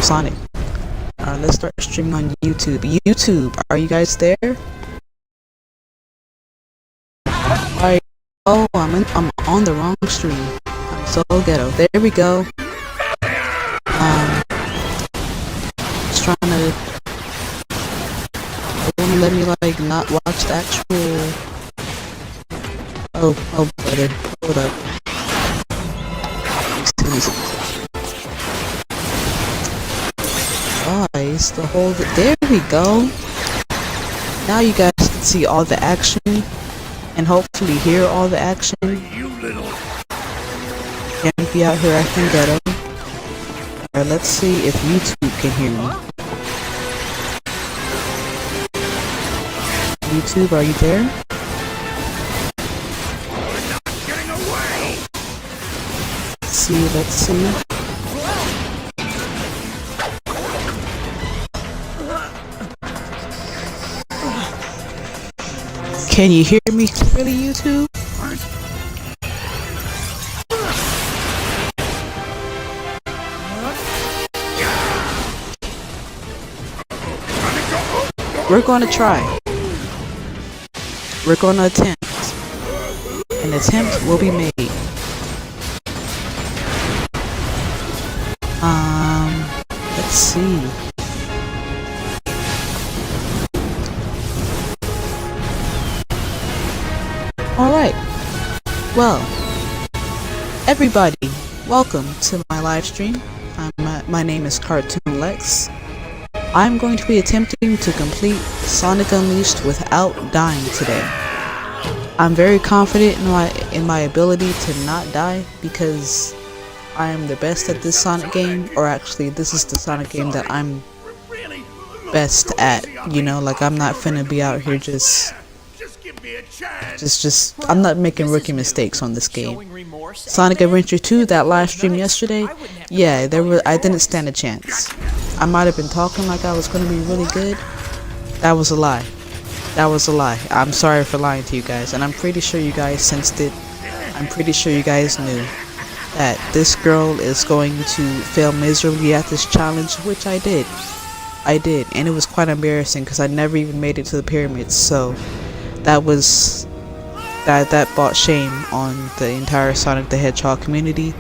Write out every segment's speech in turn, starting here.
Sonic. Let's start streaming on YouTube. YouTube, are you guys there? Alright. Oh, I'm on the wrong stream. I'm so ghetto. There we go. Just trying to. It won't let me like not watch the actual. Oh, brother, hold up. Guys, the whole. There we go. Now you guys can see all the action. And hopefully hear all the action. Can't be out here acting ghetto. Alright, let's see if YouTube can hear me. YouTube, are you there? Let's see. Can you hear me clearly, YouTube? We're gonna try. We're gonna attempt. An attempt will be made. Let's see. Alright, well, everybody, welcome to my live stream. My name is Cartoon Lex. I'm going to be attempting to complete Sonic Unleashed without dying today. I'm very confident in my ability to not die because I am the best at this Sonic game, or actually this is the Sonic game that I'm best at, you know, like I'm not finna be out here just I'm not making rookie mistakes on this game. Sonic Adventure 2, that live stream yesterday, yeah, I didn't stand a chance. I might have been talking like I was gonna be really good. That was a lie. That was a lie. I'm sorry for lying to you guys, and I'm pretty sure you guys sensed it. I'm pretty sure you guys knew that this girl is going to fail miserably at this challenge, which I did. And it was quite embarrassing because I never even made it to the pyramids, so that brought shame on the entire Sonic the Hedgehog community.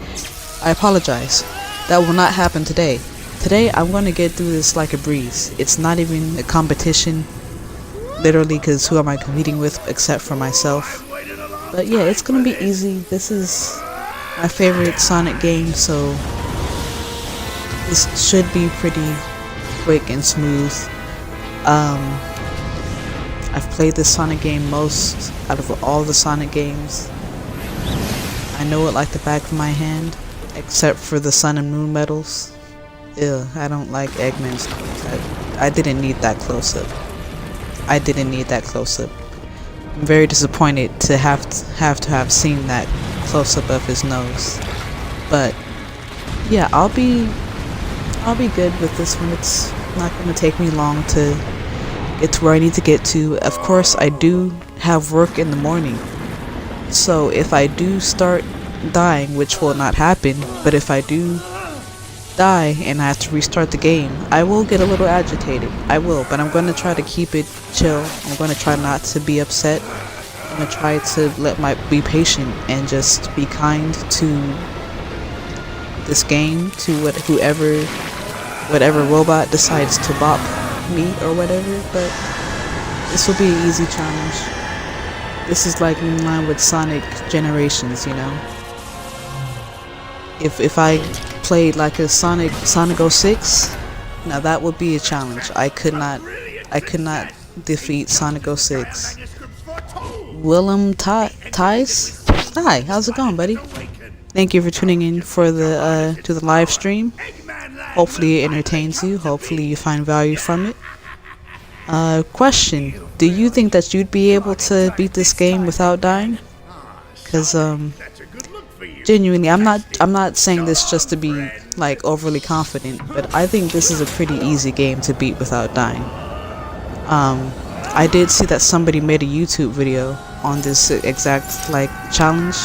I apologize. That will not happen today. Today I'm going to get through this like a breeze. It's not even a competition, literally, because who am I competing with except for myself? But yeah, it's going to be easy. This is my favorite Sonic game, so this should be pretty quick and smooth. I've played this Sonic game most out of all the Sonic games. I know it like the back of my hand, except for the Sun and Moon medals. Ew, I don't like Eggman's. I didn't need that close-up. I didn't need that close-up. I'm very disappointed to have seen that close-up of his nose. But yeah, I'll be good with this one. It's not going to take me long to get to where I need to get to. Of course, I do have work in the morning, so if I do start dying, which will not happen, but if I do die and I have to restart the game, I will get a little agitated. I will, but I'm going to try to keep it chill. I'm going to try not to be upset. I'm going to try to be patient and just be kind to this game, to whatever robot decides to bop me or whatever. But this will be an easy challenge. This is like in line with Sonic Generations, you know. If I played like a Sonic 06, now that would be a challenge. I could not defeat Sonic 06. Willem Tice? Hi, how's it going, buddy? Thank you for tuning in for the to the live stream. Hopefully it entertains you. Hopefully you find value from it. Question: do you think that you'd be able to beat this game without dying? Because genuinely, I'm not saying this just to be like overly confident, but I think this is a pretty easy game to beat without dying. I did see that somebody made a YouTube video on this exact like challenge,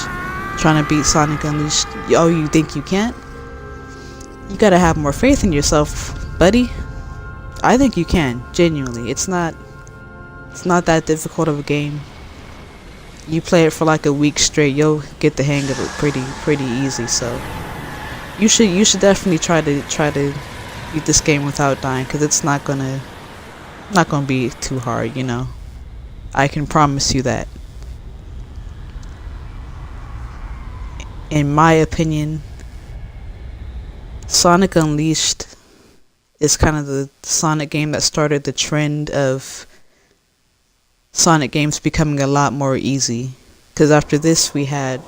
trying to beat Sonic Unleashed. Oh, you think you can't? You gotta have more faith in yourself, buddy. I think you can, genuinely. It's not that difficult of a game. You play it for like a week straight, you'll get the hang of it pretty easy. So you should definitely try to beat this game without dying, because it's not gonna be too hard, you know. I can promise you that. In my opinion, Sonic Unleashed is kind of the Sonic game that started the trend of Sonic games becoming a lot more easy. Because after this we had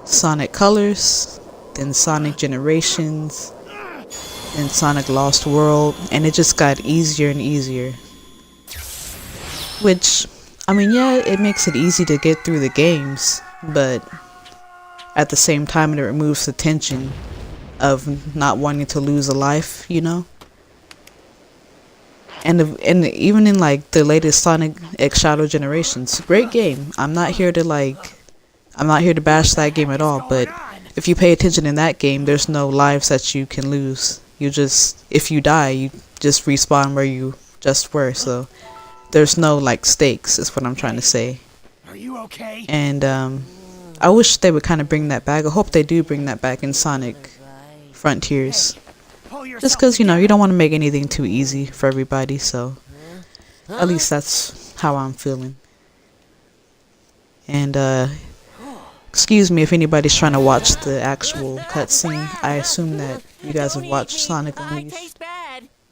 Sonic Colors, then Sonic Generations, then Sonic Lost World, and it just got easier and easier. Which, I mean, yeah, it makes it easy to get through the games, but at the same time it removes the tension of not wanting to lose a life, you know? And even in like the latest Sonic X Shadow Generations, great game. I'm not here to bash that game at all, but if you pay attention in that game, there's no lives that you can lose. If you die, you just respawn where you just were, so there's no like stakes, is what I'm trying to say. Are you okay? And I wish they would kind of bring that back. I hope they do bring that back in Sonic Frontiers. Just because, you know, you don't want to make anything too easy for everybody, so at least that's how I'm feeling. And excuse me if anybody's trying to watch the actual cutscene. I assume that you guys have watched Sonic Unleashed,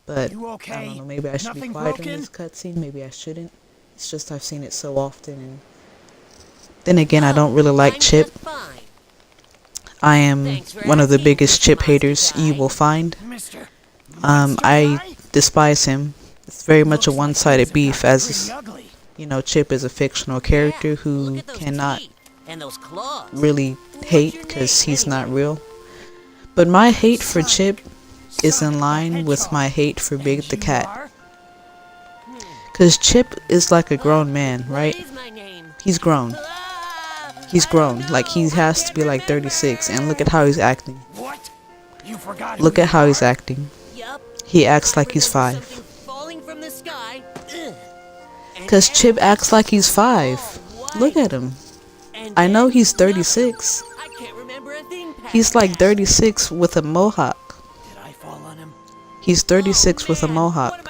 but I don't know, maybe I should be quiet in this cutscene, maybe I shouldn't. It's just I've seen it so often, and then again, I don't really like Chip. I am one of the biggest Chip haters you will find. I despise him. It's very much a one-sided beef, as you know, Chip is a fictional character who cannot really hate because he's not real. But my hate for Chip is in line with my hate for Big the Cat. Because Chip is like a grown man, right? He's grown. He's grown. Like, he has to be like 36, and look at how he's acting. Look at how he's acting. He acts like he's 5. Because Chip acts like he's 5. Look at him. I know he's 36. He's like 36 with a mohawk. He's 36 with a mohawk.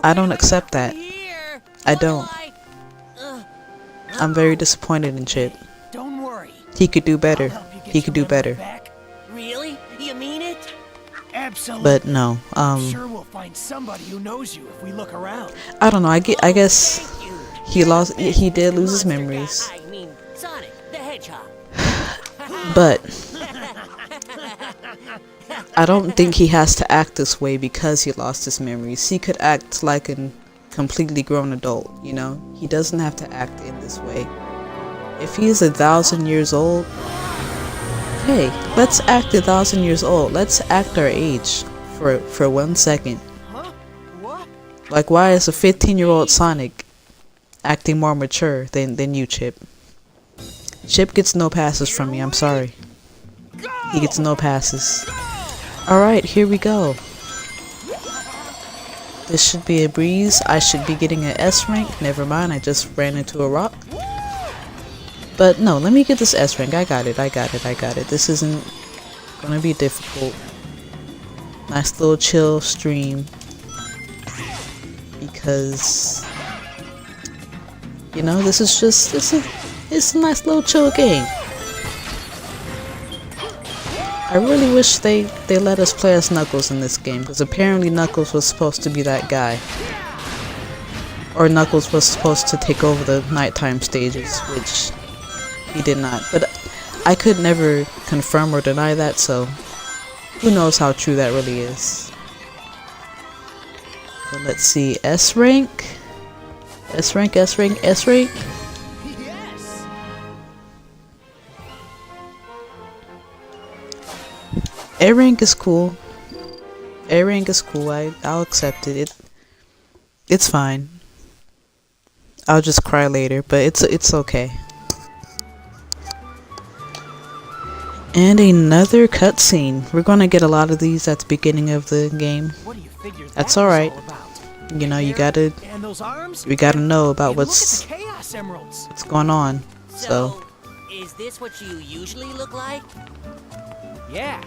I don't accept that. I don't. I'm very disappointed in Chip. Don't worry. He could do better. He could do better. Really? You mean it? Absolutely. But no. Sure we'll find somebody who knows you if we look around. I don't know. I guess he did lose his memories. I mean, Sonic the Hedgehog. But I don't think he has to act this way because he lost his memories. He could act like a completely grown adult, you know? He doesn't have to act in this way. If he is 1,000 years old, hey, let's act 1,000 years old. Let's act our age for 1 second. Huh? What? Like, why is a 15-year-old Sonic acting more mature than you, Chip? Chip gets no passes from me, I'm sorry. He gets no passes. Alright, here we go. This should be a breeze. I should be getting an S rank. Never mind, I just ran into a rock. But no, let me get this S rank. I got it. This isn't gonna be difficult. Nice little chill stream. Because, you know, this is just, it's a nice little chill game. I really wish they let us play as Knuckles in this game, because apparently Knuckles was supposed to be that guy. Or Knuckles was supposed to take over the nighttime stages, which he did not. But I could never confirm or deny that, so who knows how true that really is. But let's see, S rank? S rank, S rank, S rank? A rank is cool. A rank is cool. I'll accept it. It's fine. I'll just cry later, but it's okay. And another cutscene. We're gonna get a lot of these at the beginning of the game. What do you figure That's that was alright. all about? You know, you And those arms? gotta know about And look at what's the Chaos Emeralds. going on. So, is this what you usually look like? Yeah,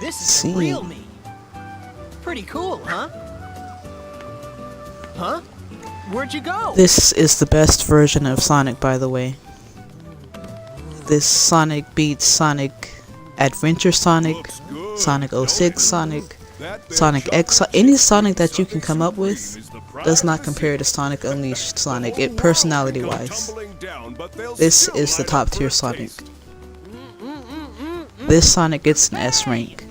this is See. the real me. Pretty cool, huh? Huh? Where'd you go? This is the best version of Sonic, by the way. This Sonic beats Sonic Adventure Sonic, Sonic 06 Sonic, Sonic X, any Sonic that you can come up with does not compare to Sonic Unleashed Sonic, personality-wise. This is the top tier Sonic. This Sonic gets an S rank.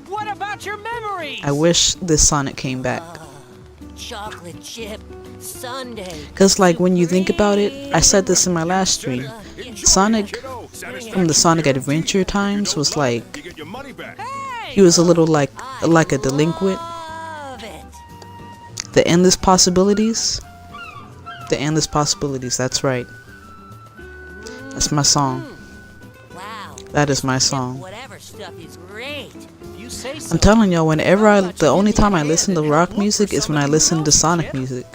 What about your memories? I wish this Sonic came back. Chocolate chip sundae. Cause like when you think about it, I said this in my last stream, Sonic from the Sonic Adventure times was like, he was a little like a delinquent. Love it. The endless possibilities. The endless possibilities, that's right. That's my song. Wow. That is my song. Whatever stuff is great. You say so. I'm telling y'all, the only time I listen to rock music is when I listen to Sonic music.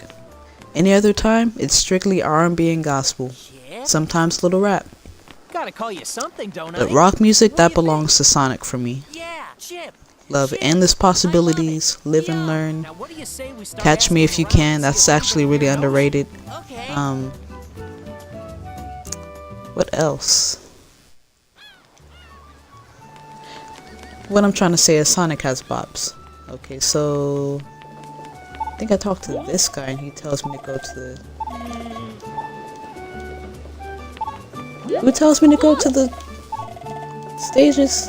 Any other time, it's strictly R&B and gospel. Chip? Sometimes little rap. Gotta call you something, don't I? But rock music, that belongs to Sonic for me. Yeah, Chip. Love endless possibilities, live and learn. Now, what do you say we start Catch Me If You asking Can, around that's to see if actually somebody really knows? underrated. Okay. What else? What I'm trying to say is Sonic has bops. Okay, so I think I talked to this guy and he tells me to go to the... Who tells me to go to the stages?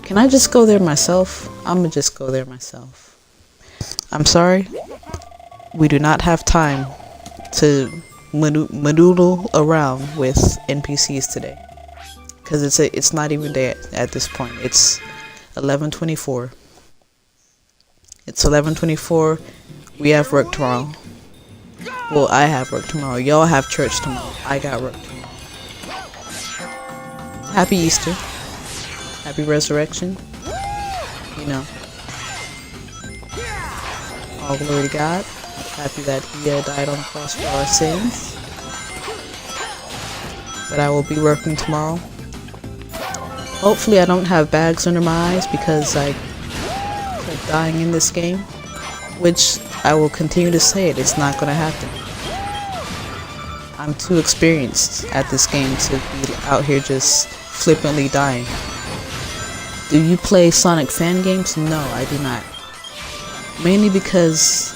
Can I just go there myself? I'ma just go there myself. I'm sorry. We do not have time to manoodle around with NPCs today. Cause it's not even there at this point. It's 11:24. It's 11:24. We have work tomorrow. Well, I have work tomorrow. Y'all have church tomorrow. I got work tomorrow. Happy Easter. Happy Resurrection. You know. All glory to God. Happy that He died on the cross for our sins. But I will be working tomorrow. Hopefully I don't have bags under my eyes because I kept dying in this game. Which I will continue to say it. It's not going to happen. I'm too experienced at this game to be out here just flippantly dying. Do you play Sonic fan games? No, I do not. Mainly because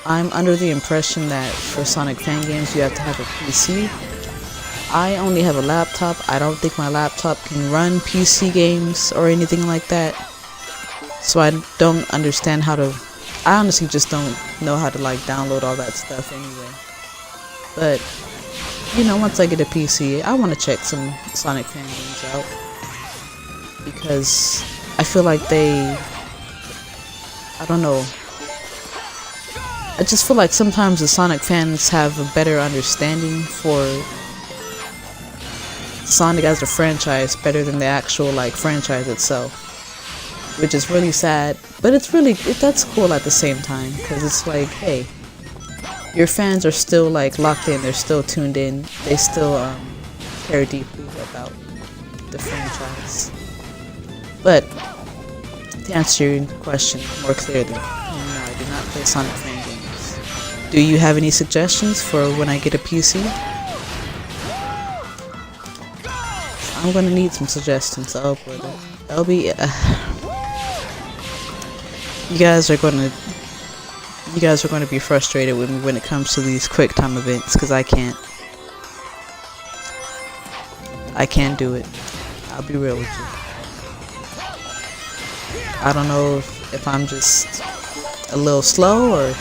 I'm under the impression that for Sonic fan games you have to have a PC. I only have a laptop. I don't think my laptop can run PC games or anything like that. So I don't understand how to... I honestly just don't know how to like download all that stuff anyway. But, you know, once I get a PC, I want to check some Sonic fan games out. Because I feel like I don't know. I just feel like sometimes the Sonic fans have a better understanding for Sonic as a franchise better than the actual like franchise itself. Which is really sad, but that's cool at the same time, because it's like, hey, your fans are still like locked in, they're still tuned in, they still care deeply about the franchise. But to answer your question more clearly, no, I do not play Sonic fan games. Do you have any suggestions for when I get a PC? I'm gonna need some suggestions. Oh boy, that'll be. You guys are gonna be frustrated with me when it comes to these quick time events, because I can't do it. I'll be real with you. I don't know if I'm just a little slow or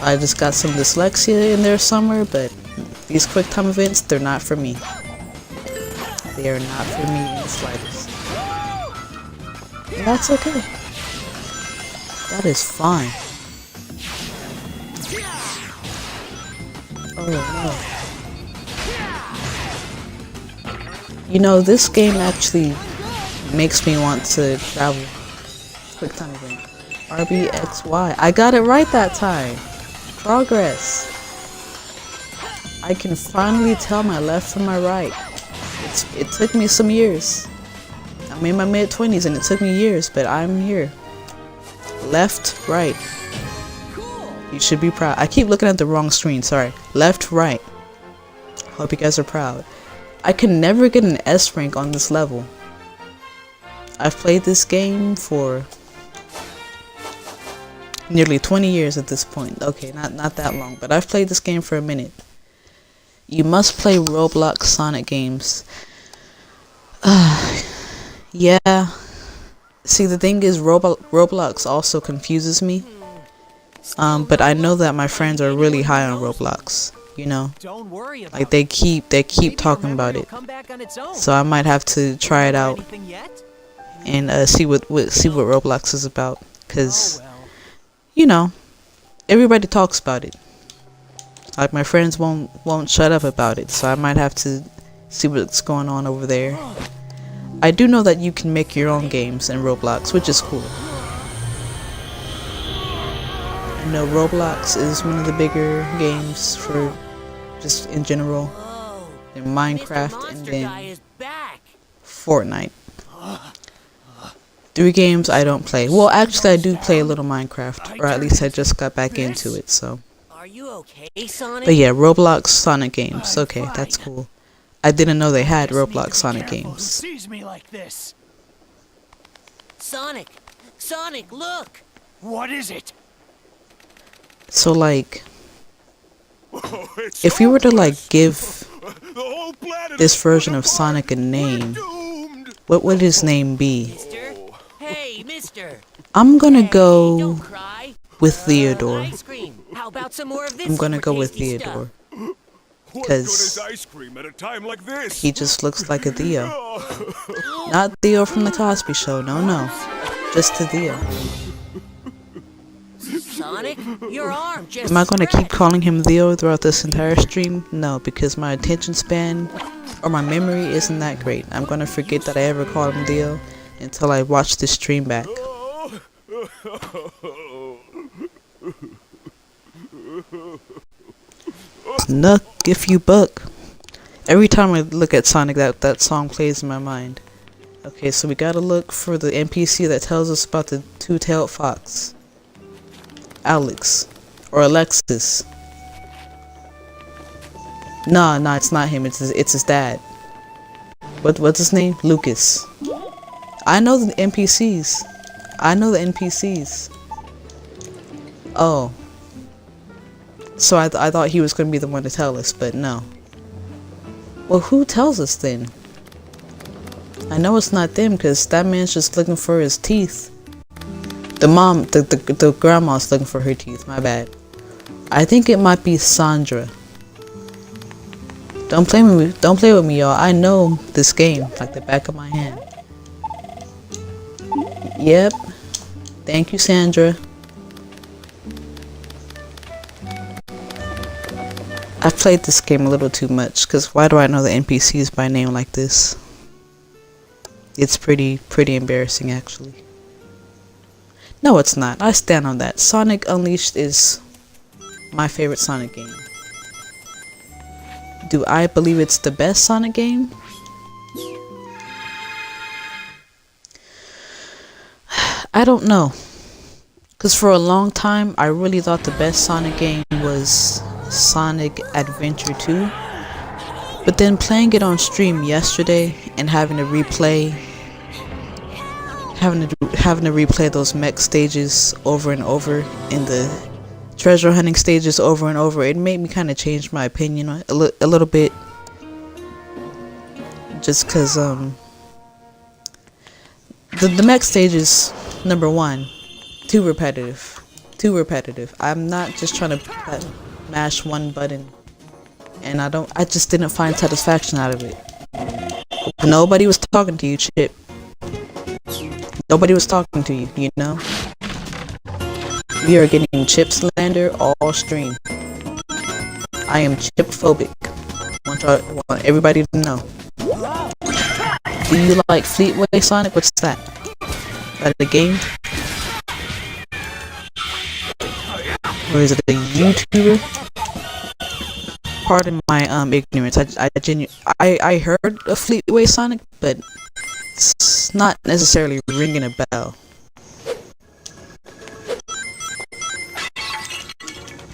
I just got some dyslexia in there somewhere, but these quick time events, they're not for me. They are not for me in the slightest. And that's okay. That is fine. Oh no. You know, this game actually makes me want to travel. Quick time event. RBXY. I got it right that time. Progress. I can finally tell my left from my right. It took me some years. I'm in my mid-20s and it took me years, but I'm here. Left, right. You should be proud. I keep looking at the wrong screen, sorry. Left, right. Hope you guys are proud. I can never get an S rank on this level. I've played this game for nearly 20 years at this point. Okay, not that long, but I've played this game for a minute. You must play Roblox Sonic games. Yeah. See, the thing is, Roblox also confuses me. But I know that my friends are really high on Roblox. You know, like they keep talking about it. So I might have to try it out and see what Roblox is about. Cause you know, everybody talks about it. Like my friends won't shut up about it. So I might have to see what's going on over there. I do know that you can make your own games in Roblox, which is cool. I know Roblox is one of the bigger games for just in general. Then Minecraft and then Fortnite. 3 games I don't play. Well, actually I do play a little Minecraft, or at least I just got back into it, so. Are you okay, Sonic? But yeah, Roblox Sonic games. Okay, that's cool. I didn't know they had Roblox Sonic games. Sonic, look! What is it? So like, if you were to like give this version of Sonic a name, what would his name be? Hey, mister. I'm gonna go with Theodore. How about some more of this? I'm gonna go with Theodore. Because he just looks like a Theo. Not Theo from the Cosby Show, no. Just a Theo. Sonic, your arm just Am I gonna keep calling him Theo throughout this entire stream? No, because my attention span or my memory isn't that great. I'm gonna forget that I ever called him Theo until I watch this stream back. Nuck if you buck. Every time I look at Sonic, that song plays in my mind. Okay, so we gotta look for the NPC that tells us about the two-tailed fox. Alex. Or Alexis. Nah, it's not him, it's his dad. What's his name? Lucas. I know the NPCs. Oh. So I thought he was gonna be the one to tell us, but no. Well, who tells us then? I know it's not them, because that man's just looking for his teeth. The grandma's looking for her teeth, my bad. I think it might be Sandra. Don't play with me, y'all. I know this game like the back of my hand. Yep. Thank you, Sandra. I've played this game a little too much, because why do I know the NPCs by name like this? It's pretty embarrassing, actually. No, it's not. I stand on that. Sonic Unleashed is my favorite Sonic game. Do I believe it's the best Sonic game? I don't know. Because for a long time, I really thought the best Sonic game was Sonic Adventure 2. But then playing it on stream yesterday and having to replay those mech stages over and over and the treasure hunting stages over and over, it made me kind of change my opinion a little bit. Just because the mech stages, number one, too repetitive. I'm not just trying to mash one button, and I just didn't find satisfaction out of it. Nobody was talking to you, Chip. Nobody was talking to you, you know? We are getting chip slander all stream. I am chip phobic. Want everybody to know. Do you like Fleetway Sonic? What's that? Is that a game? Or is it a YouTuber? Pardon my ignorance. I heard of Fleetway Sonic, but it's not necessarily ringing a bell.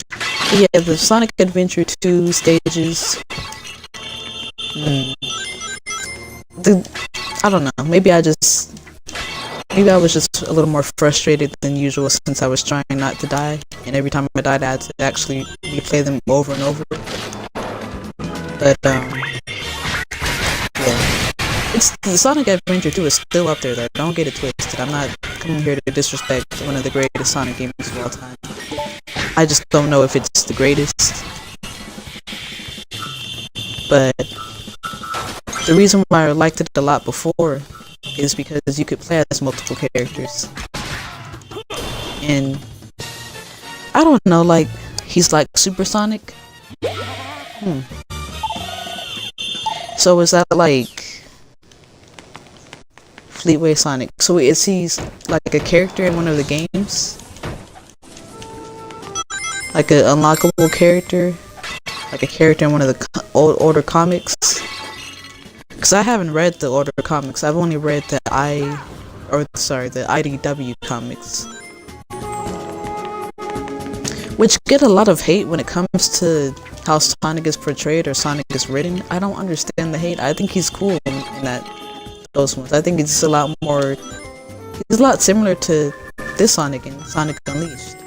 But yeah, the Sonic Adventure 2 stages. I don't know. Maybe I was just a little more frustrated than usual since I was trying not to die, and every time I died, I had to actually replay them over and over. But yeah, it's the Sonic Adventure 2 is still up there. Though. Don't get it twisted. I'm not coming here to disrespect one of the greatest Sonic games of all time. I just don't know if it's the greatest. But the reason why I liked it a lot before is because you could play as multiple characters. And I don't know, like, he's like Super Sonic? So is that like Fleetway Sonic? So is he like a character in one of the games? Like an unlockable character? Like a character in one of the older comics? Because I haven't read the older comics. I've only read the IDW comics. Which get a lot of hate when it comes to how Sonic is portrayed or Sonic is written. I don't understand the hate. I think he's cool in those ones. I think it's a lot more... He's a lot similar to this Sonic in Sonic Unleashed.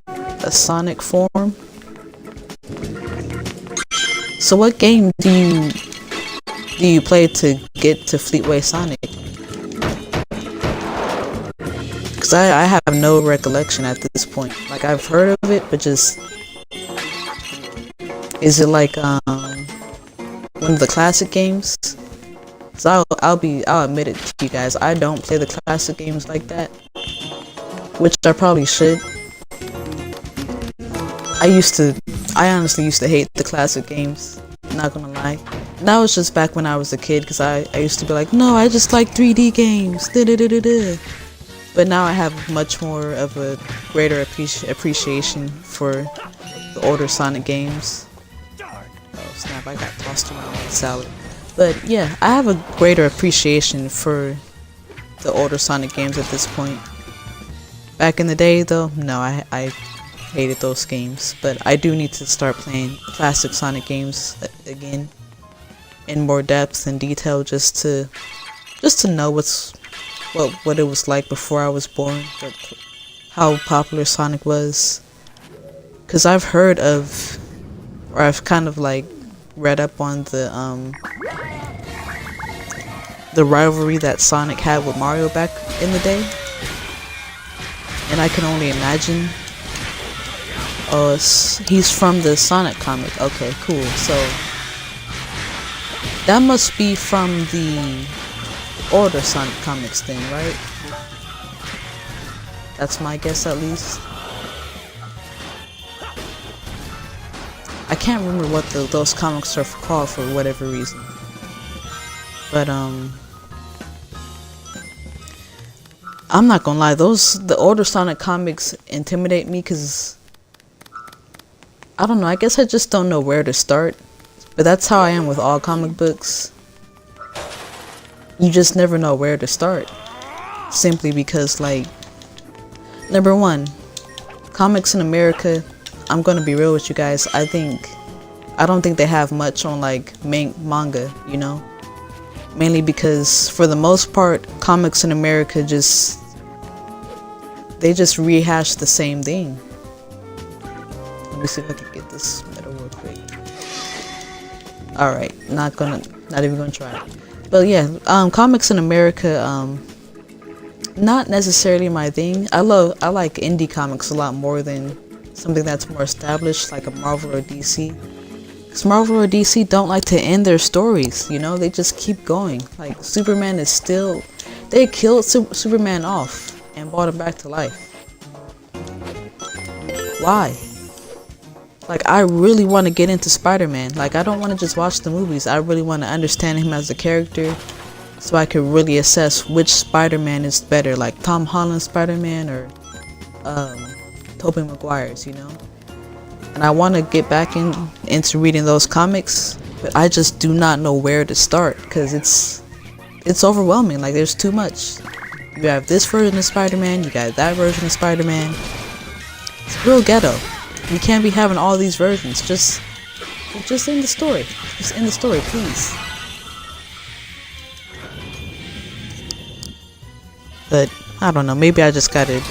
A Sonic form. So what game do you play to get to Fleetway Sonic? Because I have no recollection at this point. Like, I've heard of it, but just... Is it like, one of the classic games? So I'll admit it to you guys, I don't play the classic games like that. Which I probably should. I honestly used to hate the classic games. Not gonna lie. That was just back when I was a kid, because I used to be like, no, I just like 3D games. But now I have much more of a greater appreciation for the older Sonic games. Oh snap, I got tossed around like salad. But yeah, I have a greater appreciation for the older Sonic games at this point. Back in the day though, no, I hated those games. But I do need to start playing classic Sonic games again in more depth and detail, just to know what it was like before I was born, how popular Sonic was. Cause I've heard of, or I've kind of like read up on the rivalry that Sonic had with Mario back in the day, and I can only imagine. Oh, he's from the Sonic comic. Okay, cool. So that must be from the older Sonic comics then, right? That's my guess, at least. I can't remember what those comics are called for whatever reason. But I'm not gonna lie, the older Sonic comics intimidate me, because I don't know, I guess I just don't know where to start. But that's how I am with all comic books. You just never know where to start. Simply because, like, number one, comics in America, I'm gonna be real with you guys, I don't think they have much on, like, manga, you know? Mainly because, for the most part, comics in America they just rehash the same thing. Let me see if I can get this metal real quick. Alright, not even gonna try it. But yeah, comics in America, not necessarily my thing. I like indie comics a lot more than something that's more established, like a Marvel or DC. Because Marvel or DC don't like to end their stories, you know? They just keep going. Like, Superman is still... They killed Superman off and brought him back to life. Why? Like, I really want to get into Spider-Man. Like, I don't want to just watch the movies. I really want to understand him as a character. so I could really assess which Spider-Man is better, like Tom Holland's Spider-Man or Tobey Maguire's, you know. And I want to get back into reading those comics, but I just do not know where to start because it's overwhelming. Like, there's too much. You have this version of Spider-Man, you got that version of Spider-Man. It's real ghetto. You can't be having all these versions. Just end the story. Just end the story, please. But I don't know. Maybe I just gotta.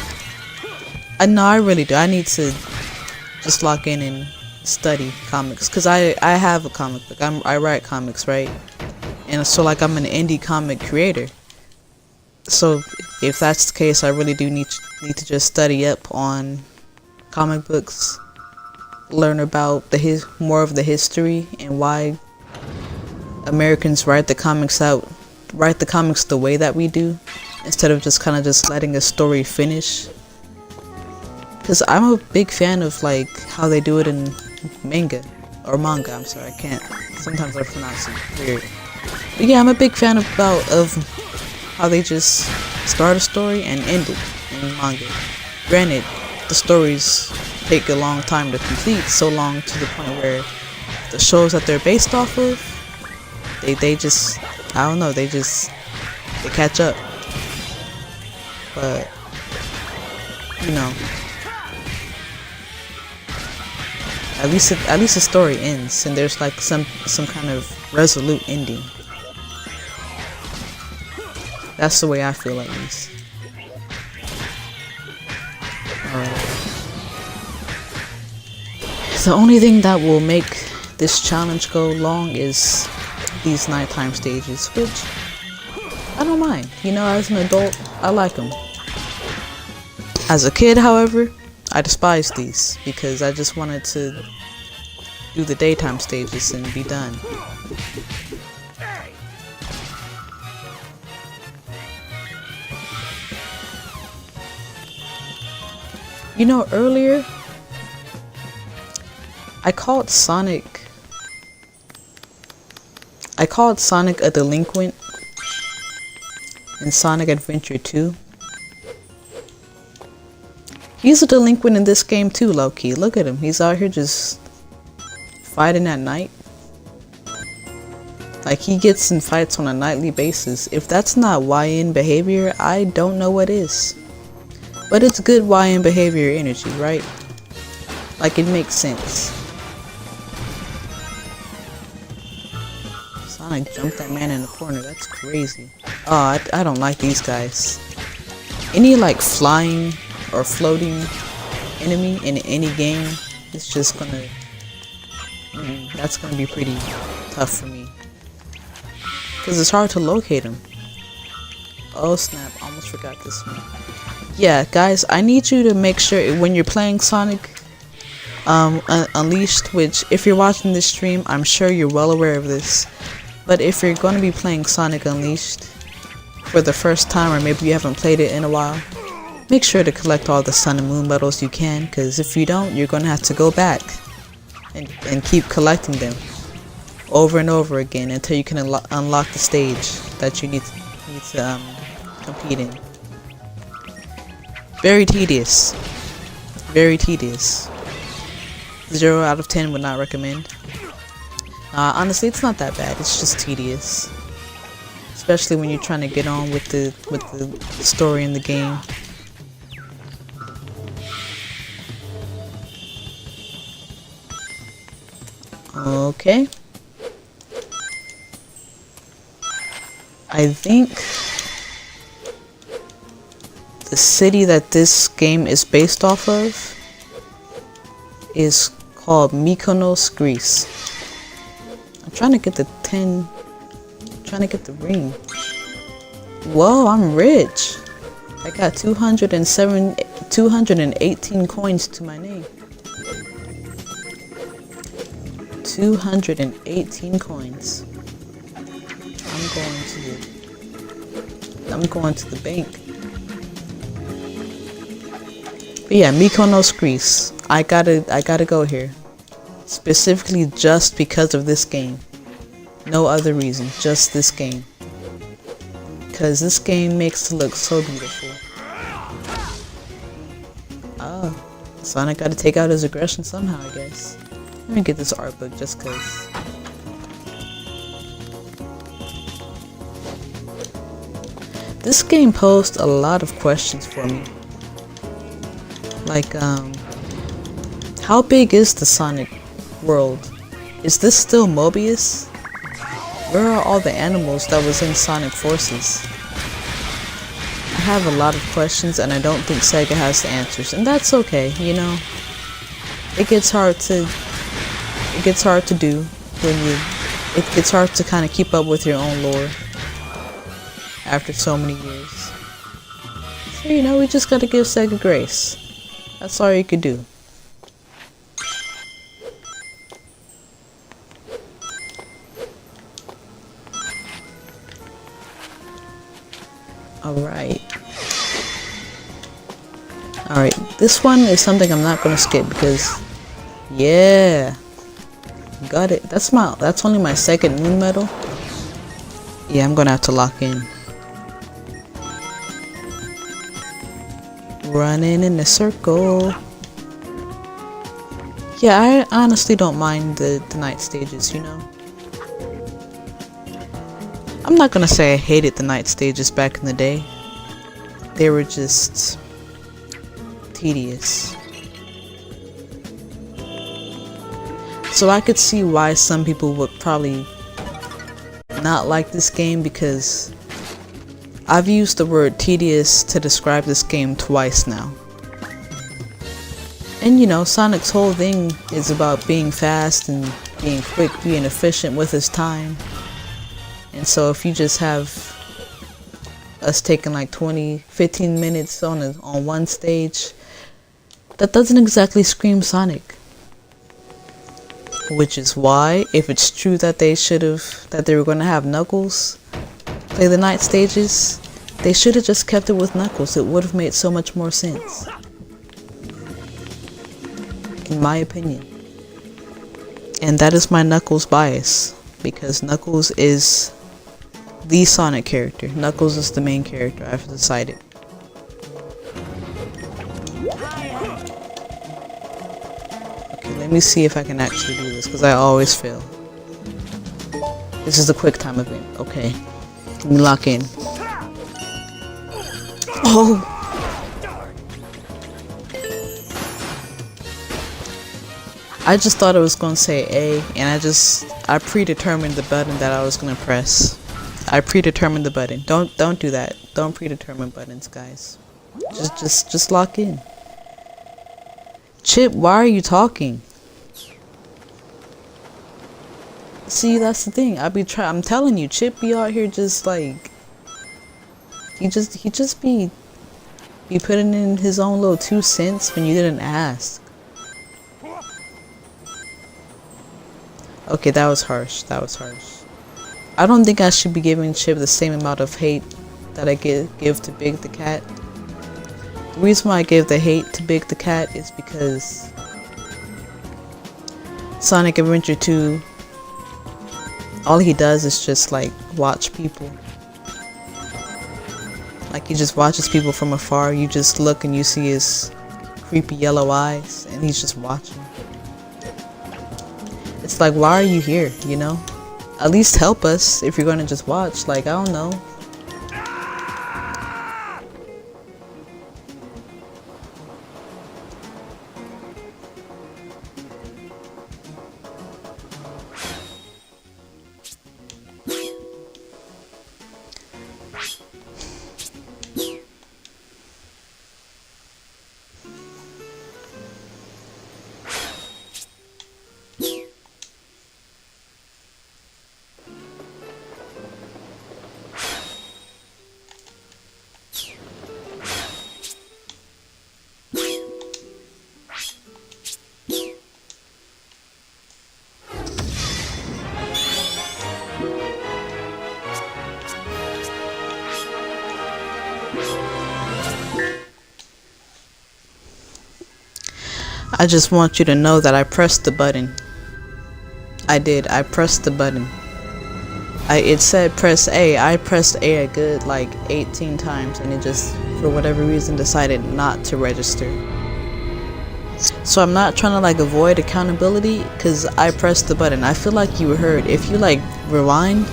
No, I really do. I need to just lock in and study comics, cause I have a comic book. I write comics, right? And so like I'm an indie comic creator. So if that's the case, I really do need to just study up on comic books, learn about more of the history and why Americans write the comics the way that we do, instead of just kind of just letting a story finish. Because I'm a big fan of like how they do it in manga. I'm sorry, I can't. Sometimes I pronounce it weird. But yeah, I'm a big fan of how they just start a story and end it in manga. Granted, the stories take a long time to complete, so long to the point where the shows that they're based off of, they just, I don't know, they catch up. But, you know, at least the story ends and there's like some kind of resolute ending. That's the way I feel, at least. Alright. The only thing that will make this challenge go long is these nighttime stages, which I don't mind. You know, as an adult, I like them. As a kid, however, I despised these because I just wanted to do the daytime stages and be done. You know, earlier I called Sonic a delinquent in Sonic Adventure 2. He's a delinquent in this game too, low-key. Look at him. He's out here just fighting at night. Like, he gets in fights on a nightly basis. If that's not YN behavior, I don't know what is. But it's good YN behavior energy, right? Like, it makes sense. Sonic jumped that man in the corner. That's crazy. Oh, I don't like these guys. Any, like, flying or floating enemy in any game is just gonna... that's gonna be pretty tough for me. Because it's hard to locate them. Oh, snap. Almost forgot this one. Yeah, guys, I need you to make sure when you're playing Sonic Unleashed, which if you're watching this stream, I'm sure you're well aware of this, but if you're going to be playing Sonic Unleashed for the first time, or maybe you haven't played it in a while, make sure to collect all the Sun and Moon medals you can, because if you don't, you're going to have to go back and keep collecting them over and over again until you can unlock the stage that you need to compete in. Very tedious. Very tedious. 0 out of 10 would not recommend. Honestly, it's not that bad. It's just tedious. Especially when you're trying to get on with the story in the game. Okay. I think the city that this game is based off of is called Mykonos, Greece. I'm trying to get the ring. Whoa, I'm rich. I got 218 coins to my name. 218 coins. I'm going to the bank. But yeah, Mykonos, Greece. I gotta go here. Specifically just because of this game. No other reason, just this game. because this game makes it look so beautiful. Oh, Sonic got to take out his aggression somehow, I guess. Let me get this art book just cause. This game posed a lot of questions for me. Like, how big is the Sonic world? Is this still Mobius? Where are all the animals that was in Sonic Forces? I have a lot of questions and I don't think Sega has the answers, and that's okay, you know. It gets hard to do when it gets hard to kind of keep up with your own lore after so many years. So, you know, we just gotta give Sega grace. That's all you could do. Alright, this one is something I'm not gonna skip because, yeah, got it. That's only my second moon medal. Yeah, I'm gonna have to lock in. Running in a circle. Yeah, I honestly don't mind the night stages, you know. I'm not gonna say I hated the night stages back in the day. They were just tedious. So I could see why some people would probably not like this game, because I've used the word tedious to describe this game twice now. And you know, Sonic's whole thing is about being fast and being quick, being efficient with his time. And so if you just have us taking like 15 minutes on one stage, that doesn't exactly scream Sonic. Which is why, if it's true that they were going to have Knuckles play the night stages, they should have just kept it with Knuckles. It would have made so much more sense, in my opinion. And that is my Knuckles bias, because Knuckles is the Sonic character. Knuckles is the main character, I've decided. Okay, let me see if I can actually do this, because I always fail. This is the quick time event. Okay, let me lock in. Oh! I just thought it was going to say A, and I predetermined the button that I was going to press. I predetermined the button. Don't do that. Don't predetermine buttons, guys. Just lock in. Chip, why are you talking? See, that's the thing. I'm telling you, Chip be out here just like he just be putting in his own little 2 cents when you didn't ask. Okay, that was harsh. That was harsh. I don't think I should be giving Chip the same amount of hate that I give to Big the Cat. The reason why I give the hate to Big the Cat is because Sonic Adventure 2, all he does is just like watch people. Like he just watches people from afar. You just look and you see his creepy yellow eyes and he's just watching. It's like, why are you here, you know? At least help us if you're gonna just watch. Like, I don't know. I just want you to know that I pressed the button. I did. I pressed the button. It said press A. I pressed A a good like 18 times, and it just, for whatever reason, decided not to register. So I'm not trying to like avoid accountability, because I pressed the button. I feel like you heard, if you like rewind,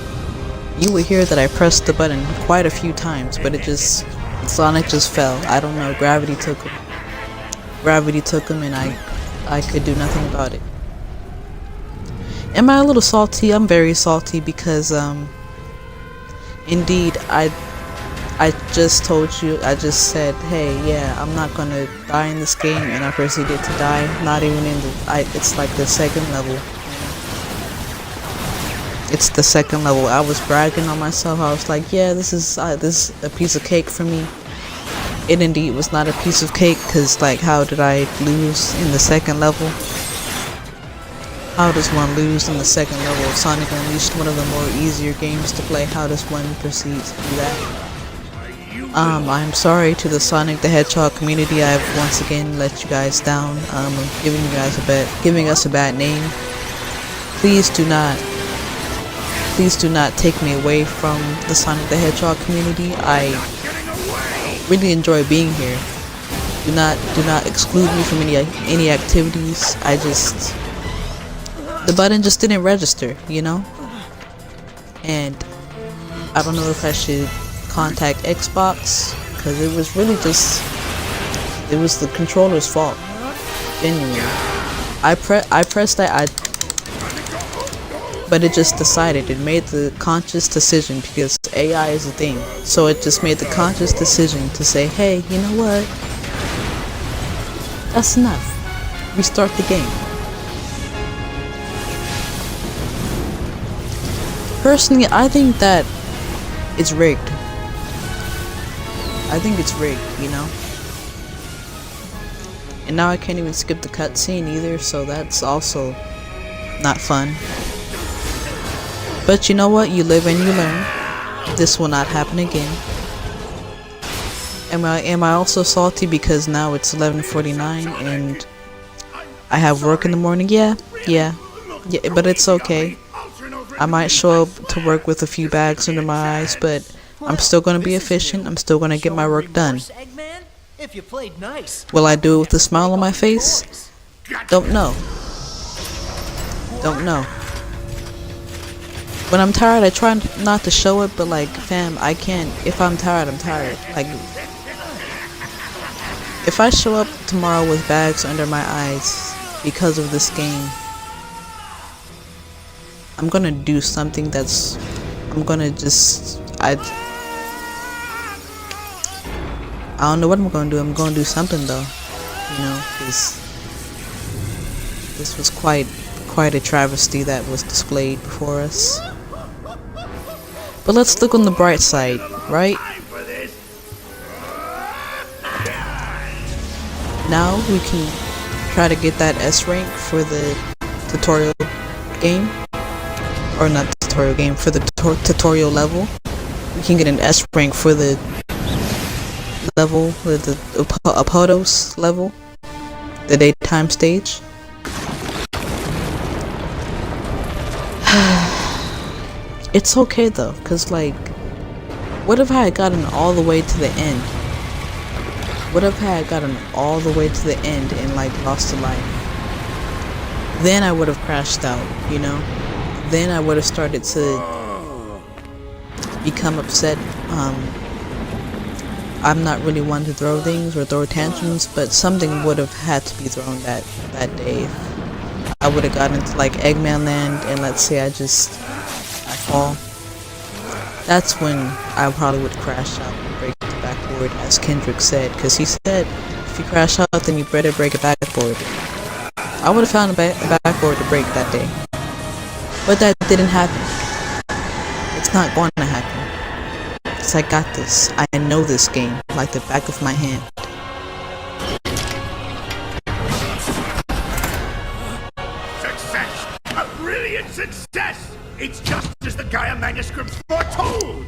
you would hear that I pressed the button quite a few times, but it just, Sonic just fell. I don't know, gravity took him. Gravity took him, and I could do nothing about it. Am I a little salty? I'm very salty because indeed I just told you, I just said, hey, yeah, I'm not gonna die in this game, and I proceeded to die. Not even in the, it's like the second level. It's the second level. I was bragging on myself. I was like, yeah, this is a piece of cake for me. It indeed was not a piece of cake, because like, how did I lose in the second level? How does one lose in the second level of Sonic Unleashed, one of the more easier games to play? How does one proceed to do that? I'm sorry to the Sonic the Hedgehog community. I've once again let you guys down. Giving you guys giving us a bad name. Please do not take me away from the Sonic the Hedgehog community. I really enjoy being here. Do not exclude me from any activities. The button just didn't register, you know? And I don't know if I should contact Xbox, because it was really just, it was the controller's fault. Genuinely. I pressed that, but it just decided, it made the conscious decision, because AI is a thing. So it just made the conscious decision to say, hey, you know what? That's enough. Restart the game. Personally, I think that it's rigged. I think it's rigged, you know? And now I can't even skip the cutscene either, so that's also not fun. But you know what? You live and you learn. This will not happen again. Am I also salty because now it's 11:49 and I have work in the morning? Yeah, but it's okay. I might show up to work with a few bags under my eyes, but I'm still going to be efficient. I'm still going to get my work done. Will I do it with a smile on my face? Don't know. Don't know. When I'm tired, I try not to show it, but like, fam, I can't. If I'm tired, I'm tired. Like, if I show up tomorrow with bags under my eyes because of this game, I'm gonna do something that's, I'm gonna just, I don't know what I'm gonna do. I'm gonna do something though, you know, because this was quite a travesty that was displayed before us. But let's look on the bright side, right? Now we can try to get that S rank for the tutorial game. Or not tutorial game, for the tutorial level. We can get an S rank for the level, the Apodos level, the daytime stage. It's okay though, cause like, what if I had gotten all the way to the end? What if I had gotten all the way to the end and like lost a life? Then I would have crashed out, you know? Then I would have started to become upset. I'm not really one to throw things or throw tantrums, but something would have had to be thrown that day. I would have gotten into like Eggman Land, and let's say I fall. That's when I probably would crash out and break the backboard, as Kendrick said, because he said if you crash out, then you better break a backboard. I would have found a backboard to break that day. But that didn't happen. It's not going to happen. Because I got this. I know this game like the back of my hand. Success! A brilliant success! It's just as the Gaia manuscripts foretold!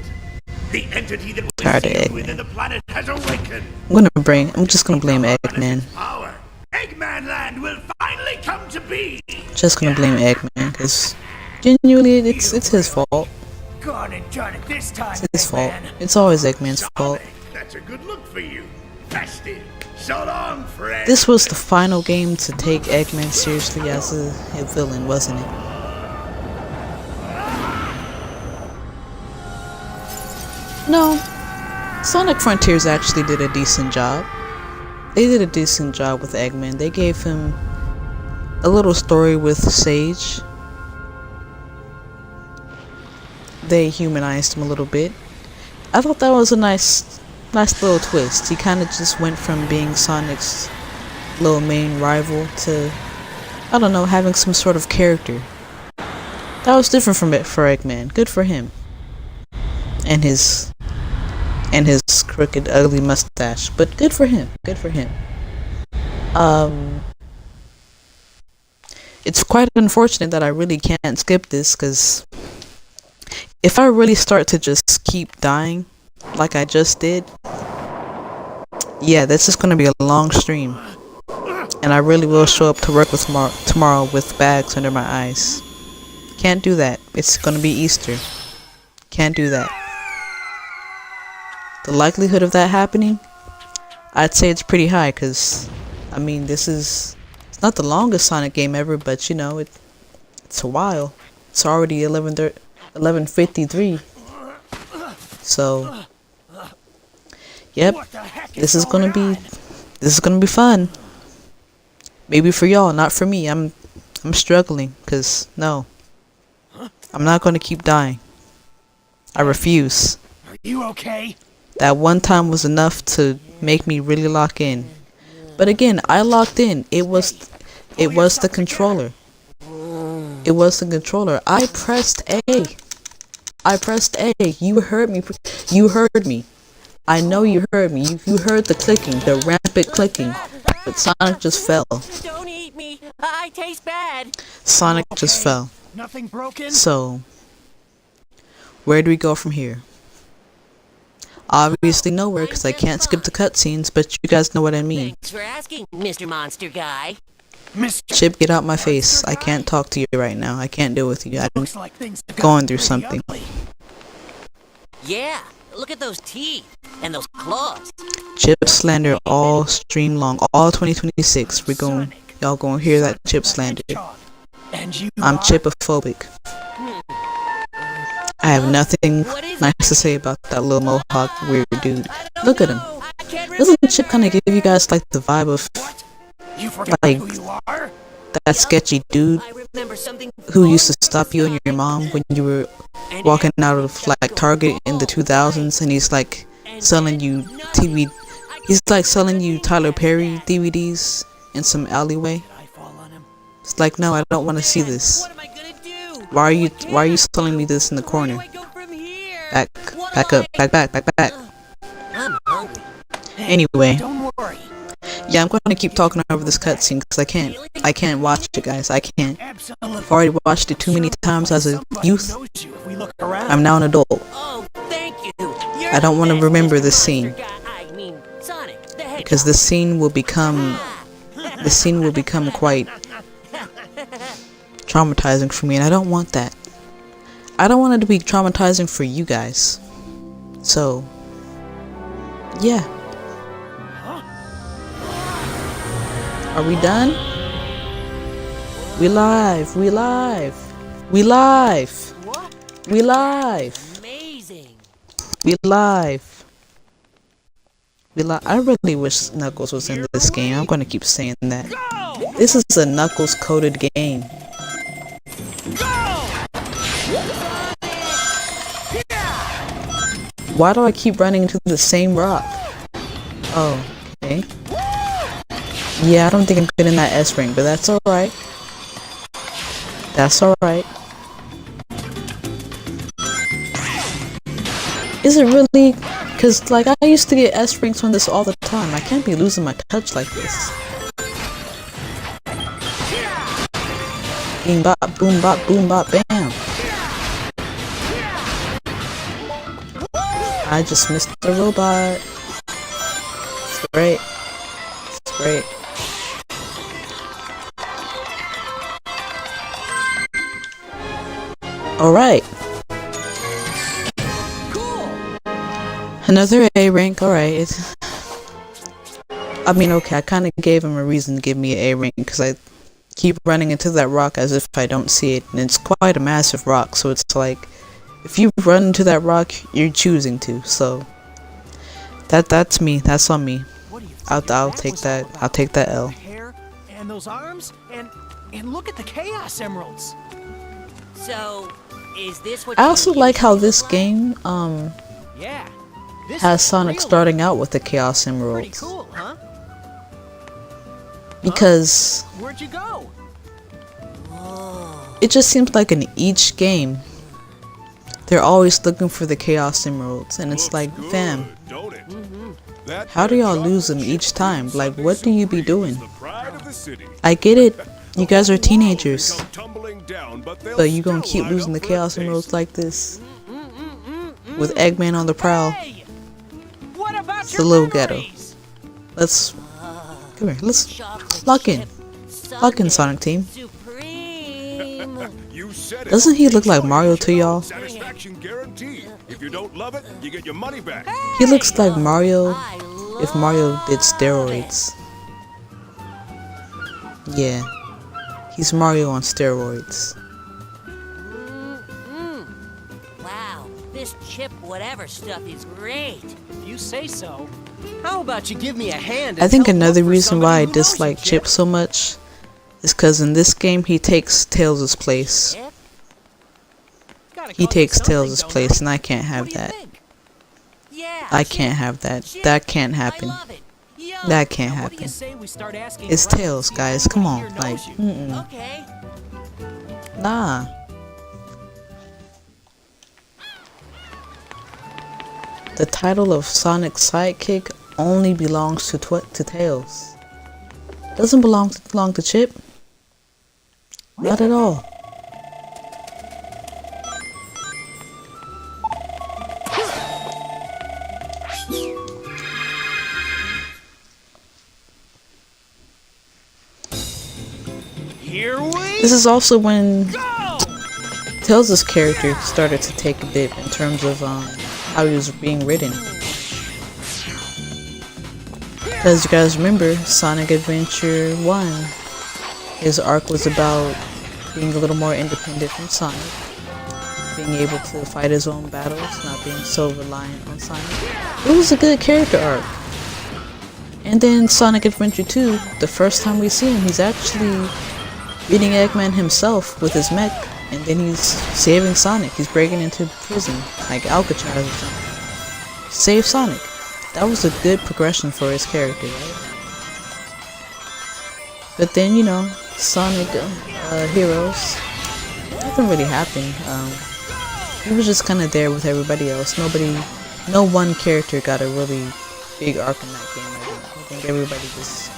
The entity that was sealed within the planet has awakened! I'm just gonna blame Eggman. Power. Eggman Land will finally come to be! Just gonna blame Eggman, because genuinely, it's his fault. Go on and turn it this time, It's his fault. Eggman. It's always Eggman's fault. Sonic, that's a good look for you. Festive. So long, friend. This was the final game to take Eggman seriously as a villain, wasn't it? No. Sonic Frontiers actually did a decent job. They did a decent job with Eggman. They gave him a little story with Sage. They humanized him a little bit. I thought that was a nice little twist. He kind of just went from being Sonic's little main rival to, I don't know, having some sort of character. That was different from it for Eggman. Good for him. And his crooked, ugly mustache. But good for him. Good for him. It's quite unfortunate that I really can't skip this, because if I really start to just keep dying like I just did, yeah, this is going to be a long stream. And I really will show up to work with tomorrow with bags under my eyes. Can't do that. It's going to be Easter. Can't do that. The likelihood of that happening, I'd say it's pretty high, because, I mean, it's not the longest Sonic game ever, but, you know, it's a while. It's already 11:53. So, yep, this is gonna be fun. Maybe for y'all, not for me. I'm struggling, because, no, I'm not gonna keep dying. I refuse. Are you okay? That one time was enough to make me really lock in. But again, I locked in. It was the controller. It was the controller. I pressed A. You heard me. You heard me. I know you heard me. You heard the clicking, the rampant clicking. But Sonic just fell. Don't eat me. I taste bad. Sonic just fell. Nothing broken? So, where do we go from here? Obviously nowhere, because I can't skip the cutscenes, but you guys know what I mean. Thanks for asking, Mr. Monster Guy. Mr. Chip, get out my face. I can't talk to you right now. I can't deal with you. I'm Looks like things have going through gotten something. pretty Yeah, look at those teeth and those claws. Chip slander all stream long, all 2026. Y'all gonna hear that Chip slander. ugly. And you I'm are- Chipophobic. I have nothing nice to say about that little mohawk weird dude. Look at him. Doesn't Chip kind of give you guys like the vibe of You forgot like who you are? that sketchy dude I remember something who used to stop you and your mom when you were walking out of like Target in the 2000s, and he's like selling you TV. He's like selling you Tyler Perry DVDs in some alleyway. Did I fall on him? It's like, no, I don't want to see this. What am I gonna do? Why are you selling me this in the corner? Where do I go from here? Back up. I'm hungry. Anyway, Don't worry. yeah, I'm going to keep talking over this cutscene because I can't watch it, guys. I can't. Absolutely. I've already watched it too many times as a Somebody youth. knows you if we look around. I'm now an adult. Oh, thank you. You're I don't want to the best, remember Mr. this scene Monster Guy. I mean, Sonic the Hedgehog. because this scene will become quite traumatizing for me, and I don't want that. I don't want it to be traumatizing for you guys. So, yeah. Are we done? We live. What? Amazing. I really wish Knuckles was in this game. I'm gonna keep saying that. This is a Knuckles coded game. Why do I keep running into the same rock? Oh, okay. Yeah, I don't think I'm good in that S ring, but that's alright. That's alright. Is it really? Because, like, I used to get S rings on this all the time. I can't be losing my touch like this. Boom bop, boom bop, bam. I just missed the robot. It's great. It's great. Alright. Another A rank, alright. I mean, okay, I kind of gave him a reason to give me an A rank, because I keep running into that rock as if I don't see it, and it's quite a massive rock, so it's like, if you run into that rock, you're choosing to, so that's me, that's on me. I'll take that, I'll take that L. Hair and those arms and look at the Chaos Emeralds. So, is this what I you also usually like how look this like? game, Yeah. This has is Sonic real. starting out with the Chaos Pretty Emeralds, cool, huh? because Where'd you go? it just seems like in each game, they're always looking for the Chaos Emeralds, and it's like, fam, how do y'all lose them each time? Like, what do you be doing? I get it, you guys are teenagers, but you gonna keep losing the Chaos Emeralds like this? With Eggman on the prowl, Hey! What about it's your a little ghetto. memories? Let's, come here, let's Chocolate lock in. chip Lock in, sundae Sonic Team. Supreme. You said it. Doesn't he look like Mario to y'all? Satisfaction guaranteed. If you don't love it, you get your money back. He looks like Mario I if Mario did love steroids. Yeah, he's Mario on steroids. Wow, this chip whatever stuff is great. If you say so. How about you give me a hand? I and think help another look for reason somebody why I who knows you, dislike Chip so much is because in this game he takes Tails' place. Chip? Gotta He call you takes something, Tails' don't place, I? and I can't What have do you that. think? Yeah. I can't have that. Chip. That can't I happen. love it. Yo. That can't Now, what do you happen. say we start asking It's around Tails, to see if guys. Come on, anybody here like, knows you? Okay. nah. The title of Sonic's sidekick only belongs to Tails. Doesn't belong to Chip. Not at all. Here we This is also when go! Tails' character started to take a dip in terms of how he was being written. Because you guys remember, Sonic Adventure 1, his arc was about being a little more independent from Sonic, being able to fight his own battles, not being so reliant on Sonic. It was a good character arc. And then Sonic Adventure 2, the first time we see him, he's actually beating Eggman himself with his mech, and then he's saving Sonic. He's breaking into prison, like Alcatraz or something. Save Sonic. That was a good progression for his character, right? But then, you know, Sonic Heroes, nothing really happened. He was just kind of there with everybody else. No one character got a really big arc in that game. I think everybody just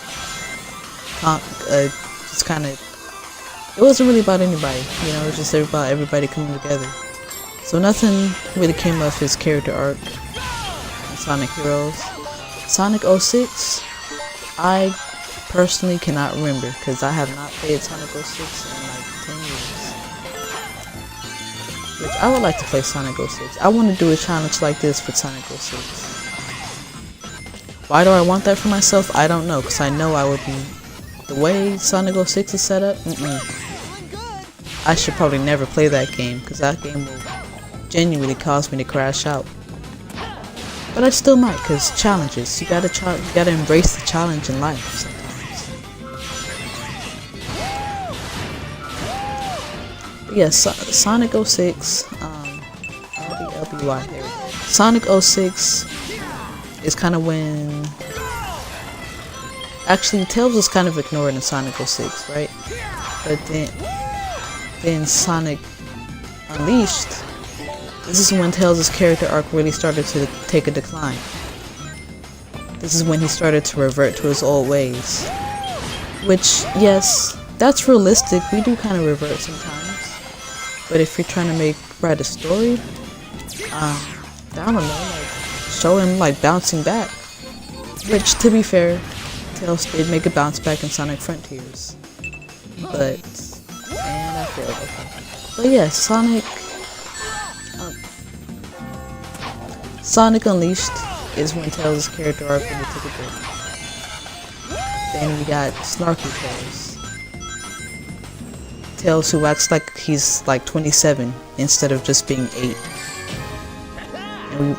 kind of, it wasn't really about anybody, you know, it was just about everybody coming together. So nothing really came of his character arc in Sonic Heroes. Sonic 06, I personally cannot remember, because I have not played Sonic 06 in like 10 years. Which I would like to play Sonic 06. I want to do a challenge like this for Sonic 06. Why do I want that for myself? I don't know, because I know I would be, the way Sonic 06 is set up, I should probably never play that game, because that game will genuinely cause me to crash out. But I still might, because challenges, you gotta embrace the challenge in life sometimes. But yeah, Sonic 06, LBY, there we go. Sonic 06 is kind of when, actually Tails was kind of ignored in Sonic 06, right? But then Sonic Unleashed, this is when Tails' character arc really started to take a decline. This is when he started to revert to his old ways. Which, yes, that's realistic, we do kind of revert sometimes. But if you're trying to write a story, I don't know, like, show him like bouncing back. Which, to be fair, Tails did make a bounce back in Sonic Frontiers. But, and I failed, okay. But yeah, Sonic Unleashed is when Tails' character arc really took a break. Then we got Snarky Tails. Tails who acts like he's like 27 instead of just being 8. And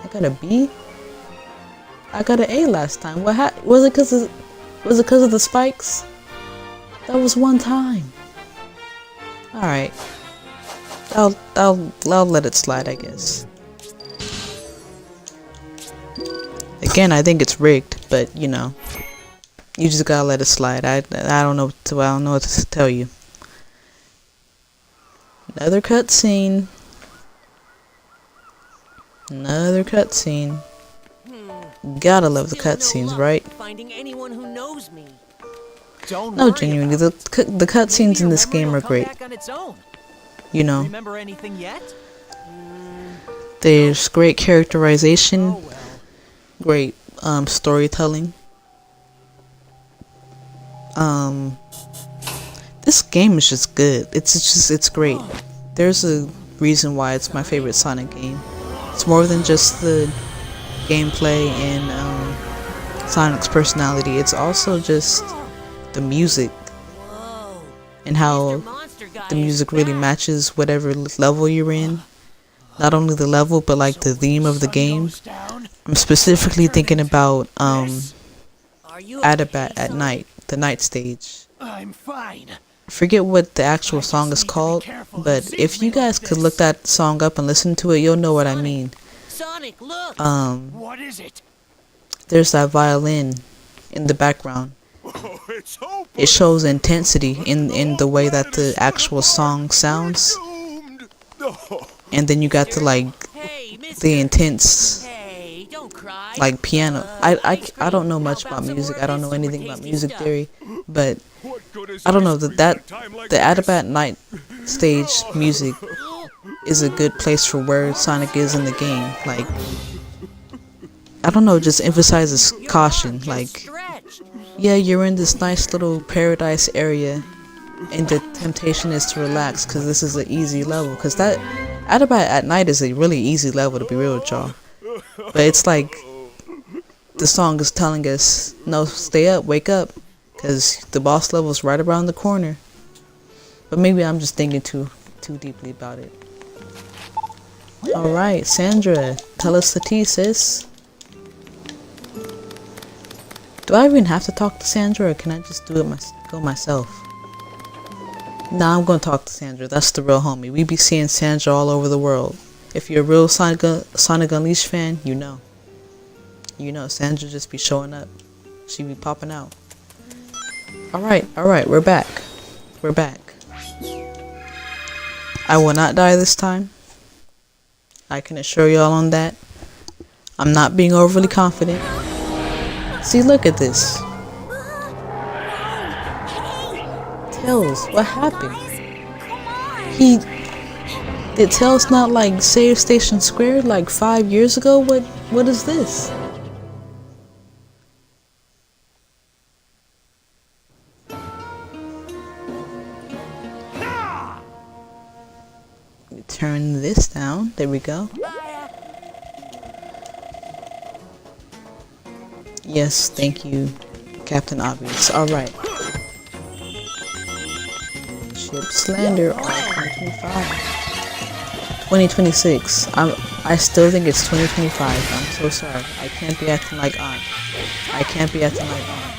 I got a B? I got an A last time. What was it because of the spikes? That was one time. Alright. I'll let it slide, I guess. Again, I think it's rigged, but you know, you just gotta let it slide. I don't know what to tell you. Another cutscene. Another cutscene. Gotta love the cutscenes, right? Finding anyone who knows me. No, genuinely, the cutscenes in this game are great. You know, Remember anything yet? there's great characterization, great storytelling. This game is just good. It's great. There's a reason why it's my favorite Sonic game. It's more than just the gameplay and Sonic's personality. It's also just the music and how the music really matches whatever level you're in. Not only the level, but like the theme of the game. I'm specifically thinking about Adabat at night, the night stage. I'm fine. I forget what the actual song is called, but if you guys could look that song up and listen to it, you'll know what I mean. Sonic, look. What is it? There's that violin in the background. It shows intensity in the way that the actual song sounds. And then you got the like the intense like piano. I don't know much about music. I don't know anything about music theory, but I don't know that the Adabat night stage music is a good place for where Sonic is in the game. Like, I don't know, just emphasizes caution. Like, yeah, you're in this nice little paradise area, and the temptation is to relax because this is an easy level. Because that Adabat at night is a really easy level, to be real with y'all. But it's like the song is telling us, no, stay up, wake up, because the boss level is right around the corner. But maybe I'm just thinking too deeply about it. Alright, Sandra, tell us the tea, sis. Do I even have to talk to Sandra, or can I just do it go myself? Nah, I'm gonna talk to Sandra. That's the real homie. We be seeing Sandra all over the world. If you're a real Sonic Unleashed fan, you know. You know, Sandra just be showing up. She be popping out. Alright, we're back. We're back. I will not die this time. I can assure y'all on that. I'm not being overly confident. See, look at this. Tails, what happened? Did Tails not like save Station Square like 5 years ago? What is this? Turn this down. There we go. Yes, thank you, Captain Obvious. Alright. Ship Slander on 2025. 2026. I still think it's 2025. I'm so sorry. I can't be acting like Aunt. I can't be acting like Aunt.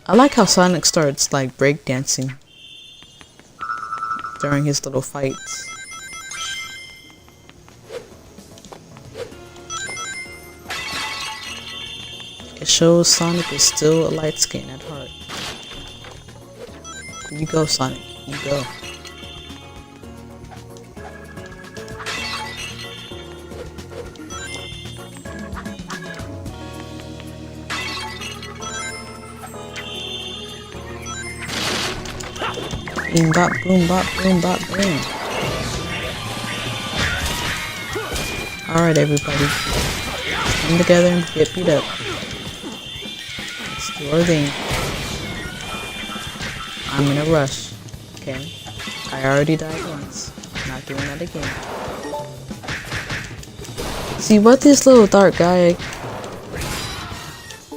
I like how Sonic starts like breakdancing during his little fights. It shows Sonic is still a light skin at heart. You go, Sonic. You go. Boom bop boom bop boom bop boom. Alright everybody. Come together and get beat up. Let's do our thing. I'm in a rush. Okay. I already died once. Not doing that again. See what this little dark guy,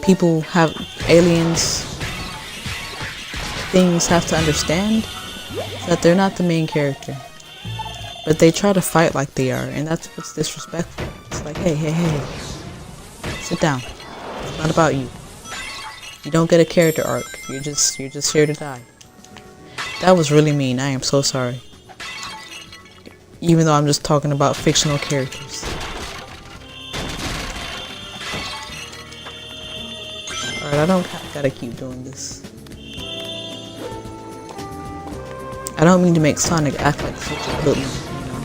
people have, aliens, things have to understand that they're not the main character. But they try to fight like they are, and that's what's disrespectful. It's like, hey, hey, hey, sit down. It's not about you. You don't get a character arc. You're just here to die. That was really mean. I am so sorry. Even though I'm just talking about fictional characters. Alright, I don't gotta keep doing this. I don't mean to make Sonic act like such a villain, you know.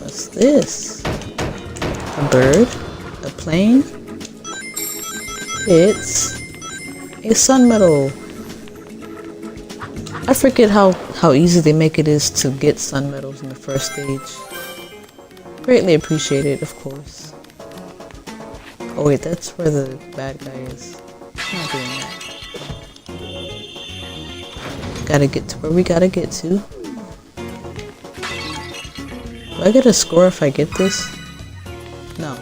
What's this? A bird? A plane? It's a sun medal. I forget how easy they make it is to get sun medals in the first stage. Greatly appreciated, of course. Oh wait, that's where the bad guy is. I'm not doing that. Gotta get to where we gotta get to. Do I get a score if I get this? No.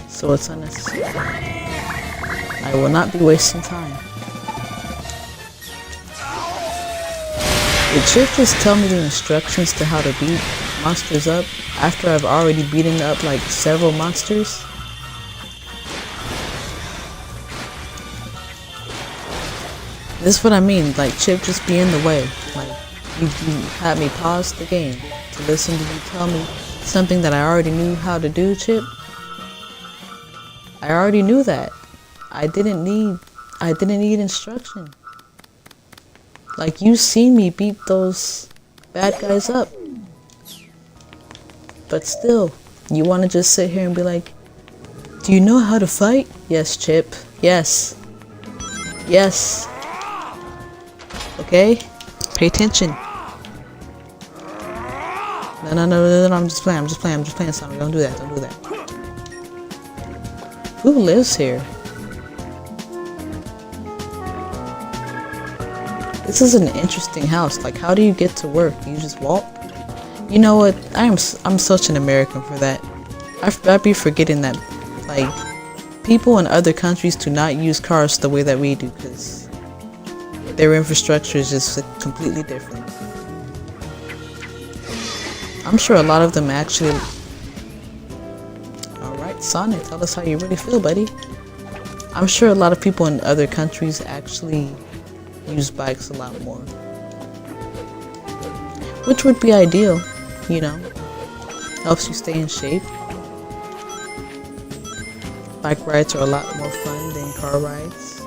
So it's unnecessary. I will not be wasting time. Did Chip just tell me the instructions to how to beat monsters up after I've already beaten up like several monsters? This is what I mean, like Chip just be in the way. Like you had me pause the game to listen to you tell me something that I already knew how to do, Chip. I already knew that. I didn't need instruction. Like, you seen me beat those bad guys up. But still, you want to just sit here and be like, do you know how to fight? Yes, Chip. Yes. Yes. Okay? Pay attention. No, I'm just playing something. Don't do that. Who lives here? This is an interesting house. Like, how do you get to work? You just walk? You know what? I'm such an American for that. I be forgetting that, like, people in other countries do not use cars the way that we do, because their infrastructure is just completely different. I'm sure a lot of them actually... Alright, Sonic, tell us how you really feel, buddy. I'm sure a lot of people in other countries actually use bikes a lot more, which would be ideal, you know, helps you stay in shape. Bike rides are a lot more fun than car rides.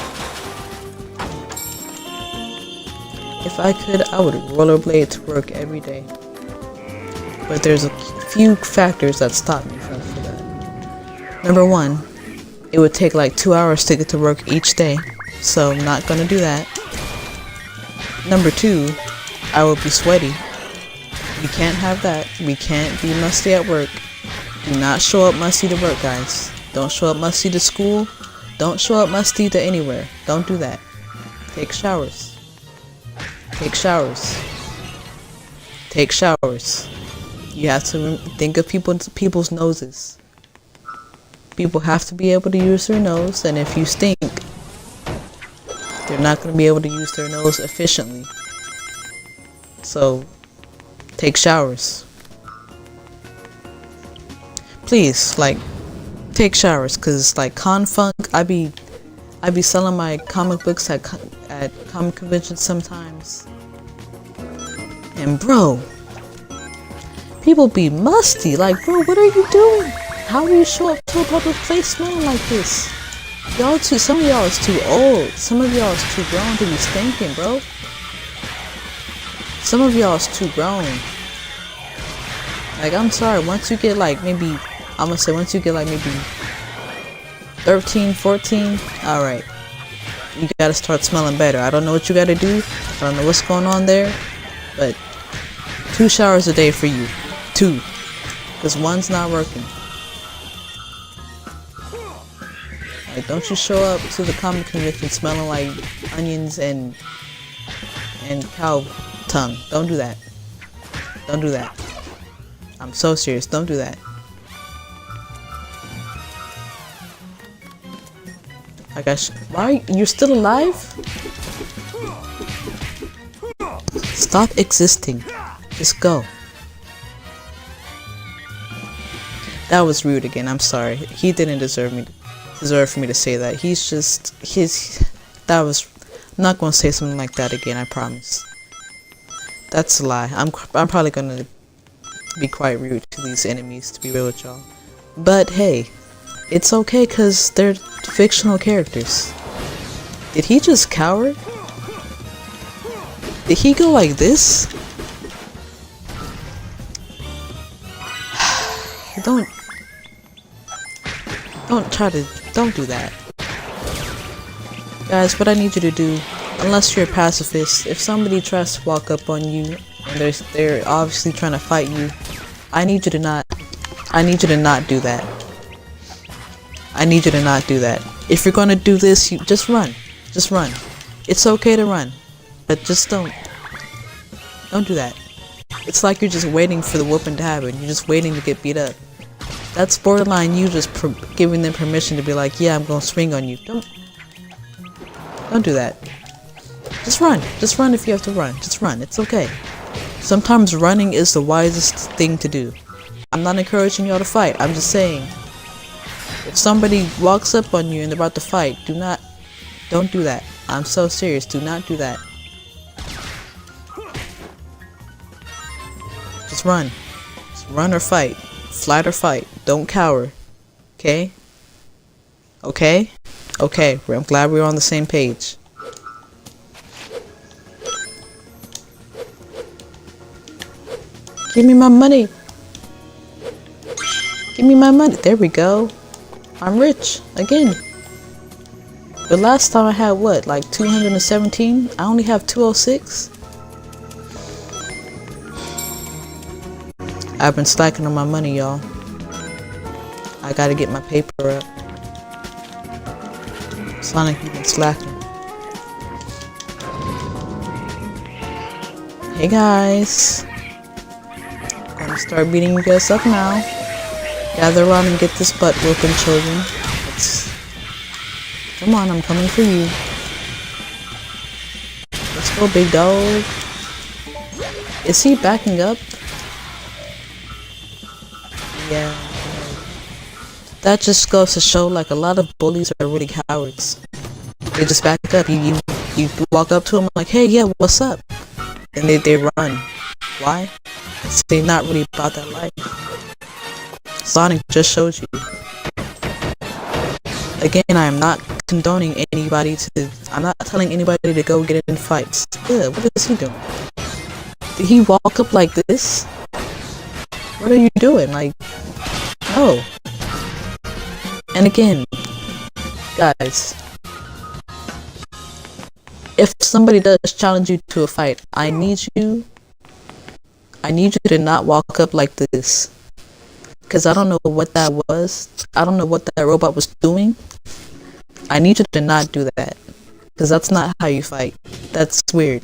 If I could, I would rollerblade to work every day, but there's a few factors that stop me from that. Number one, it would take like 2 hours to get to work each day, so I'm not gonna do that. Number two, I will be sweaty. We can't have that. We can't be musty at work. Do not show up musty to work, guys. Don't show up musty to school. Don't show up musty to anywhere. Don't do that. Take showers. Take showers. Take showers. You have to think of people's noses. People have to be able to use their nose, and if you stink, they're not going to be able to use their nose efficiently. So, take showers. Please, like, take showers, cause like Confunk, I be selling my comic books at comic conventions sometimes, and bro, people be musty. Like, bro, what are you doing? How do you show up to a public place smelling like this? Some of y'all is too old. Some of y'all is too grown to be stinking, bro. Some of y'all is too grown. Like, I'm sorry, once you get like maybe 13, 14, alright. you gotta start smelling better. I don't know what you gotta do. I don't know what's going on there, but 2 showers a day for you. 2, because 1's not working. Like, don't you show up to the comic convention smelling like onions and cow tongue. Don't do that. Don't do that. I'm so serious. Don't do that. Why you're still alive? Stop existing. Just go. That was rude again. I'm sorry. He didn't deserve for me to say that. I'm not gonna say something like that again. I promise. That's a lie. I'm probably gonna be quite rude to these enemies, to be real with y'all. But hey, it's okay because they're fictional characters. Did he just cower? Did he go like this? Don't do that. Guys, what I need you to do, unless you're a pacifist, if somebody tries to walk up on you and they're obviously trying to fight you, I need you to not do that. I need you to not do that. If you're gonna do this, you just run. Just run. It's okay to run, but just don't do that. It's like you're just waiting for the whooping to happen. You're just waiting to get beat up. That's borderline you just giving them permission to be like, yeah, I'm gonna swing on you. Don't do that. Just run. Just run if you have to run. Just run. It's okay. Sometimes running is the wisest thing to do. I'm not encouraging y'all to fight. I'm just saying, if somebody walks up on you and they're about to fight, don't do that. I'm so serious. Do not do that. Just run. Just run or fight. Flight or fight. Don't cower. Okay? Okay? Okay. I'm glad we're on the same page. Give me my money. Give me my money. There we go. I'm rich. Again. The last time I had what? Like 217? I only have 206? I've been slacking on my money, y'all. I gotta get my paper up. Sonic, you've been slacking. Hey guys. Gonna start beating you guys up now. Gather around and get this butt whooping, children. Come on, I'm coming for you. Let's go, big dog. Is he backing up? Yeah. That just goes to show, like, a lot of bullies are really cowards. They just back up. You walk up to them like, hey, yeah, what's up? And they run. Why? Because they're not really about that life. Sonic just showed you. Again, I am not condoning anybody I'm not telling anybody to go get in fights. Ugh, what is he doing? Did he walk up like this? What are you doing? Like, no. And again, guys, if somebody does challenge you to a fight, I need you to not walk up like this. Because I don't know what that was. I don't know what that robot was doing. I need you to not do that. Because that's not how you fight. That's weird.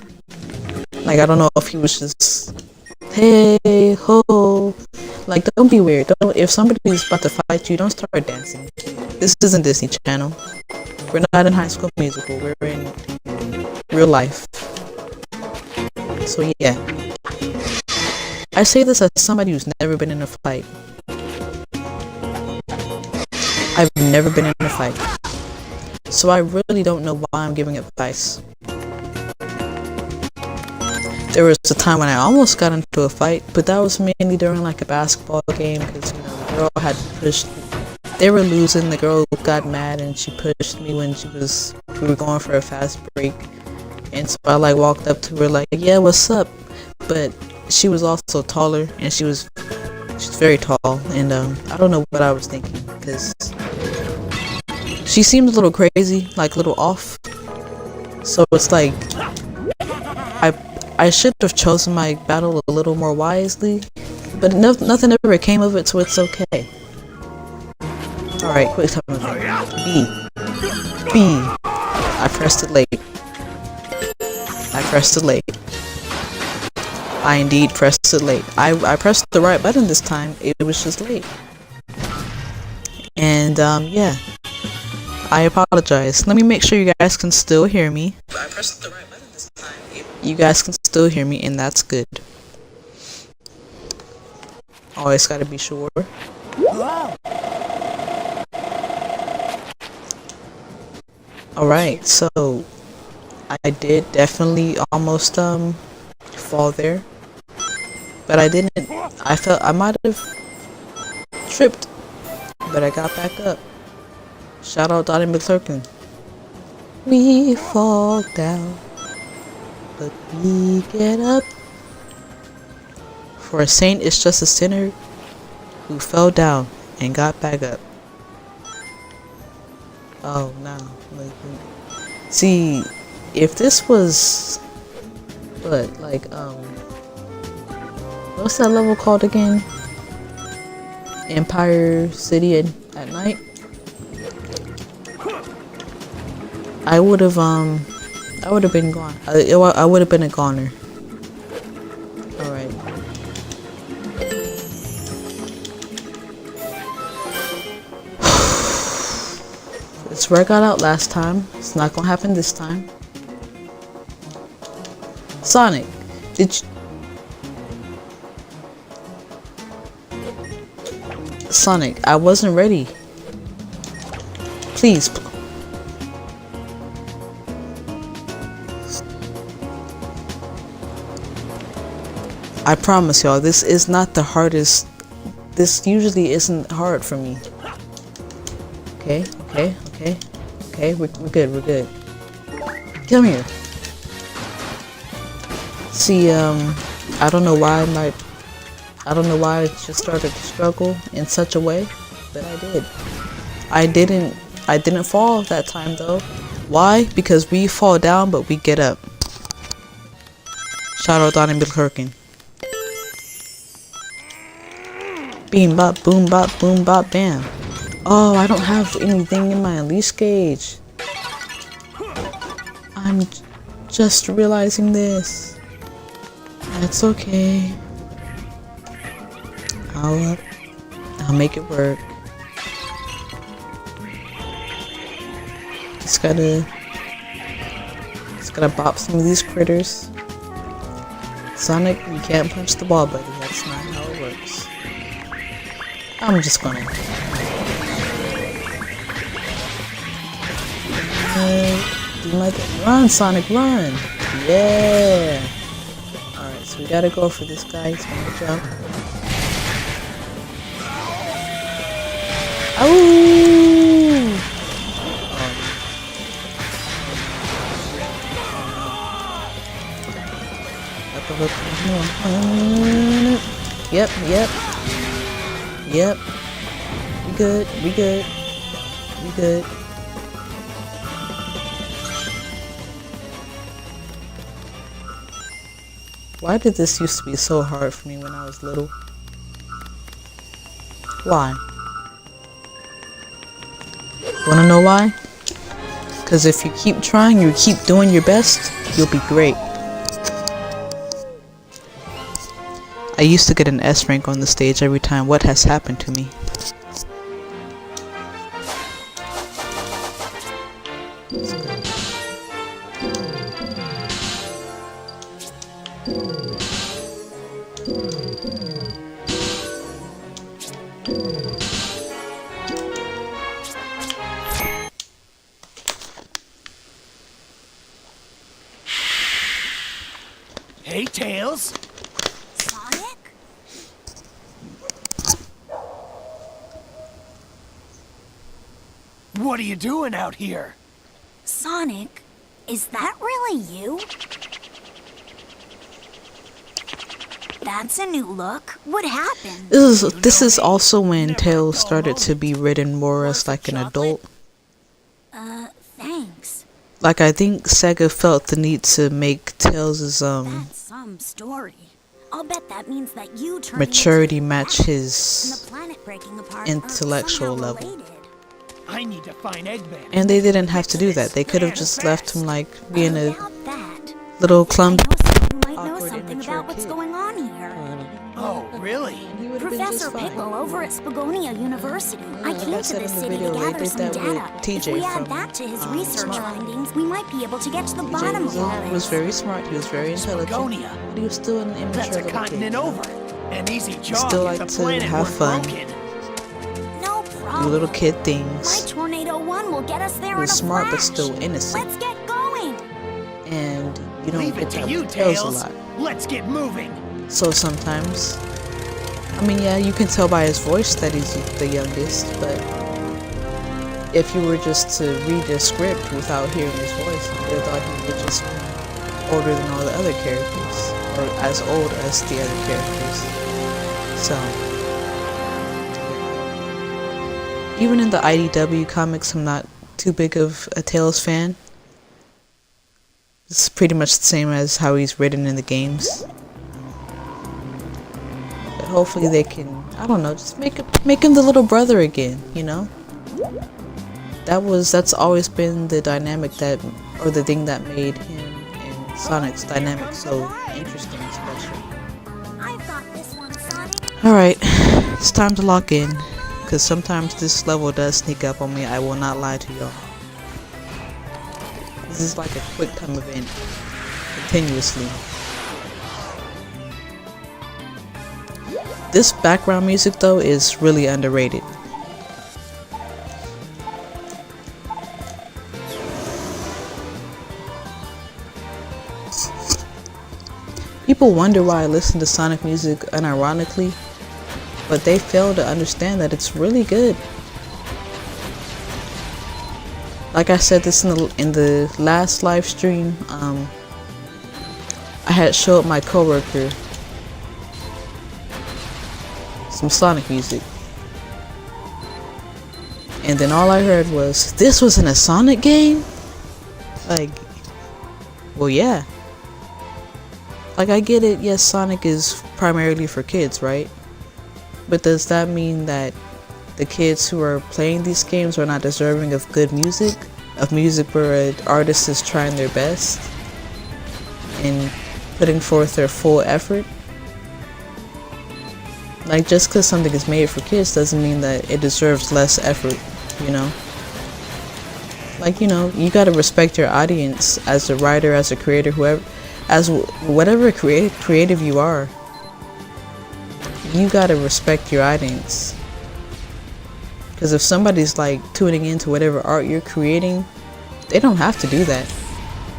Like, I don't know if he was just, hey, ho. Like, don't be weird. If somebody's about to fight you, don't start dancing. This isn't Disney Channel. We're not in High School Musical. We're in real life. So yeah. I say this as somebody who's never been in a fight. I've never been in a fight. So I really don't know why I'm giving advice. There was a time when I almost got into a fight, but that was mainly during like a basketball game because, you know, the girl had pushed me. They were losing, the girl got mad and she pushed me when we were going for a fast break. And so I like walked up to her like, yeah, what's up? But she was also taller and she's very tall, and I don't know what I was thinking because she seemed a little crazy, like a little off. So it's like I should have chosen my battle a little more wisely, but nothing ever came of it, so it's okay. Alright, quick time event. B. I pressed it late. I indeed pressed it late. I pressed the right button this time, it was just late. And yeah. I apologize. Let me make sure you guys can still hear me. I pressed the right button this time. You guys can still hear me, and that's good. Always gotta be sure. Alright, so I did definitely almost fall there. But I didn't. I felt I might have tripped, but I got back up. Shout out Donnie McClurkin. We fall down, but we get up. For a saint is just a sinner who fell down and got back up. Oh no. See, if this was what's that level called again? Empire City at night? I would have been gone. I would have been a goner. Alright. It's where I got out last time. It's not gonna happen this time. Sonic, did you... Sonic, I wasn't ready. Please. I promise y'all, this is not the hardest. This usually isn't hard for me. Okay, we're good. Come here. See, I don't know why I just started to struggle in such a way, but I did. I didn't fall that time though. Why? Because we fall down, but we get up. Shout out Donnie McClurkin. Beam bop, boom bop, boom bop, bam. Oh, I don't have anything in my unleash gauge. I'm just realizing this. That's okay. I'll make it work. Just gotta bop some of these critters. Sonic, you can't punch the ball, buddy. That's not how it works. I'm just gonna do my thing. Run, Sonic, run! Yeah! Alright, so we gotta go for this guy. He's gonna jump. Oh! Yep. We good. Why did this used to be so hard for me when I was little? Why? Wanna know why? Because if you keep trying, you keep doing your best, you'll be great. I used to get an S rank on the stage every time. What has happened to me? Hey, Tails. Sonic? What are you doing out here? Sonic, is that really you? That's a new look. What happened? This is also when Tails started to be written more as like an adult. Thanks. Like, I think Sega felt the need to make Tails' That's some story. I'll bet that means that you turn maturity match and his the planet breaking apart intellectual are somehow level. related. I need to find Eggman. And they didn't have to do that. They could have just left him like being a About that, little clumsy. you might know awkward, something immature about what's kid. going on here. Oh, really? He would have been Professor just fine. Pickle over at Spagonia University. I like came I to said this in the city video, to they gather did some that with data. TJ If we add from, that to his research Smart. findings, we might be able to get to the TJ bottom of all was this. very smart. He was very intelligent. Spagonia. But he was still an immature That's a little continent kid. over. An easy job still if like the to planet have weren't fun. broken. No Do problem. little kid My things. Tornado 1 will get us there He in was a smart but flash. still innocent. Let's get going. And you don't Leave get it to that you, with Tails a Tails. lot. Let's get moving. So sometimes, I mean, yeah, you can tell by his voice that he's the youngest, but if you were just to read the script without hearing his voice, you would have thought he was just older than all the other characters, or as old as the other characters. So, even in the IDW comics, I'm not too big of a Tails fan. It's pretty much the same as how he's written in the games. But hopefully they can, I don't know, just make him the little brother again, you know? That's always been the dynamic or the thing that made him and Sonic's dynamic so interesting and special. I've got this one, Sonic. Alright, it's time to lock in, because sometimes this level does sneak up on me, I will not lie to y'all. This is like a quick time event, continuously. This background music though is really underrated. People wonder why I listen to Sonic music unironically, but they fail to understand that it's really good. Like I said this in the last live stream, I had showed my coworker some Sonic music, and then all I heard was, "This was in a Sonic game?" Like, well, yeah. Like, I get it, yes, Sonic is primarily for kids, right? But does that mean that the kids who are playing these games are not deserving of good music? Of music where an artist is trying their best and putting forth their full effort? Like, just because something is made for kids doesn't mean that it deserves less effort, you know? Like, you know, you gotta respect your audience as a writer, as a creator, whoever, as whatever creative you are. You gotta respect your audience. Because if somebody's like tuning into whatever art you're creating, they don't have to do that.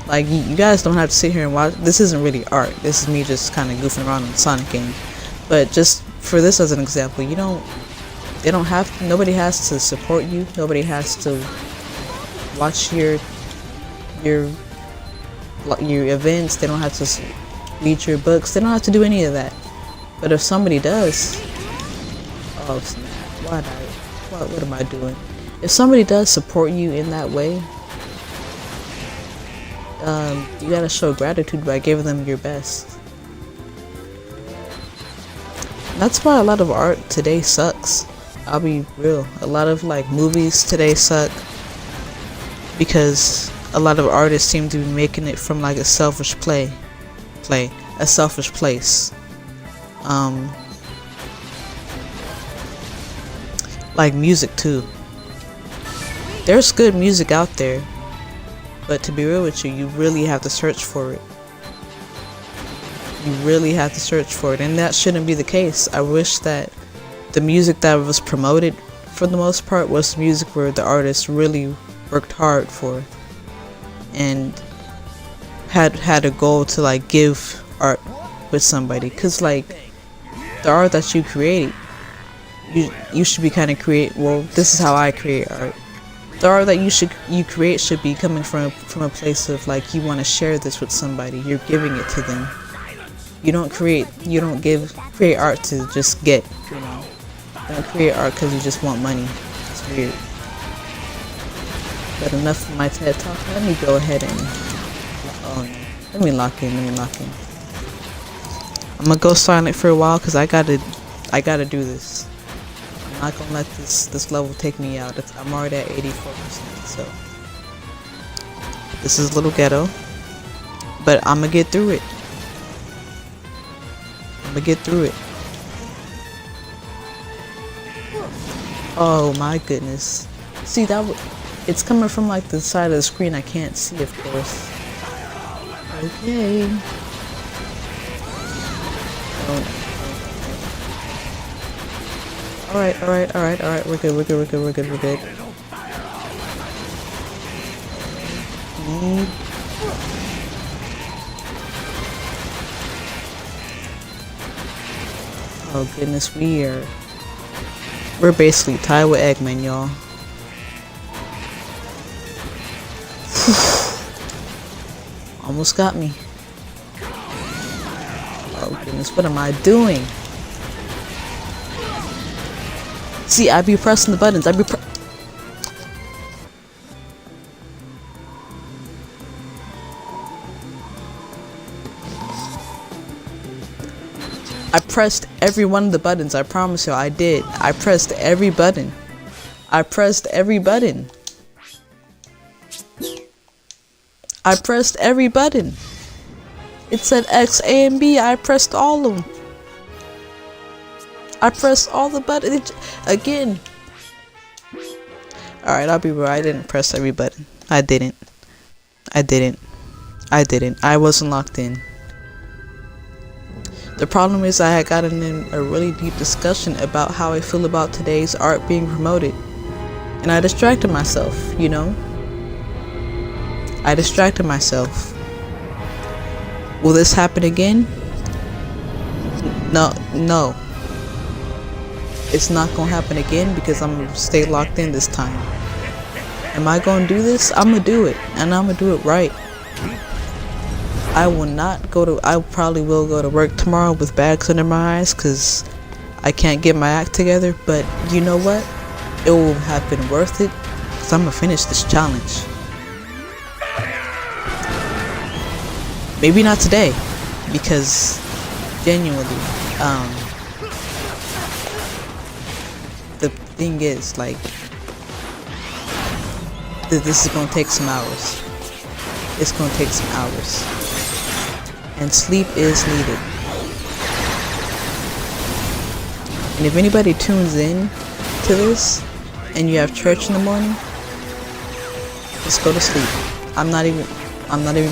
Like, you guys don't have to sit here and watch. This isn't really art. This is me just kind of goofing around on the Sonic game. But just for this as an example, nobody has to support you. Nobody has to watch your events. They don't have to read your books. They don't have to do any of that. But if somebody does, oh snap! What am I doing? If somebody does support you in that way, you gotta show gratitude by giving them your best. That's why a lot of art today sucks. I'll be real. A lot of like movies today suck because a lot of artists seem to be making it from like a selfish a selfish place. Like music too. There's good music out there, but to be real with you, you really have to search for it. You really have to search for it, and that shouldn't be the case. I wish that the music that was promoted, for the most part, was music where the artist really worked hard for and had a goal to like give art with somebody. Cause like the art that you create, you should be kind of well, this is how I create art. The art that you create should be coming from a place of like, you want to share this with somebody. You're giving it to them. You don't create art to just get, you know. You don't create art because you just want money. It's weird. But enough of my TED talk. Let me go ahead and let me lock in. I'm gonna go silent for a while because I gotta do this. I'm not gonna let this level take me out. I'm already at 84%, so this is a little ghetto, but I'm gonna get through it. Oh my goodness! See that? It's coming from like the side of the screen. I can't see, of course. Okay. Alright. We're good. Oh goodness, we're basically tied with Eggman, y'all. Almost got me. Oh goodness, what am I doing? See, I be pressing the buttons. I pressed every one of the buttons. I promise you, I did. I pressed every button. I pressed every button. It said X, A, and B. I pressed all of them. I pressed all the buttons again. Alright, I'll be real. I didn't press every button. I didn't. I wasn't locked in. The problem is I had gotten in a really deep discussion about how I feel about today's art being promoted. And I distracted myself, you know? I distracted myself. Will this happen again? No. It's not gonna happen again because I'm gonna stay locked in this time. Am I gonna do this? I'm gonna do it, and I'm gonna do it right. I probably will go to work tomorrow with bags under my eyes because I can't get my act together, but you know what? It will have been worth it because I'm gonna finish this challenge. Maybe not today, because genuinely, the thing is, like, this is gonna take some hours. It's gonna take some hours. And sleep is needed. And if anybody tunes in to this and you have church in the morning, just go to sleep. I'm not even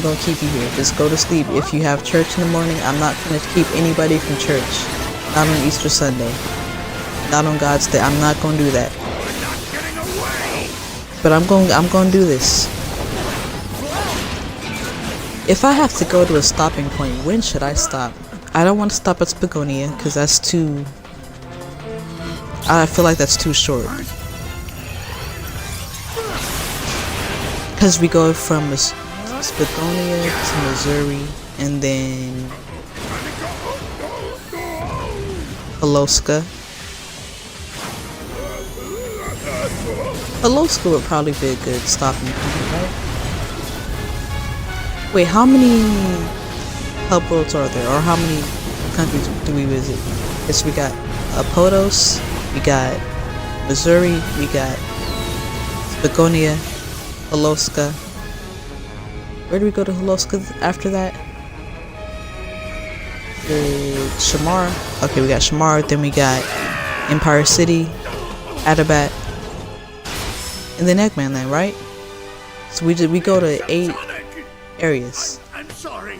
gonna keep you here. Just go to sleep. If you have church in the morning, I'm not gonna keep anybody from church. Not on Easter Sunday. Not on God's Day. I'm not gonna do that. But I'm gonna do this. If I have to go to a stopping point, when should I stop? I don't want to stop at Spagonia because that's too... I feel like that's too short. Because we go from Spagonia to Missouri and then Holoska. Holoska would probably be a good stopping point, right? Wait, how many hub worlds are there? Or how many countries do we visit? Yes, we got Potos, we got Missouri, we got Spagonia, Holoska. Where do we go to Holoska after that? Shamar. Okay, we got Shamar, then we got Empire City, Adabat, and then Eggman Land, right? So we go to 8 areas. I'm sorry.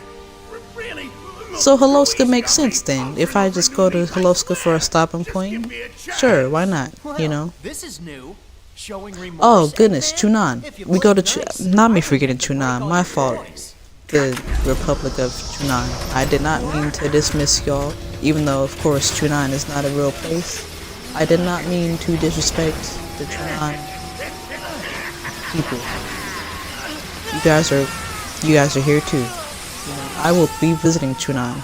Really? So Holoska makes sense then. If I just go to Holoska for a stopping point, sure, why not? You know. This is new. Showing remorse. Oh goodness, Chunan. We go to not me forgetting Chunan. My fault. The Republic of Chunan. I did not mean to dismiss y'all, even though of course Chunan is not a real place. I did not mean to disrespect the Chunan people. You guys are here too. You know, I will be visiting Chunan.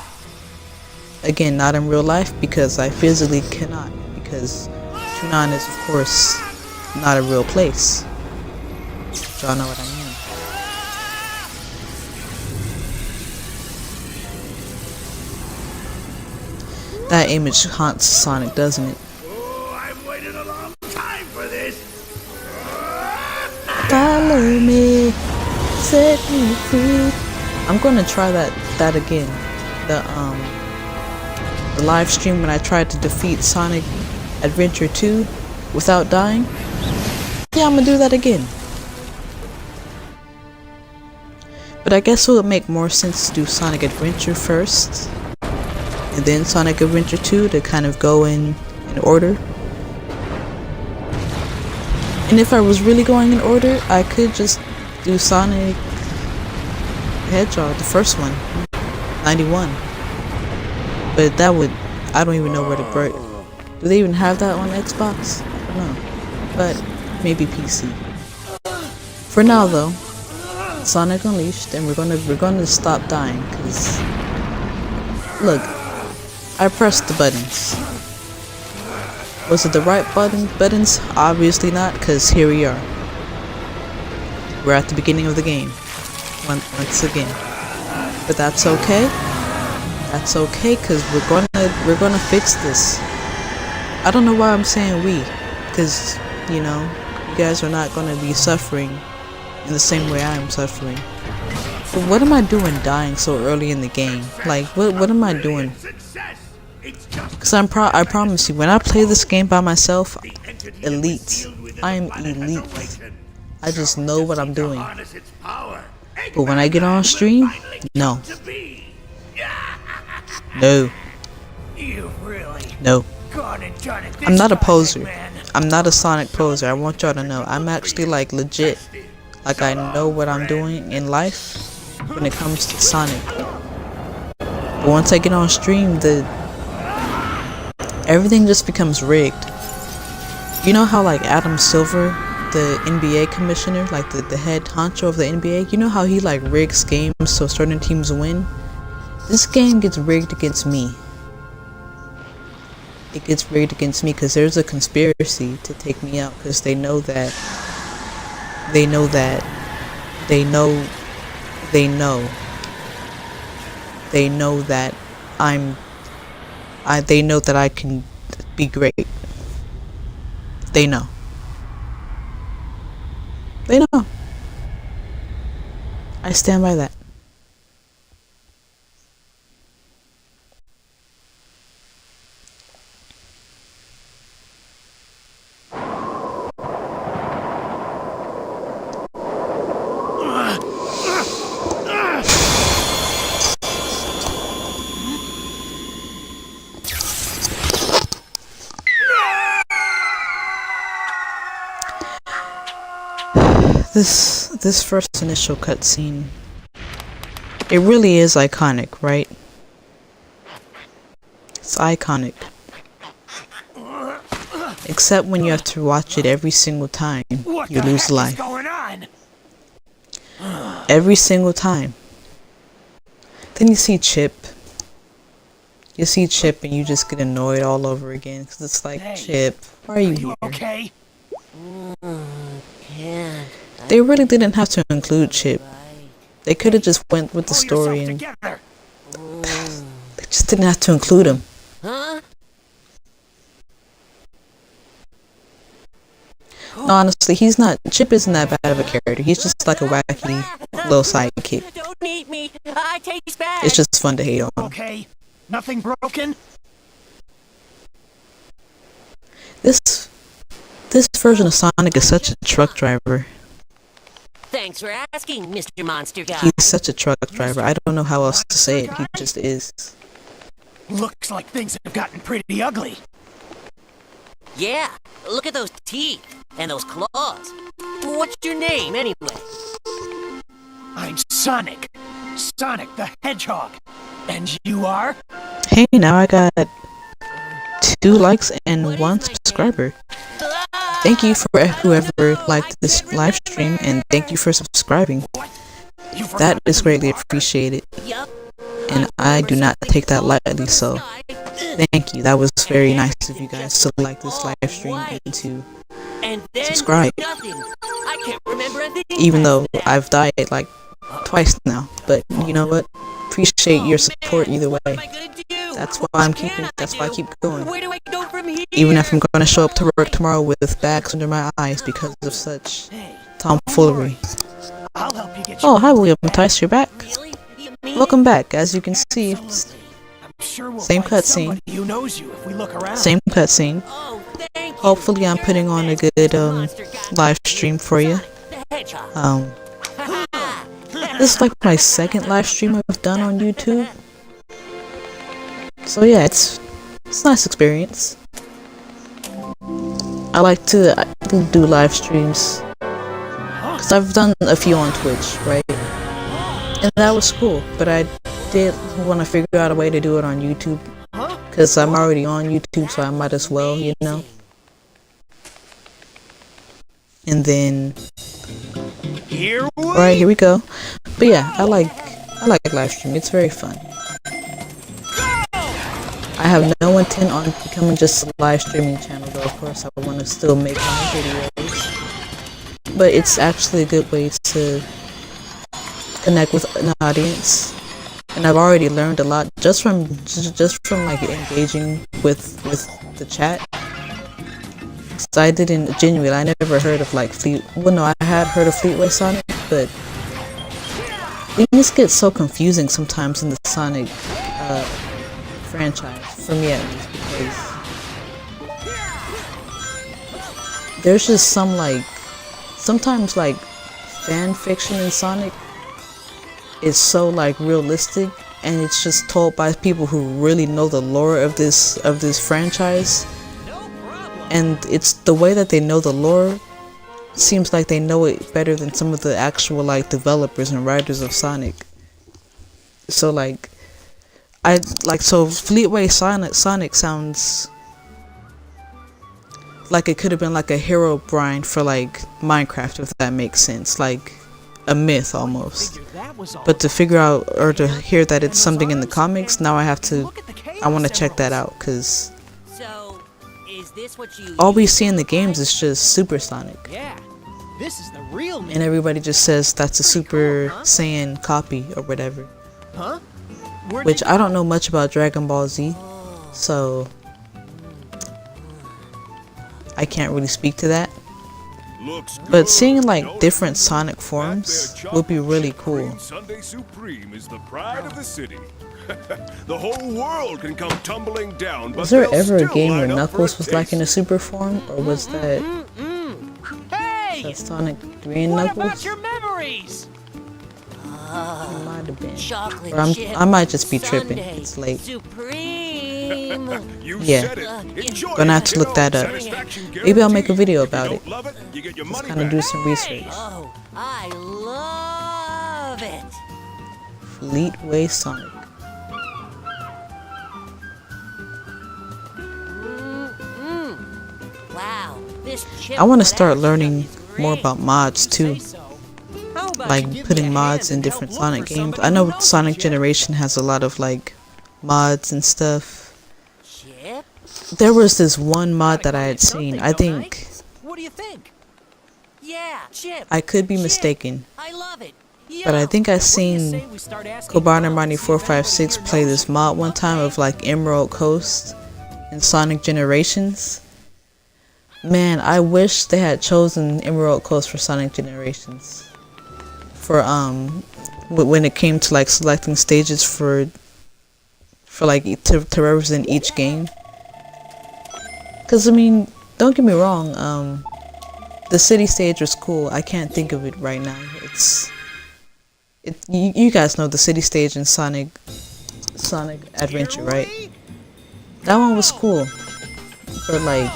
Again, not in real life because I physically cannot, because Chunan is of course not a real place. y'all know what I mean. That image haunts Sonic, doesn't it? Oh, I've waited a long time for this. Follow me, set me free. I'm gonna try that again. The live stream when I tried to defeat Sonic Adventure 2 without dying. Yeah, I'm gonna do that again. But I guess it would make more sense to do Sonic Adventure first, and then Sonic Adventure 2 to kind of go in order. And if I was really going in order, I could just do Sonic Hedgehog, the first one, 91. But that would, I don't even know where to break. Do they even have that on Xbox? I don't know. But maybe PC. For now though, Sonic Unleashed, and we're gonna stop dying, cause look, I pressed the buttons. Was it the right buttons? Obviously not, cause here we are. We're at the beginning of the game once again. But that's okay. That's okay, cause we're gonna fix this. I don't know why I'm saying we, cause you know, you guys are not gonna be suffering in the same way I am suffering. But what am I doing dying so early in the game? Like, what am I doing? Cause I promise you, when I play this game by myself, elite. I am elite. I just know what I'm doing. But when I get on stream, no. No. No. I'm not a poser. I'm not a Sonic poser. I want y'all to know. I'm actually like legit. Like I know what I'm doing in life when it comes to Sonic. But once I get on stream, everything just becomes rigged. You know how like Adam Silver, the NBA commissioner, like the head honcho of the NBA, you know how he like rigs games so certain teams win? This game gets rigged against me. It gets rigged against me because there's a conspiracy to take me out, because they know that they know that I can be great. They know. I stand by that. This first initial cutscene, it really is iconic, right? It's iconic. Except when you have to watch it every single time, you lose life. Every single time. Then you see Chip. You see Chip and you just get annoyed all over again, because it's like, hey, Chip, why are you here? Okay. They really didn't have to include Chip. They could have just went with the story and they just didn't have to include him. Huh? No, honestly, Chip isn't that bad of a character. He's just like a wacky little sidekick. Don't eat me. I taste bad. It's just fun to hate on him. Okay, nothing broken? This version of Sonic is such a truck driver. Thanks for asking, Mr. Monster Guy. He's such a truck driver. I don't know how else to say it. He just is. Looks like things have gotten pretty ugly. Yeah, look at those teeth and those claws. What's your name, anyway? I'm Sonic. Sonic the Hedgehog. And you are? Hey, now I got 2 likes and 1 subscriber. Thank you for whoever liked this live stream, and thank you for subscribing. That is greatly appreciated, and I do not take that lightly, so thank you. That was very nice of you guys to like this live stream and to And then subscribe. nothing. I can't remember a thing. Even though I've died like twice now, but you know what? Appreciate your support either way. What am I gonna do? That's why What I'm can keeping. I That's why I do? keep going. Where do I go from here? Even if I'm gonna show up to work tomorrow with bags under my eyes because of such Hey, tomfoolery. I'll help you get Oh, your hi William Tice, you're back. Really? You mean? Welcome back. As you can see, I'm sure we'll Same find cutscene. somebody who knows you if we look around. same cutscene. Oh, thank you. Hopefully, I'm putting on a good live stream for you. The hedgehog. This is like my second live stream I've done on YouTube. So yeah, it's a nice experience. I like to do live streams because I've done a few on Twitch, right? And that was cool, but I did want to figure out a way to do it on YouTube because I'm already on YouTube, so I might as well, you know. And then, alright, here we go. But yeah, I like live streaming. It's very fun. I have no intent on becoming just a live streaming channel, though. Of course, I want to still make my videos, but it's actually a good way to connect with an audience. And I've already learned a lot just from like engaging with the chat. So I never heard of like I had heard of Fleetway Sonic, but things get so confusing sometimes in the Sonic franchise, for me at least, because there's just sometimes like fan fiction in Sonic is so like realistic, and it's just told by people who really know the lore of this franchise. And it's the way that they know the lore seems like they know it better than some of the actual like developers and writers of Sonic. So like so Fleetway Sonic sounds like it could have been like a Herobrine for like Minecraft, if that makes sense, like a myth almost. But to figure out or to hear that it's something in the comics, now I want to check that out, because So, is this what you all we see in the games is just Super Sonic. Yeah, this is the real me. And everybody just says that's a Super Saiyan copy or whatever. Huh? Where'd Which you- I don't know much about Dragon Ball Z, so I can't really speak to that. Looks But good. seeing like Don't different you? Sonic forms That there would be chocolate really chip cool. cream Sundae Supreme is the pride of the city. The whole world can come tumbling down, but Was there they'll ever a still game where line up Knuckles for a was like in a taste. super form, or was that Hey! Sonic 3 and What Knuckles? about your memories? It might have been. chocolate Or chip I might just be tripping. sundae It's late. Supreme. You Yeah. said it. Enjoy Gonna it, have to look kiddo. that up. Satisfaction Maybe I'll make a guaranteed. video If you about don't it. love it, you get your Just money kind of back. do some research. Oh, I love it. Fleetway Sonic. Wow, this chip I want to would start actually learning be more great. about mods too. Say so. How about you Like give me putting a mods hand in and different help look Sonic for games. somebody I who know knows Sonic shit? Generation has a lot of like mods and stuff. Chip? There was this one mod that I had seen. I think What do you think? Yeah, chip. I could be Chip. mistaken, I love it. but I think I What do you seen say we start asking Kobana around Marty to see if anybody 456 here play knows this mod one time of like Emerald Coast and Sonic Generations. Man, I wish they had chosen Emerald Coast for Sonic Generations. For when it came to like selecting stages for like to represent each game. Cause I mean, don't get me wrong, the city stage was cool. I can't think of it right now. You guys know the city stage in Sonic Adventure, right? That one was cool. But like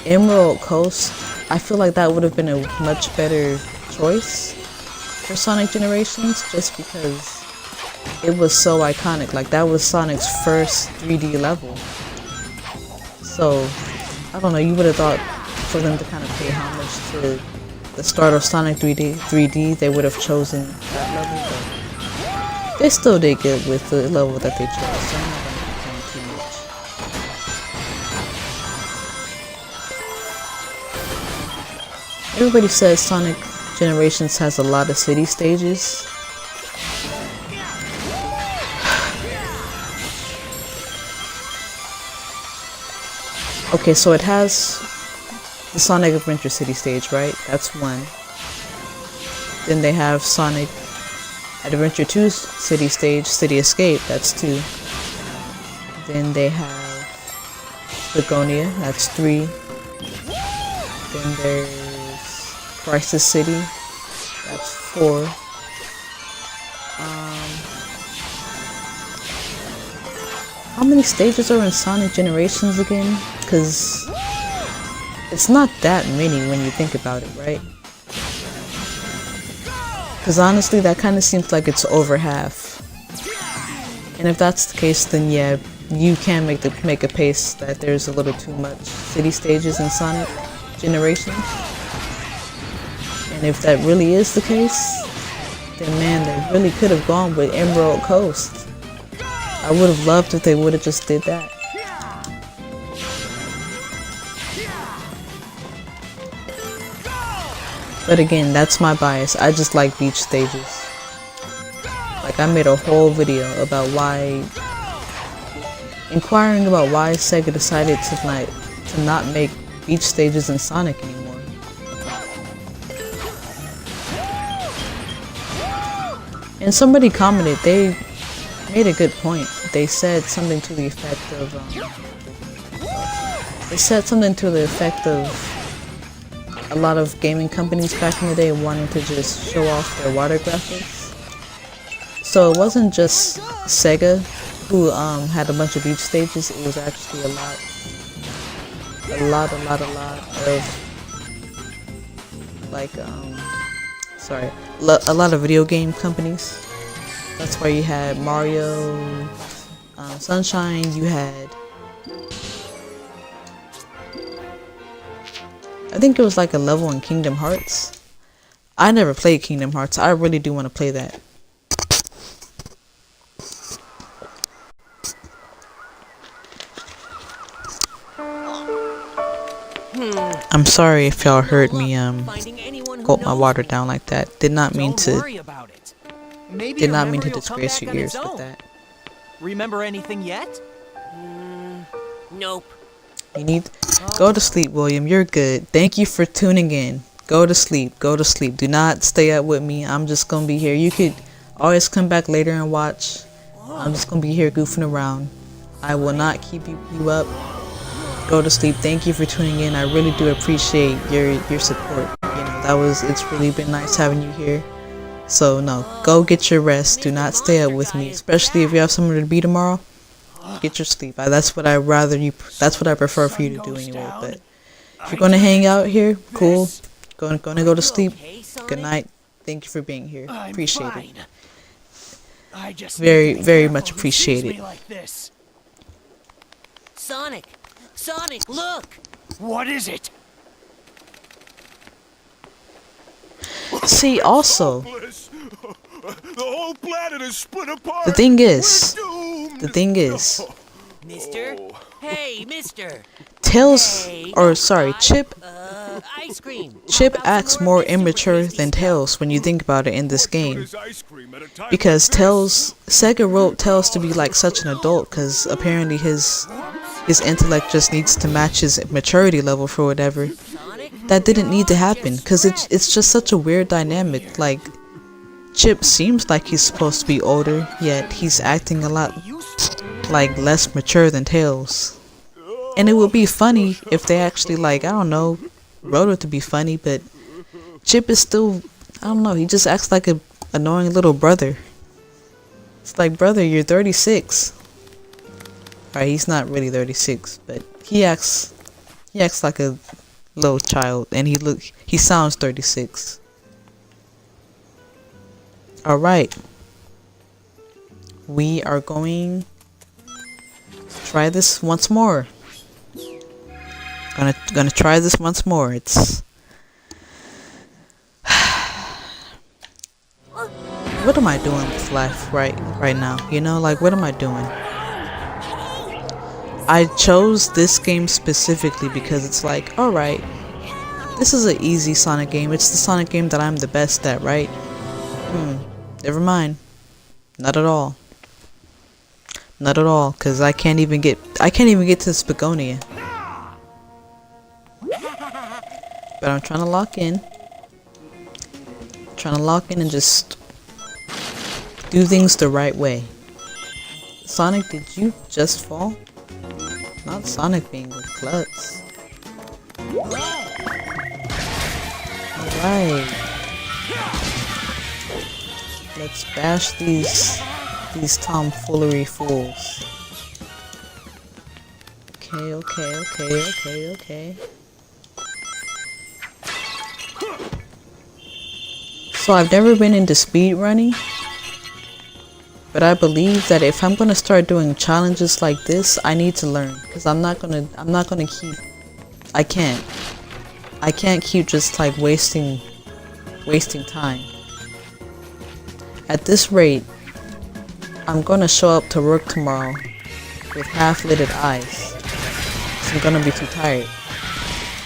Emerald Coast, I feel like that would have been a much better choice for Sonic Generations, just because it was so iconic. Like that was Sonic's first 3D level. So I don't know, you would have thought for them to kind of pay homage to the start of Sonic 3D, they would have chosen that level, but they still did good with the level that they chose, so I'm not gonna complain too much. Everybody says Sonic Generations has a lot of city stages. Okay, so it has the Sonic Adventure City stage, right? That's one. Then they have Sonic Adventure 2 City stage, City Escape, that's 2. Then they have Begonia, that's 3. Then there's Crisis City, that's 4. How many stages are in Sonic Generations again? Because it's not that many when you think about it, right? Because honestly, that kind of seems like it's over half. And if that's the case, then yeah, you can make a pace that there's a little too much city stages in Sonic Generations. And if that really is the case, then man, they really could have gone with Emerald Coast. I would have loved if they would have just did that. But again, that's my bias. I just like beach stages. Like, I made a whole video about inquiring about why Sega decided to not make beach stages in Sonic anymore. And somebody commented, they made a good point. They said something to the effect of a lot of gaming companies back in the day wanting to just show off their water graphics. So it wasn't just Sega who had a bunch of beach stages. It was actually a lot of like a lot of video game companies. That's why you had Mario, Sunshine, you had, I think it was like a level in Kingdom Hearts. I never played Kingdom Hearts. I really do want to play that. I'm sorry if y'all heard me gulp my water down like that. Did not mean to disgrace your ears with that. Remember anything yet? Nope. You need go to sleep, William. You're good. Thank you for tuning in. Go to sleep. Go to sleep. Do not stay up with me. I'm just gonna be here. You could always come back later and watch. I'm just gonna be here goofing around. I will not keep you up. Go to sleep. Thank you for tuning in. I really do appreciate your support. You know, it's really been nice having you here. So no, go get your rest. Do not stay up with me, especially if you have somewhere to be tomorrow. Get your sleep. That's what I prefer for you to do anyway. But if you're gonna hang out here, cool. Gonna go to sleep. Good night. Thank you for being here. Appreciate it. Very much appreciate it. Sonic, look! What is it? See, also, The whole planet is split apart. the thing is, Mister? Hey, mister! Tails, or sorry, Chip Ice cream! acts more immature than Tails when you think about it in this game. Because Sega wrote Tails to be like such an adult, because apparently his intellect just needs to match his maturity level for whatever. That didn't need to happen, because it's just such a weird dynamic. Like, Chip seems like he's supposed to be older, yet he's acting a lot like less mature than Tails. And it would be funny if they actually, like, I don't know, wrote it to be funny, but Chip is still, I don't know, he just acts like a annoying little brother. It's like, brother, you're 36. Alright, he's not really 36, but he acts like a little child, and he sounds 36. Alright. We are going to try this once more. Gonna try this once more. It's what am I doing with life right now? You know, like, what am I doing? I chose this game specifically because it's like, alright, This is an easy Sonic game. It's the Sonic game that I'm the best at, right? Never mind. Not at all. Not at all, cause I can't even get to this begonia. But I'm trying to lock in. Trying to lock in and just do things the right way. Sonic, did you just fall? Not Sonic being a klutz. Alright. Let's bash these tomfoolery fools. Okay. So I've never been into speed running, but I believe that if I'm gonna start doing challenges like this, I need to learn, because I'm not gonna keep. I can't keep just like wasting time. At this rate, I'm gonna show up to work tomorrow with half-lidded eyes. So I'm gonna be too tired.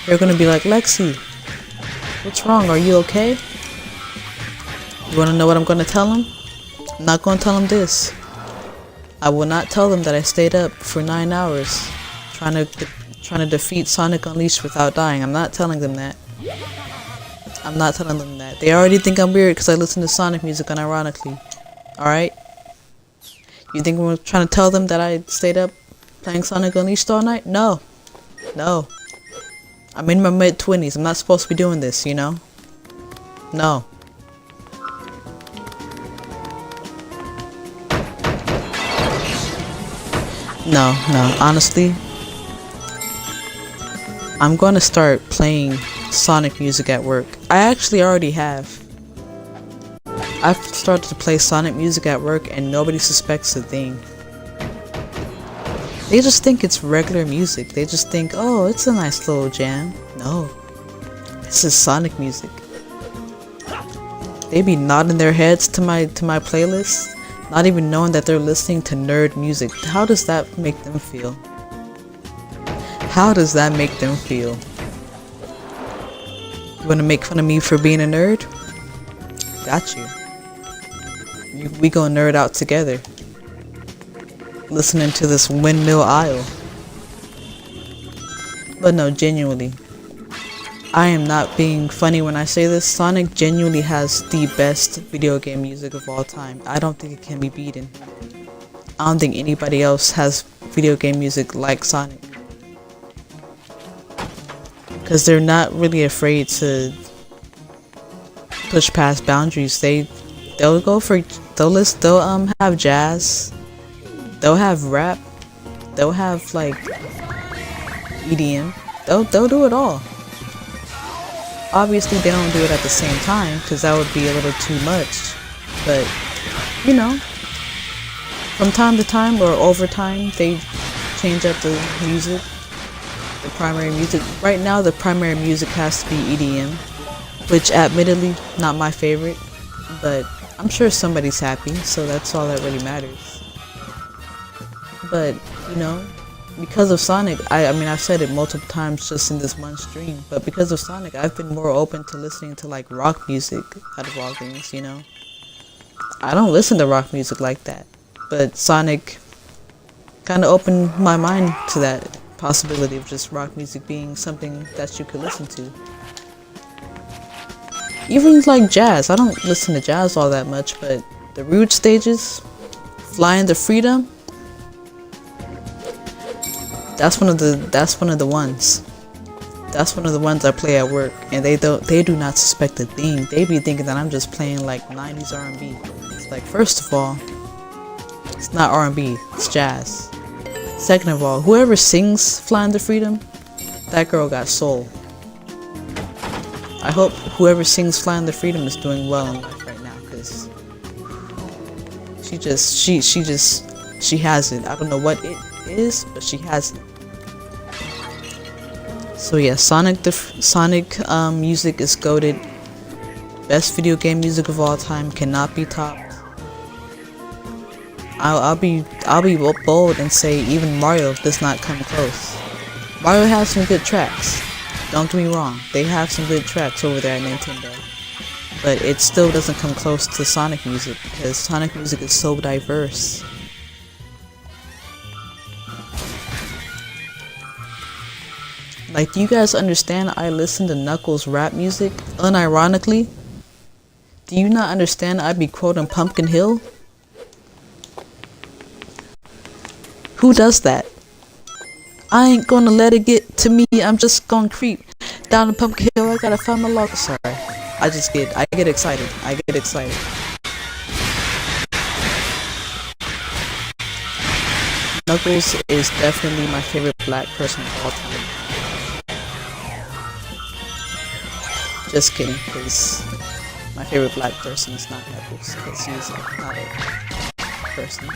They're gonna be like, Lexi, what's wrong? Are you okay? You wanna know what I'm gonna tell them? I'm not gonna tell them this. I will not tell them that I stayed up for 9 hours trying to defeat Sonic Unleashed without dying. I'm not telling them that. I'm not telling them that. They already think I'm weird because I listen to Sonic music unironically. Alright? You think we're trying to tell them that I stayed up playing Sonic Unleashed all night? No. No. I'm in my mid-20s. I'm not supposed to be doing this, you know? No. No, honestly, I'm gonna start playing Sonic music at work. I actually already have. I've started to play Sonic music at work and nobody suspects a thing. They just think it's regular music. They just think, oh, it's a nice little jam. No. This is Sonic music. They be nodding their heads to my playlist, not even knowing that they're listening to nerd music. How does that make them feel? How does that make them feel? You wanna make fun of me for being a nerd? Got you. We gonna nerd out together. Listening to this Windmill Isle. But no, genuinely. I am not being funny when I say this. Sonic genuinely has the best video game music of all time. I don't think it can be beaten. I don't think anybody else has video game music like Sonic. Because they're not really afraid to push past boundaries. They'll have jazz. They'll have rap. They'll have like EDM. They'll do it all. Obviously they don't do it at the same time because that would be a little too much. But you know, from time to time or over time they change up the music. The primary music. Right now the primary music has to be EDM, which admittedly not my favorite, but I'm sure somebody's happy, so that's all that really matters. But you know, because of Sonic, I mean I've said it multiple times just in this one stream, but because of Sonic I've been more open to listening to like rock music out of all things, you know. I don't listen to rock music like that, but Sonic kind of opened my mind to that possibility of just rock music being something that you could listen to. Even like jazz, I don't listen to jazz all that much, but the Rude stages, Flying to Freedom, that's one of the ones. That's one of the ones I play at work, and they do not suspect a thing. They be thinking that I'm just playing like 90s R&B. It's like, first of all, it's not R&B, it's jazz. Second of all, whoever sings Flying to Freedom, that girl got soul. I hope whoever sings Flying to Freedom is doing well in life right now, because she has it. I don't know what it is, but she has it. So yeah, Sonic music is goated. Best video game music of all time, cannot be topped. I'll be bold and say even Mario does not come close. Mario has some good tracks, Don't get me wrong, they have some good tracks over there at Nintendo. But it still doesn't come close to Sonic music, because Sonic music is so diverse. Like, do you guys understand I listen to Knuckles' rap music, unironically? Do you not understand I be quoting Pumpkin Hill? Who does that? I ain't gonna let it get to me, I'm just gonna creep down the Pumpkin Hill, I gotta find my locker. Sorry, I get excited, Knuckles is definitely my favorite black person of all time. Just kidding, because my favorite black person is not Knuckles, because he's not a person.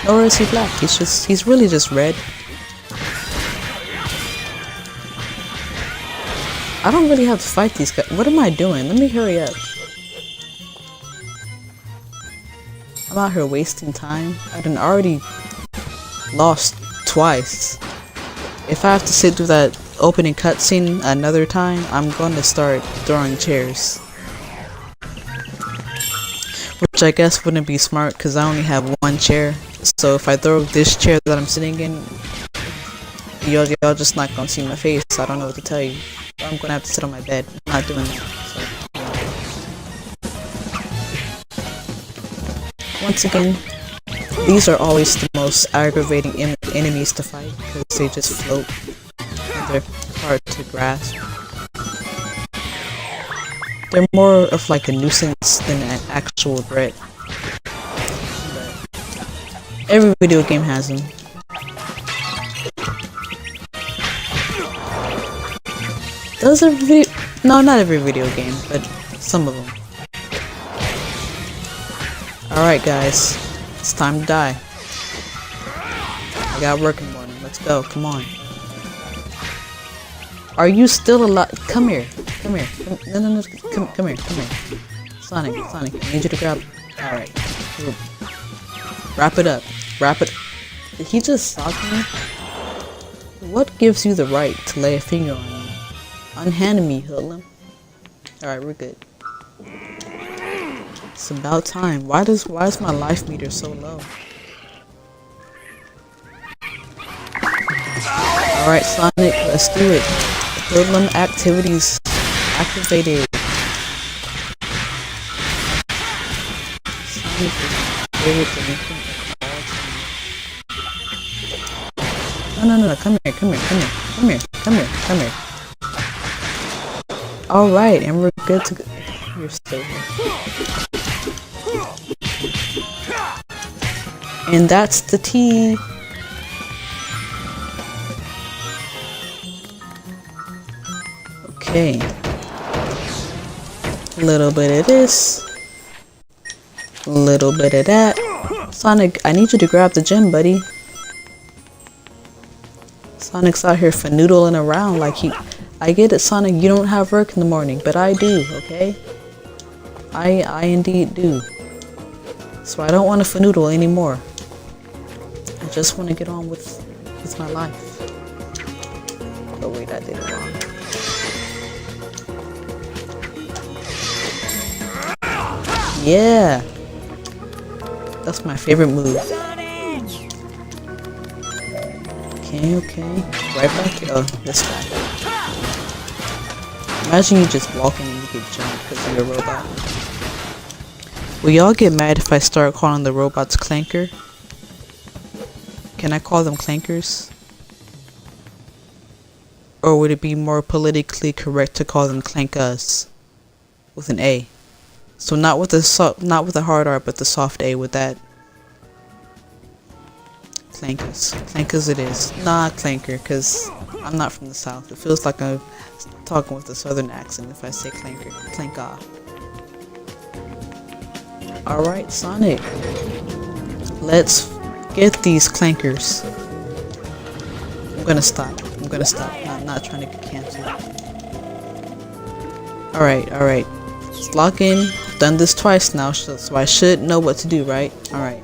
Nor is he black, he's really just red. I don't really have to fight these guys. What am I doing? Let me hurry up. I'm out here wasting time. I done already lost twice. If I have to sit through that opening cutscene another time, I'm going to start throwing chairs. Which I guess wouldn't be smart because I only have one chair. So if I throw this chair that I'm sitting in, y'all just not gonna see my face. I don't know what to tell you. I'm gonna have to sit on my bed. I'm not doing that. So. Once again, these are always the most aggravating enemies to fight because they just float and they're hard to grasp. They're more of like a nuisance than an actual threat. But every video game has them. Does every video? No, not every video game, but some of them. Alright guys, it's time to die. I got work in the morning, let's go, come on. Are you still alive? Come here. No, come here. Sonic, I need you to grab. Alright. Wrap it up. Did he just sock me? What gives you the right to lay a finger on me? Unhand me, hoodlum. Alright, we're good. It's about time. Why is my life meter so low? Alright, Sonic, let's do it. Hoodlum activities activated. Sonic is my favorite delinquent of all time. No, come here. Alright, and we're good to go. You're still here. And that's the tea. Okay. A little bit of this. A little bit of that. Sonic, I need you to grab the gem, buddy. Sonic's out here fanoodling around like he... I get it, Sonic, you don't have work in the morning, but I do, okay? I indeed do. So I don't want to fanoodle anymore. I just want to get on with my life. Oh wait, I did it wrong. Yeah! That's my favorite move. Okay. Right back here. Oh, this guy. Imagine you just walking and you get jumped because you're a robot. Will y'all get mad if I start calling the robots Clanker? Can I call them Clankers? Or would it be more politically correct to call them Clankas with an A? So not with the hard R, but the soft A with that. Clankers it is. Nah, Clanker, because I'm not from the South. It feels like I'm talking with a southern accent if I say Clanker. Clanka. Alright, Sonic. Let's get these Clankers. I'm gonna stop. I'm not trying to get canceled. Alright. Let's lock in. I've done this twice now, so I should know what to do, right? Alright.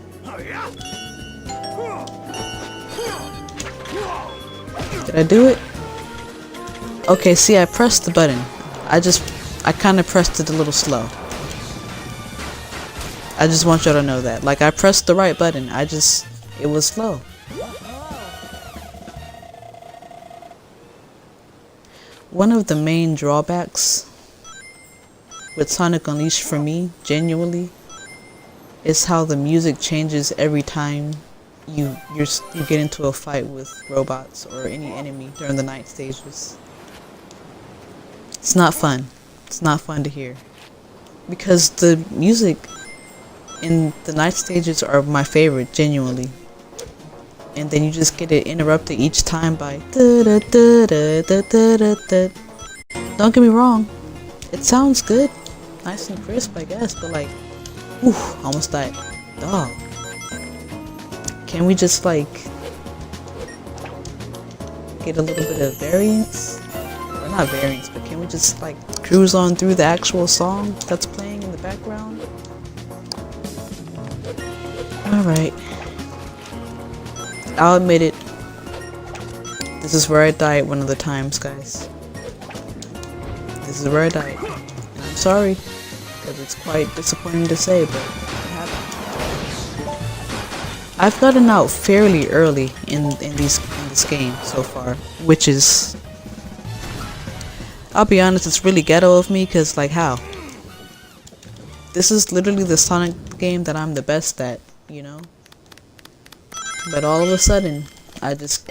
Did I do it? Okay, see, I pressed the button. I kind of pressed it a little slow. I just want y'all to know that. Like, I pressed the right button. It was slow. One of the main drawbacks with Sonic Unleashed for me, genuinely, is how the music changes every time you get into a fight with robots or any enemy during the night stages. It's not fun. It's not fun to hear. Because the music in the night stages are my favorite, genuinely. And then you just get it interrupted each time by da-da-da-da-da-da-da-da. Don't get me wrong, it sounds good, nice and crisp, I guess, but like, oof, almost died. Dog. Can we just like get a little bit of variance? Or not variance, but can we just like cruise on through the actual song that's playing in the background? Alright. I'll admit it. This is where I died one of the times, guys. This is where I died. And I'm sorry, because it's quite disappointing to say, but it happened. I've gotten out fairly early in this game so far, which is, I'll be honest, it's really ghetto of me, because like, how? This is literally the Sonic game that I'm the best at, you know? But all of a sudden, I guess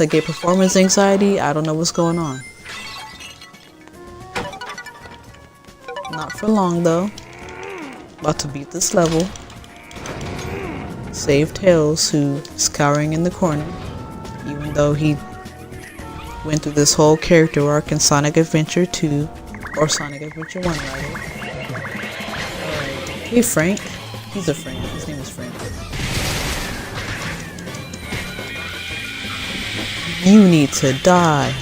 I get performance anxiety. I don't know what's going on. Not for long though. About to beat this level. Save Tails, who is cowering in the corner, even though he went through this whole character arc in Sonic Adventure 2, or Sonic Adventure 1 rather. Hey Frank. He's a Frank. His name is Frank. You need to die.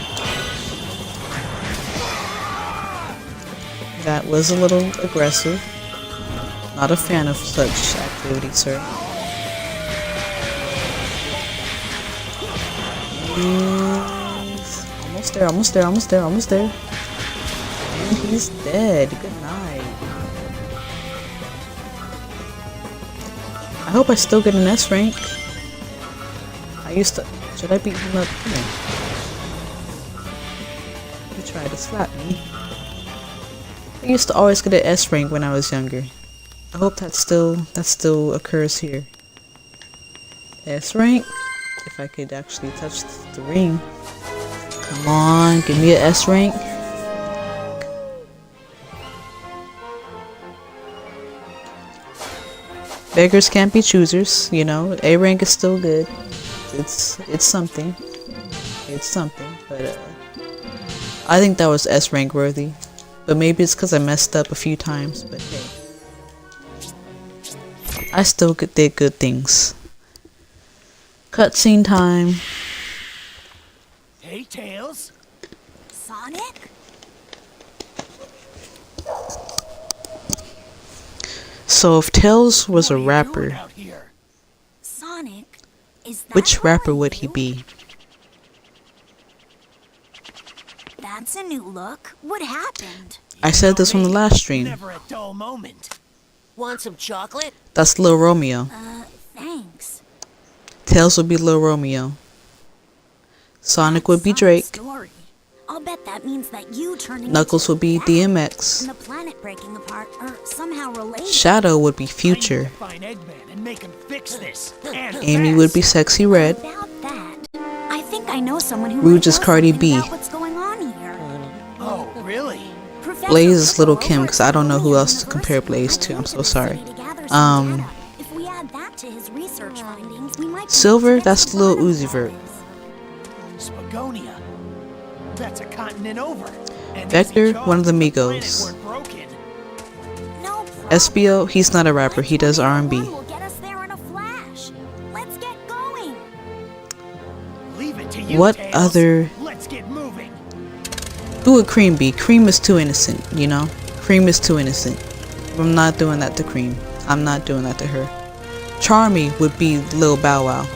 That was a little aggressive. Not a fan of such activity, sir. He's almost there, almost there, almost there, almost there. And he's dead. Good night. I hope I still get an S rank. I used to... Should I beat him up? Come here. He tried to slap me. I used to always get an S rank when I was younger. I hope that still occurs here. S rank. If I could actually touch the ring. Come on, give me an S rank. Beggars can't be choosers, you know. A rank is still good. It's something. It's something, but I think that was S rank worthy. But maybe it's because I messed up a few times, but hey. I still did good things. Cutscene time. Hey, Tails. Sonic? So if Tails was a What are you doing rapper, out here? Sonic? Is that which rapper really would he you? be? That's a new look. What happened? I said this on the last stream. Never a dull moment. Want some chocolate? That's Lil Romeo. Thanks. Tails would be Lil Romeo. Sonic would be Sonic's Drake. story. I'll bet that means that you turning Knuckles into would be that DMX. and the planet breaking apart are somehow related. Shadow would be I need Future. to find Eggman and make him fix this. And Amy fast. would be Sexy Red. About that, I think I know someone who Rouge might is know Cardi something B. about what's going on here. Oh, really? Professor Blaze is Little Piccolo Kim, over because I don't know who at else to compare University Blaze to. I'm went so the sorry. city to gather some data. If we add that to his research findings, we might be Silver, able to that's get to the Lil bottom of Uzi Vert. things. Spagonia. That's a continent over. And Vector, Easy one of the Jones, Migos. planet weren't broken. No problem. SBO, he's not a rapper, he does R&B. Will get us there in a flash. Let's get going. Leave it to you, What Tails. other... Let's get moving. Who would Cream be? Cream is too innocent, you know? Cream is too innocent. I'm not doing that to Cream. I'm not doing that to her. Charmy would be Lil Bow Wow.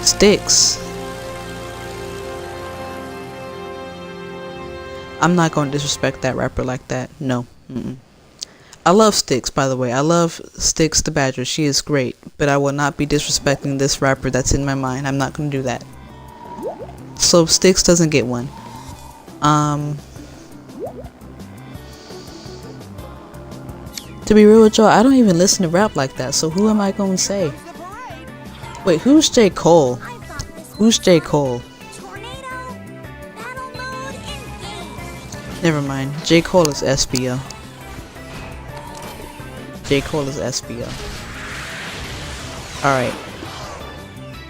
Sticks. I'm not going to disrespect that rapper like that. No. I love Styx, by the way. I love Styx the Badger. She is great. But I will not be disrespecting this rapper that's in my mind. I'm not going to do that. So Styx doesn't get one. To be real with y'all, I don't even listen to rap like that. So who am I going to say? Wait, who's J. Cole? Who's J. Cole? Never mind. J. Cole is SBO. J. Cole is SBO. Alright.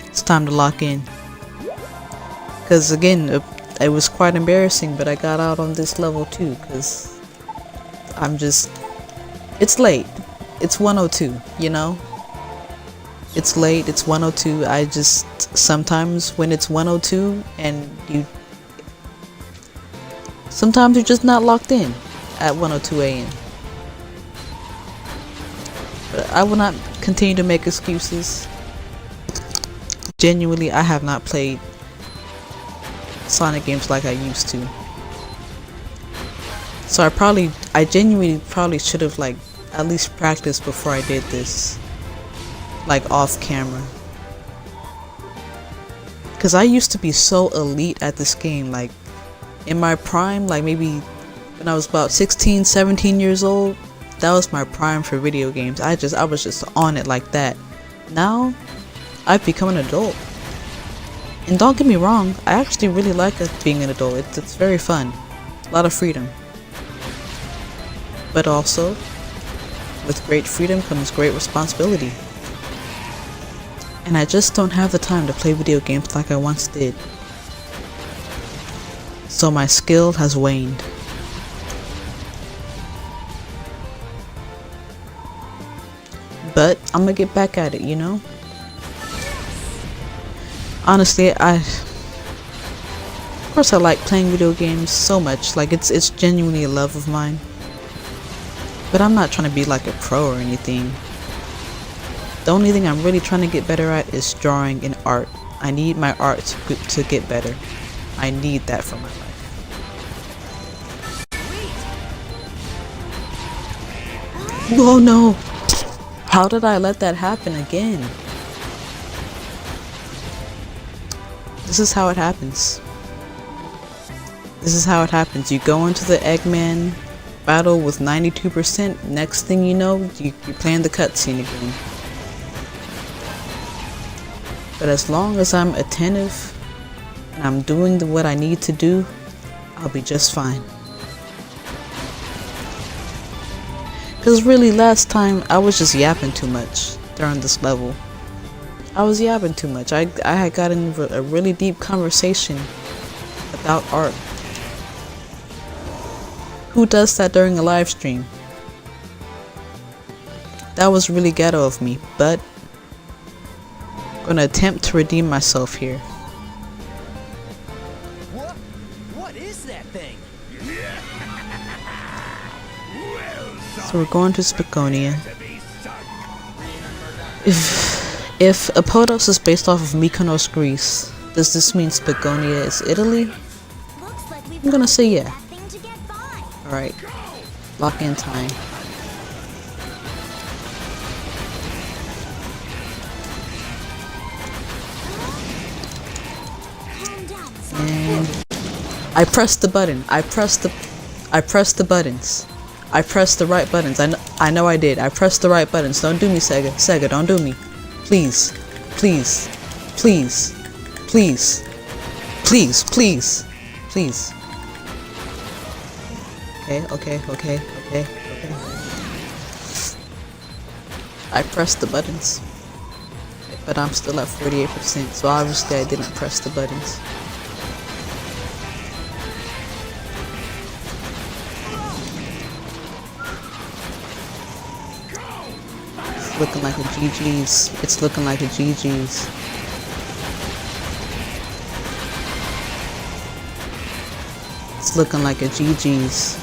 It's time to lock in. Because again, it was quite embarrassing, but I got out on this level too. Because I'm just... It's late. It's 102, you know? It's late. It's 102. I just... Sometimes when it's 102 and you... Sometimes you're just not locked in at 1:02 a.m. But I will not continue to make excuses. Genuinely, I have not played Sonic games like I used to. So I genuinely probably should have like at least practiced before I did this. Like off camera. Cause I used to be so elite at this game, like in my prime, like maybe when I was about 16, 17 years old, that was my prime for video games. I was just on it like that. Now, I've become an adult. And don't get me wrong, I actually really like being an adult. It's very fun. A lot of freedom. But also, with great freedom comes great responsibility. And I just don't have the time to play video games like I once did. So my skill has waned. But I'm gonna get back at it, you know? Honestly, of course I like playing video games so much. Like it's genuinely a love of mine. But I'm not trying to be like a pro or anything. The only thing I'm really trying to get better at is drawing and art. I need my art to get better. I need that for my life. Oh no! How did I let that happen again? This is how it happens. This is how it happens. You go into the Eggman battle with 92%. Next thing you know, you're playing the cutscene again. But as long as I'm attentive and I'm doing what I need to do, I'll be just fine. Because really last time I was just yapping too much during this level. I was yapping too much. I had gotten a really deep conversation about art. Who does that during a live stream? That was really ghetto of me, but I'm gonna attempt to redeem myself here. What is that thing? So we're going to Spagonia. If Apodos is based off of Mykonos, Greece, does this mean Spagonia is Italy? I'm gonna say yeah. Alright. Lock in time. And I pressed the button. I pressed the buttons. I pressed the right buttons. I know I did. I pressed the right buttons. Don't do me, Sega. Sega, don't do me. Please. Please. Please. Please. Please. Please. Please. Okay. I pressed the buttons. But I'm still at 48%, so obviously I didn't press the buttons. It's looking like a GG's. It's looking like a GG's. It's looking like a GG's.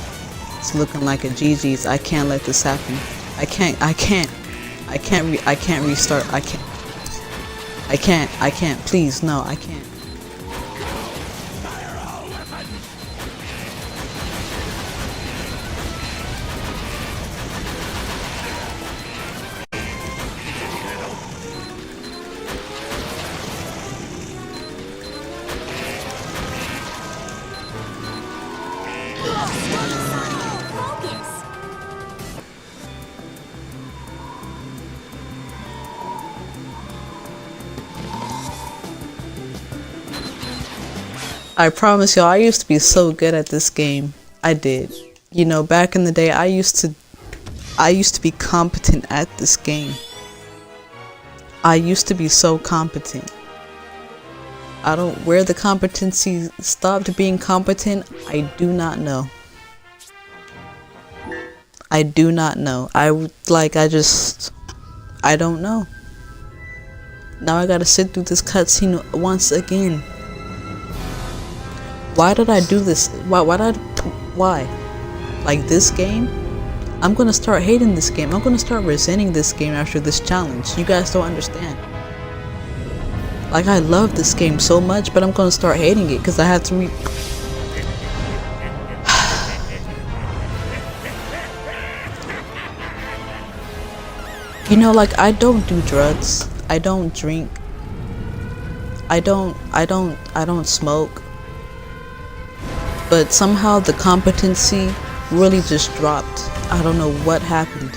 It's looking like a GG's. I can't let this happen. I can't restart. I can't. I can't, please, no, I can't. Focus. I promise y'all, I used to be so good at this game. I did. You know, back in the day, I used to be competent at this game. I used to be so competent. I don't, where the competency stopped being competent, I do not know. I do not know. I don't know. Now I gotta sit through this cutscene once again. Why did I do this? Why? Like this game? I'm gonna start hating this game. I'm gonna start resenting this game after this challenge. You guys don't understand. Like, I love this game so much, but I'm gonna start hating it because I have to You know, like, I don't do drugs. I don't drink. I don't smoke. But somehow the competency really just dropped. I don't know what happened.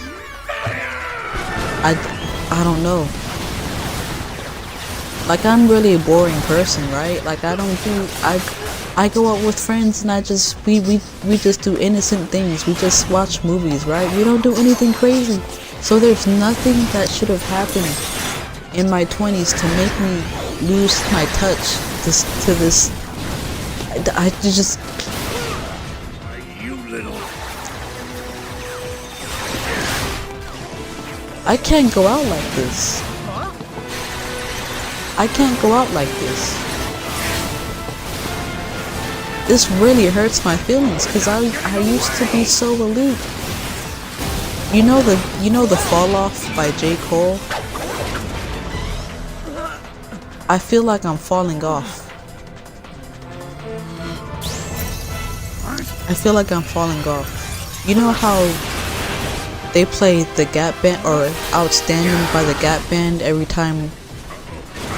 I don't know. Like, I'm really a boring person, right? Like, I go out with friends and we just do innocent things. We just watch movies, right? We don't do anything crazy. So there's nothing that should have happened in my 20s to make me lose my touch to this. I just. You little. I can't go out like this. I can't go out like this. This really hurts my feelings because I used to be so elite. You know the Fall Off by J. Cole? I feel like I'm falling off. I feel like I'm falling off. You know how they play the Gap Band or Outstanding by the Gap Band every time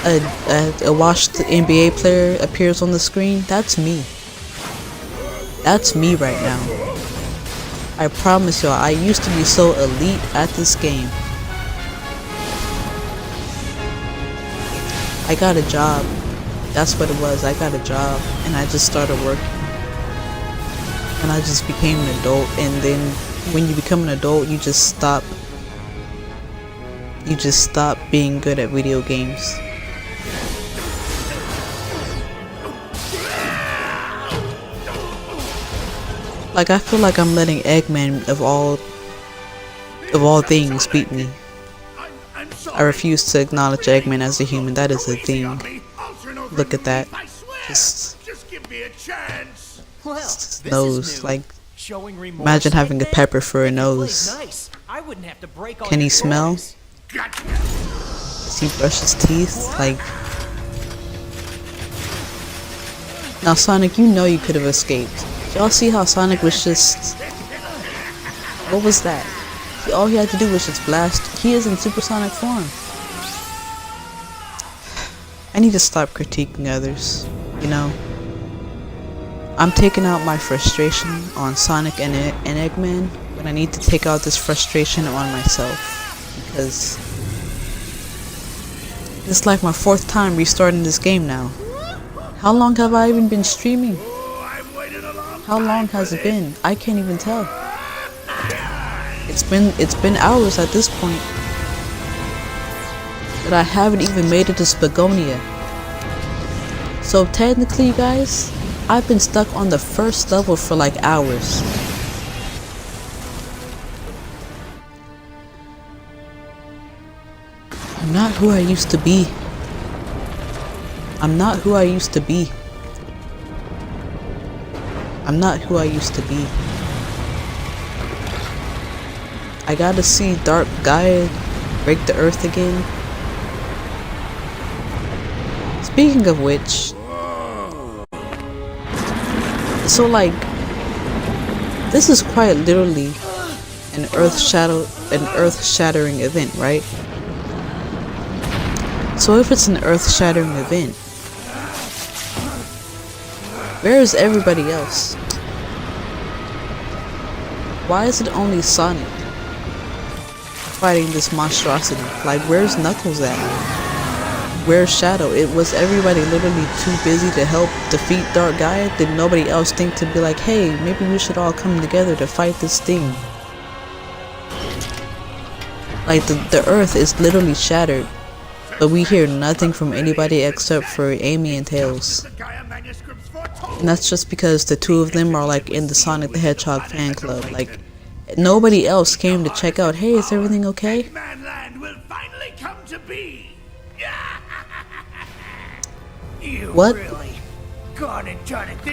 a washed NBA player appears on the screen? That's me. That's me right now. I promise y'all, I used to be so elite at this game. I got a job. That's what it was. I got a job and I just started working. And I just became an adult, and then when you become an adult, you just stop being good at video games. Like, I feel like I'm letting Eggman of all things beat me. I'm sorry. I refuse to acknowledge Eggman as a human. That is a thing. Look at that. Just give me a chance. Well, this Nose, is new. like, Showing remorse imagine like having a that? pepper for a Make it nose. play nice. I wouldn't have to break all Can he your smell? toys. Gotcha. Does he brush his teeth? Like, now Sonic, you know you could have escaped. Y'all see how Sonic was just... What was that? All he had to do was just blast. He is in supersonic form. I need to stop critiquing others, you know? I'm taking out my frustration on Sonic and Eggman, but I need to take out this frustration on myself. Because it's like my 4th time restarting this game now. How long have I even been streaming? I've waited a long How long has it been? I can't even tell. It's been hours at this point. But I haven't even made it to Spagonia. So technically, you guys, I've been stuck on the first level for like hours. I'm not who I used to be. I'm not who I used to be. I'm not who I used to be. I gotta see Dark Gaia break the earth again. Speaking of which, so like, this is quite literally an earth-shattering event, right? So if it's an earth-shattering event, where is everybody else? Why is it only Sonic fighting this monstrosity? Like, where's Knuckles at? Where's Shadow? Was everybody literally too busy to help defeat Dark Gaia? Did nobody else think to be like, hey, maybe we should all come together to fight this thing? Like, the earth is literally shattered, but we hear nothing from anybody except for Amy and Tails. And that's just because the two of them are like in the Sonic the Hedgehog fan club. Like, nobody else came to check out, hey, is everything okay? What?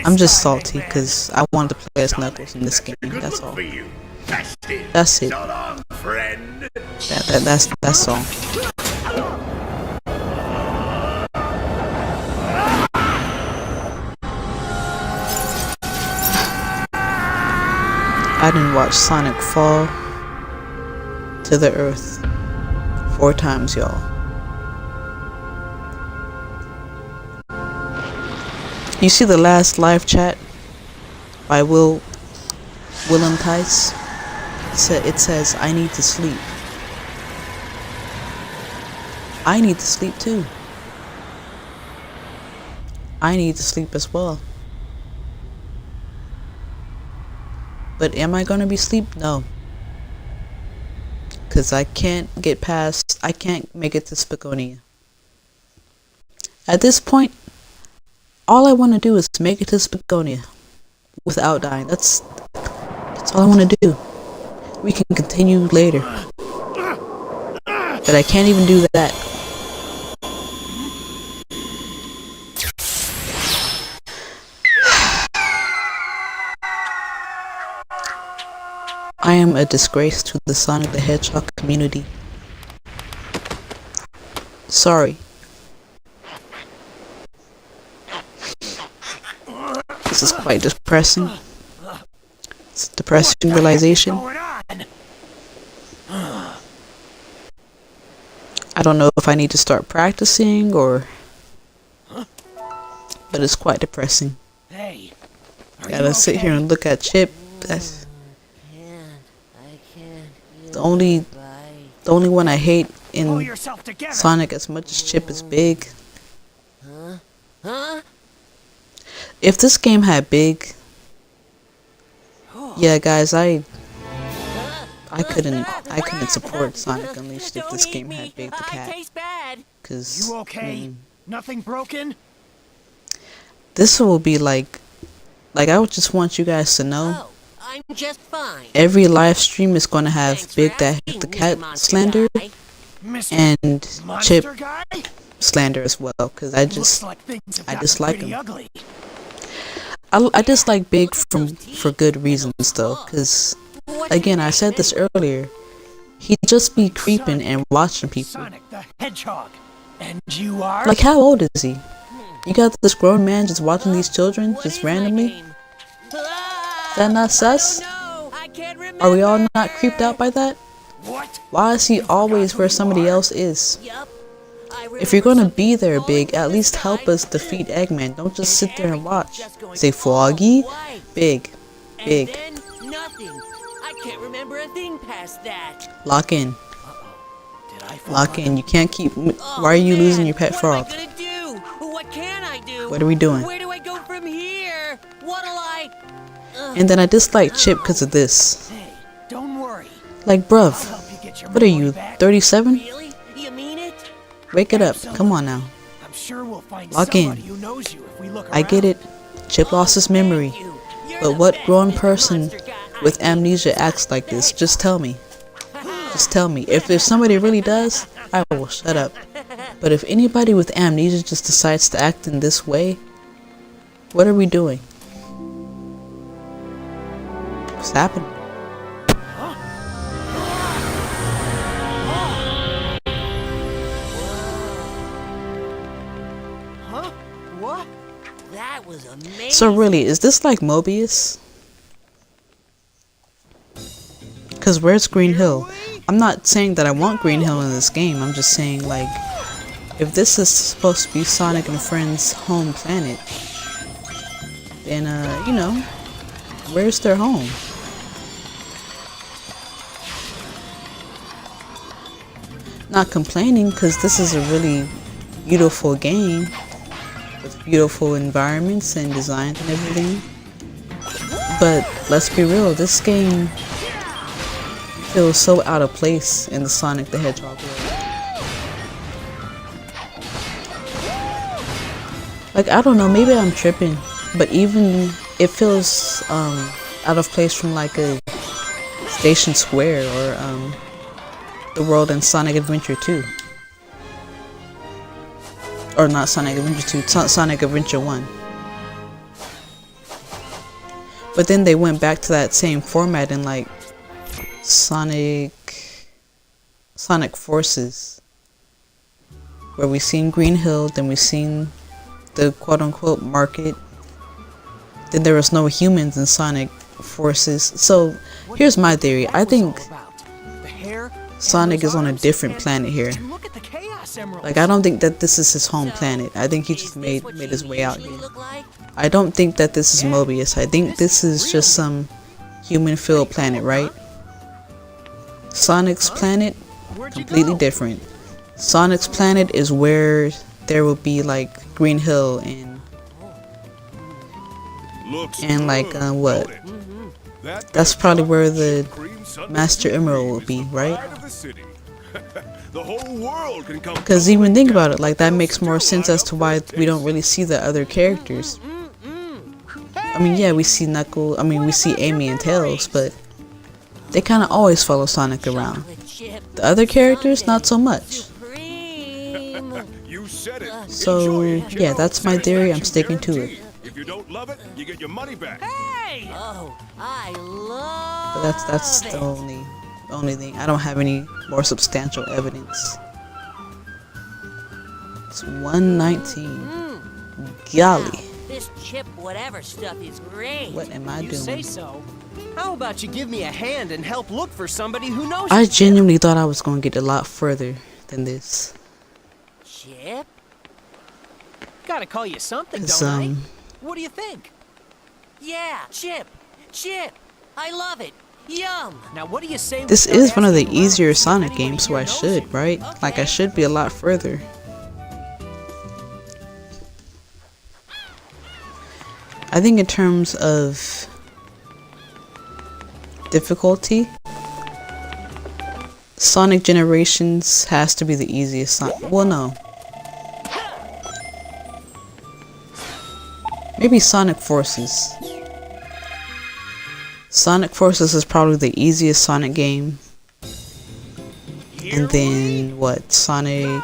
I'm just salty because I wanted to play as Knuckles in this game, that's all. That's it. That's all. I didn't watch Sonic fall to the earth 4 times, y'all. You see the last live chat by Willem Tice? It says, I need to sleep. I need to sleep too. I need to sleep as well. But am I gonna be asleep? No. Cause I can't make it to Spagonia. At this point, all I want to do is make it to Spagonia without dying. That's all I want to do. We can continue later. But I can't even do that. I am a disgrace to the Sonic the Hedgehog community. Sorry. This is quite depressing. It's a depressing realization. I don't know if I need to start practicing or... But it's quite depressing. Hey, Gotta sit here and look at Chip. That's... The only one I hate in Sonic as much as Chip is Big. If this game had Big, yeah, guys, I couldn't support Sonic Unleashed if this game had Big the Cat. Cause you okay? Nothing broken? This will be like I would just want you guys to know. I'm just fine. Every live stream is gonna have Big the Cat slander and Chip slander as well, cause I dislike him. I dislike Big for good reasons though, cause again I said this earlier, he just be creeping and watching people. Sonic the Hedgehog, and you are like, how old is he? You got this grown man just watching these children just randomly? Is that not sus? Are we all not creeped out by that? Why is he always where somebody else is? If you're gonna be there, Big, at least help us defeat Eggman. Don't just sit there and watch. Say Foggy? Big. I can't remember a thing past that. Lock in. Lock in. You can't keep... Why are you losing your pet frog? What am I gonna do? What can I do? What are we doing? Where do I go from here? What'll I... And then I dislike Chip because of this. Hey, don't worry. Like, bruv, what are you, 37? Really? You mean it? Wake it up. Come on now. I'm sure we'll find Lock in. somebody who knows you if we look I get it. Chip lost his memory. But what grown person with amnesia acts like this? Just tell me. Just tell me. If somebody really does, I will shut up. But if anybody with amnesia just decides to act in this way, what are we doing? What's happening? was amazing. So really, is this like Mobius? Cause where's Green Hill? I'm not saying that I want Green Hill in this game. I'm just saying, like, if this is supposed to be Sonic and Friends' home planet, then you know, where's their home? Not complaining, cause this is a really beautiful game with beautiful environments and designs and everything. But let's be real, this game feels so out of place in the Sonic the Hedgehog world. Like, I don't know, maybe I'm tripping, but even it feels out of place from like a Station Square or the world in Sonic Adventure 2. Or not Sonic Adventure 2, Sonic Adventure 1. But then they went back to that same format in like Sonic Forces, where we seen Green Hill, then we seen the quote-unquote market, then there was no humans in Sonic Forces. So here's my theory. I think Sonic is on a different planet here. Like, I don't think that this is his home planet. I think he just made his way out here. I don't think that this is Mobius. I think this is just some human-filled planet, right? Sonic's planet, completely different. Sonic's planet is where there will be like Green Hill and like what? That's probably where the Master Emerald will be, right? Because even think about it, like that makes more sense as to why we don't really see the other characters. I mean, yeah, we see Knuckles, I mean, we see Amy and Tails, but they kind of always follow Sonic around. The other characters, not so much. So, yeah, that's my theory. I'm sticking to it. If you don't love it, you get your money back. Hey! Oh, I love But that's the only thing. I don't have any more substantial evidence. It's 119. Golly. This chip whatever stuff is great. What am I You doing? say so. How about you give me a hand and help look for somebody who knows? I genuinely thought I was going to get a lot further than this. Chip? Gotta call you something, 'Cause, don't I? What do you think? Yeah, Chip. Chip. I love it. Yum. Now, what do you say? This we start is one of the asking around, easier see if Sonic anybody games, so here I knows should, him? right? Like, I should be a lot further. I think in terms of difficulty, Sonic Generations has to be the easiest Sonic. Well, no. Maybe Sonic Forces. Sonic Forces is probably the easiest Sonic game. And then, what? Sonic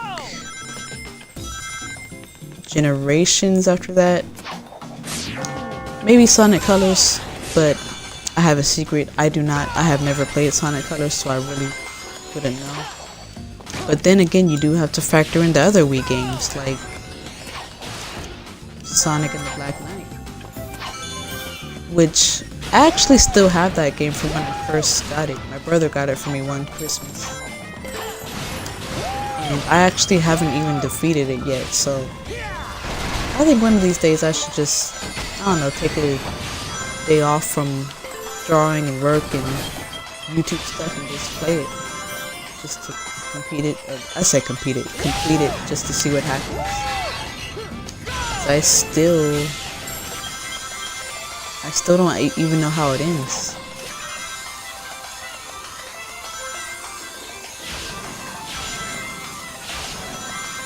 Generations after that? Maybe Sonic Colors, but I have a secret. I have never played Sonic Colors, so I really wouldn't know. But then again, you do have to factor in the other Wii games, like Sonic and the Black Knight. Which, I actually still have that game from when I first got it. My brother got it for me one Christmas. And I actually haven't even defeated it yet, so I think one of these days I should just, I don't know, take a day off from drawing and work and YouTube stuff and just play it. Just to complete it. I said complete it just to see what happens. I still don't even know how it ends.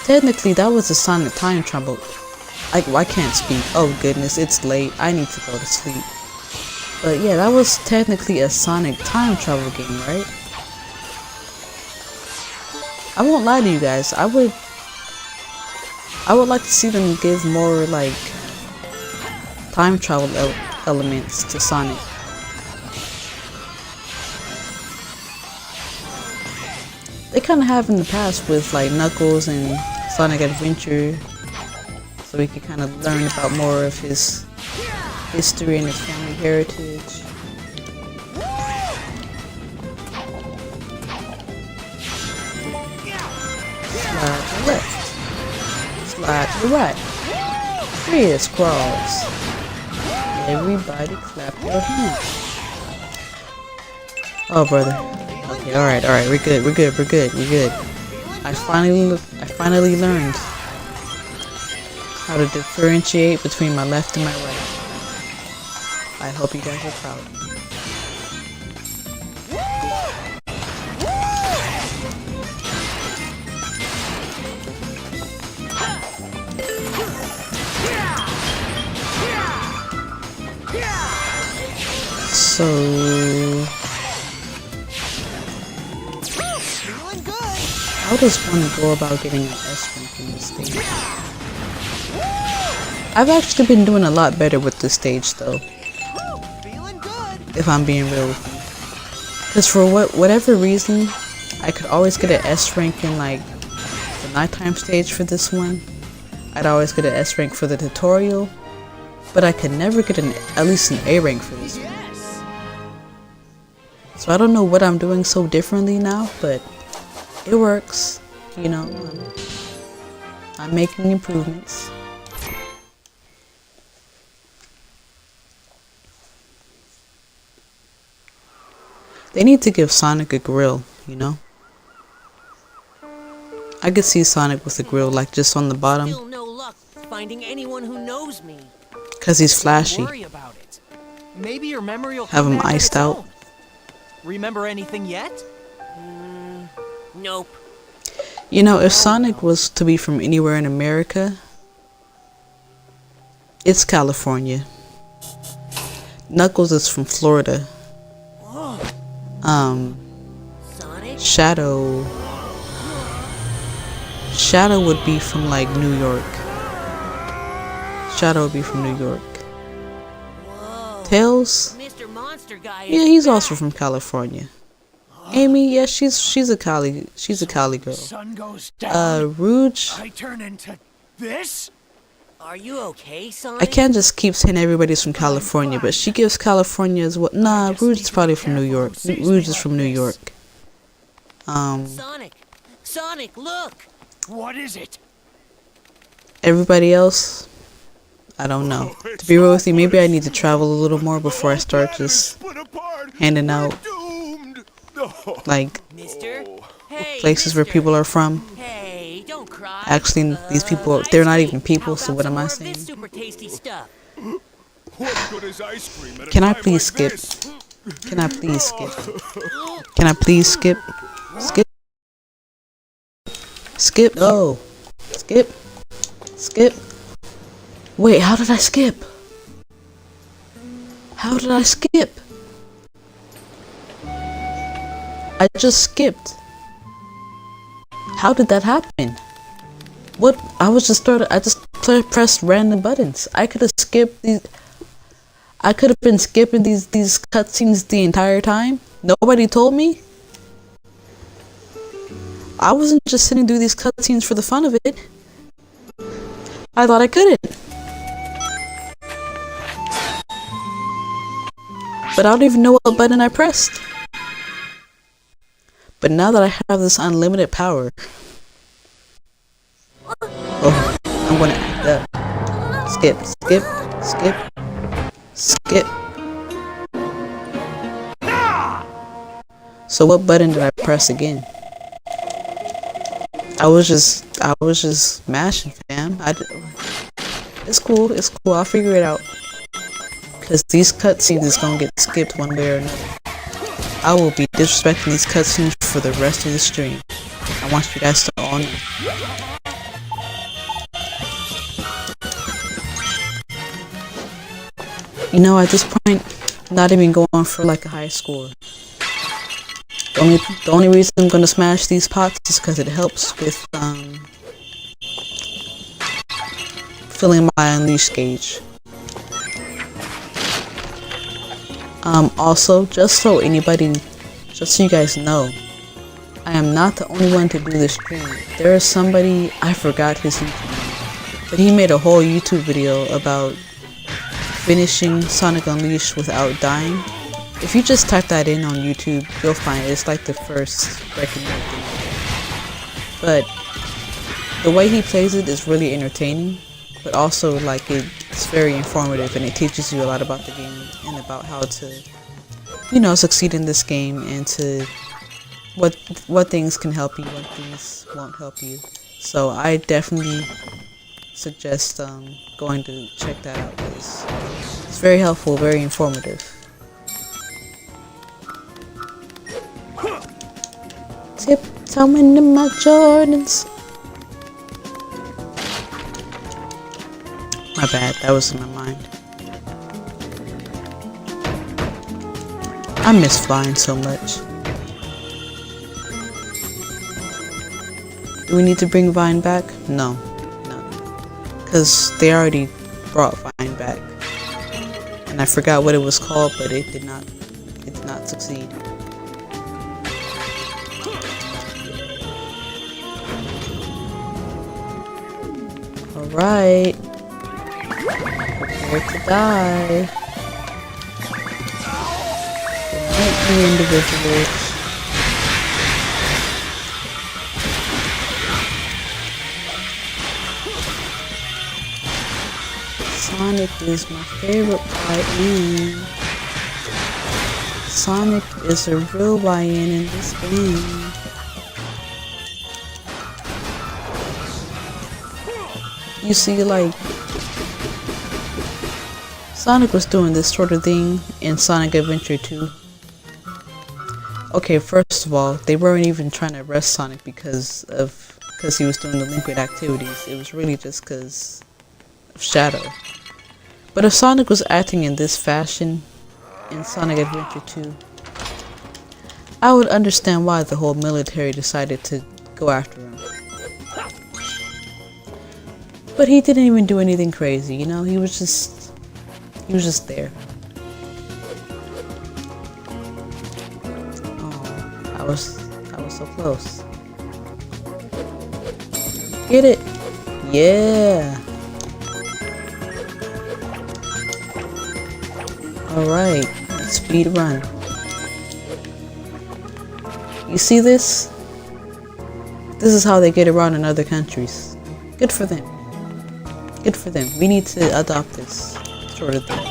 Technically, that was a Sonic time travel. I can't speak. Oh goodness, it's late. I need to go to sleep. But yeah, that was technically a Sonic time travel game, right? I won't lie to you guys. I would like to see them give more like time travel elements to Sonic. They kind of have in the past with like Knuckles and Sonic Adventure, so we can kind of learn about more of his history and his family heritage. Slide to the left. Slide to the right. Crisscross. Everybody clap your hands. Oh, brother. Okay, alright, we're good. I finally learned how to differentiate between my left and my right. I hope you guys are proud of me. So how does one go about getting an S rank in this stage? I've actually been doing a lot better with this stage though, if I'm being real with you. Because for whatever reason, I could always get an S rank in like the nighttime stage for this one. I'd always get an S rank for the tutorial, but I could never get at least an A rank for this one. So I don't know what I'm doing so differently now, but it works, you know. I'm making improvements. They need to give Sonic a grill, you know. I could see Sonic with a grill, like just on the bottom. Still no luck finding anyone who knows me. Cause he's flashy. Don't worry about it. Maybe your memory will Have come him back on iced its out. own. Remember anything yet? Nope. You know, if Sonic was to be from anywhere in America, it's California. Knuckles is from Florida. Sonic? Shadow would be from like New York. Shadow would be from New York. Whoa. Tails? Mr. Monster Guy is Yeah, he's back. also from California. Amy, yeah, she's a Cali girl. Sun goes down. Rouge, I turn into this? Are you okay, Sonic? I can't just keep saying everybody's from California, but she gives California as well. Nah, Rouge is probably from New York. Rouge is from New York. Sonic, look! What is it? Everybody else, I don't know. To be real with you, maybe I need to travel a little more before I start just handing out like Mister? Hey, places where people are from. Hey, don't cry. Actually, these people, they're not even people, so what am I saying? This super tasty stuff. What good is ice cream at a Can I time please like skip? this? Can I please skip? Can I please skip? Skip. Skip. Oh. Skip. Skip. Wait, how did I skip? How did I skip? I just skipped. How did that happen? What? I just pressed random buttons. I could have skipped these. I could have been skipping these cutscenes the entire time. Nobody told me. I wasn't just sitting through these cutscenes for the fun of it. I thought I couldn't. But I don't even know what button I pressed. But now that I have this unlimited power, oh, I'm gonna act up. Skip, skip, skip, skip. So what button did I press again? I was just mashing, fam. It's cool, I'll figure it out. Cause these cutscenes is gonna get skipped one way or another. I will be disrespecting these cutscenes for the rest of the stream. I want you guys to all know. You know, at this point, not even going for like a high score. The only reason I'm gonna smash these pots is because it helps with filling my unleash gauge. Also, just so you guys know, I am not the only one to do this stream. There is somebody, I forgot his name. but he made a whole YouTube video about finishing Sonic Unleashed without dying. If you just type that in on YouTube, you'll find it. It's like the first recommended thing. But the way he plays it is really entertaining, but also like it's very informative, and it teaches you a lot about the game and about how to, you know, succeed in this game, and to what things can help you, what things won't help you. So I definitely suggest going to check that out, because it's very helpful, very informative. Tiptoeing in my Jordans. My bad, that was in my mind. I miss flying so much. Do we need to bring Vine back? No. Because they already brought Vine back. And I forgot what it was called, but it did not succeed. Alright. Prepare to die. Good night, you individuals. Sonic is my favorite YN. Sonic is a real YN in this game. You see, like, Sonic was doing this sort of thing in Sonic Adventure 2. Okay, first of all, they weren't even trying to arrest Sonic because he was doing delinquent activities. It was really just because of Shadow. But if Sonic was acting in this fashion in Sonic Adventure 2, I would understand why the whole military decided to go after him. But he didn't even do anything crazy, you know? He was just there. Oh, I was so close. Get it? Yeah. Alright, speed run. You see this? This is how they get around in other countries. Good for them. Good for them. We need to adopt this sort of thing.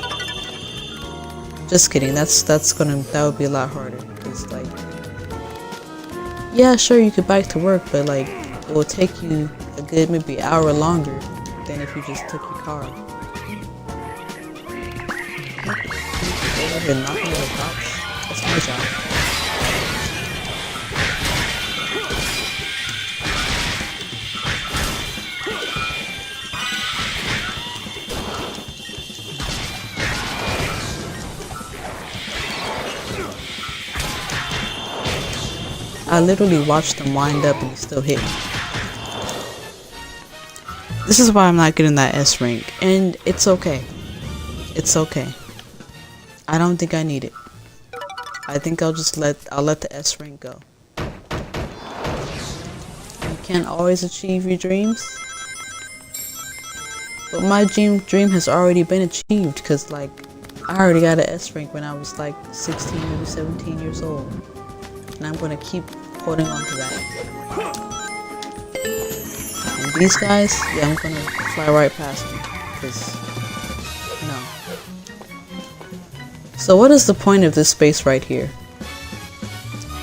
Just kidding. That would be a lot harder. Cause like, yeah, sure you could bike to work, but like, it will take you a good maybe hour longer than if you just took your car. Over knocking the cops. That's my job. I literally watched them wind up and still hit me. This is why I'm not getting that S rank, and it's okay. It's okay. I don't think I need it. I think I'll let the S rank go. You can't always achieve your dreams. But my dream has already been achieved, because like, I already got an S rank when I was like 16 or 17 years old. And I'm gonna keep holding on to that. And these guys, yeah, I'm gonna fly right past them, because no. So what is the point of this space right here?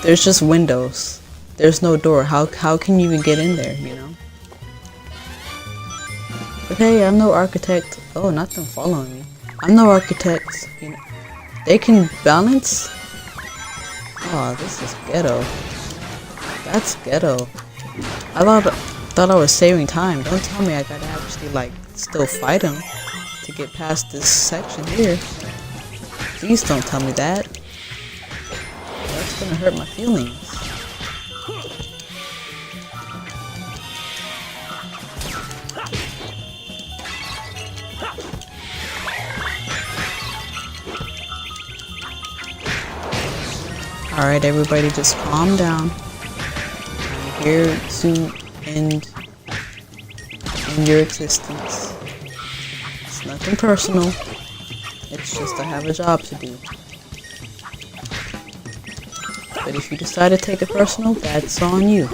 There's just windows. There's no door. How can you even get in there, you know? But hey, I'm no architect. Oh, not them following me. I'm no architect, you know. They can balance? Oh, this is ghetto. That's ghetto. I thought I was saving time. Don't tell me I gotta actually like still fight him to get past this section here. Please don't tell me that. That's gonna hurt my feelings. Alright, everybody, just calm down. I'm here to end in your existence. It's nothing personal. It's just I have a job to do. But if you decide to take it personal, that's on you.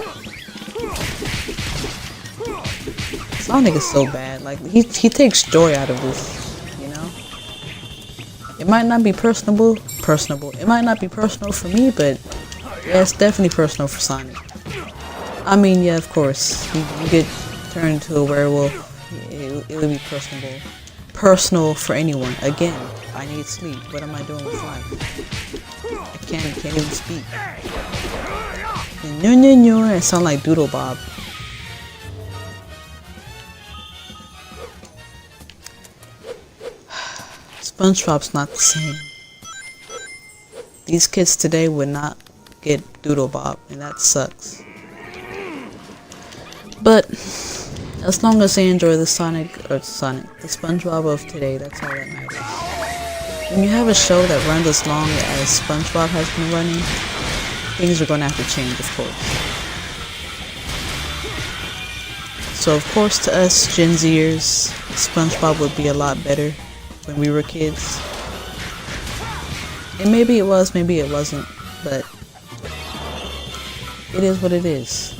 Sonic is so bad. Like he takes joy out of this, you know. It might not be personable. It might not be personal for me, but yeah, it's definitely personal for Sonic. I mean, yeah, of course, you get turned into a werewolf. It would be personal for anyone. Again, I need sleep. What am I doing with life? I can't even speak. I sound like Doodle Bob. SpongeBob's not the same. These kids today would not get Doodle Bob, and that sucks. But as long as they enjoy the the SpongeBob of today, that's all that matters. When you have a show that runs as long as SpongeBob has been running, things are going to have to change, of course. So of course, to us Gen Zers, SpongeBob would be a lot better when we were kids. And maybe it was, maybe it wasn't, but it is what it is.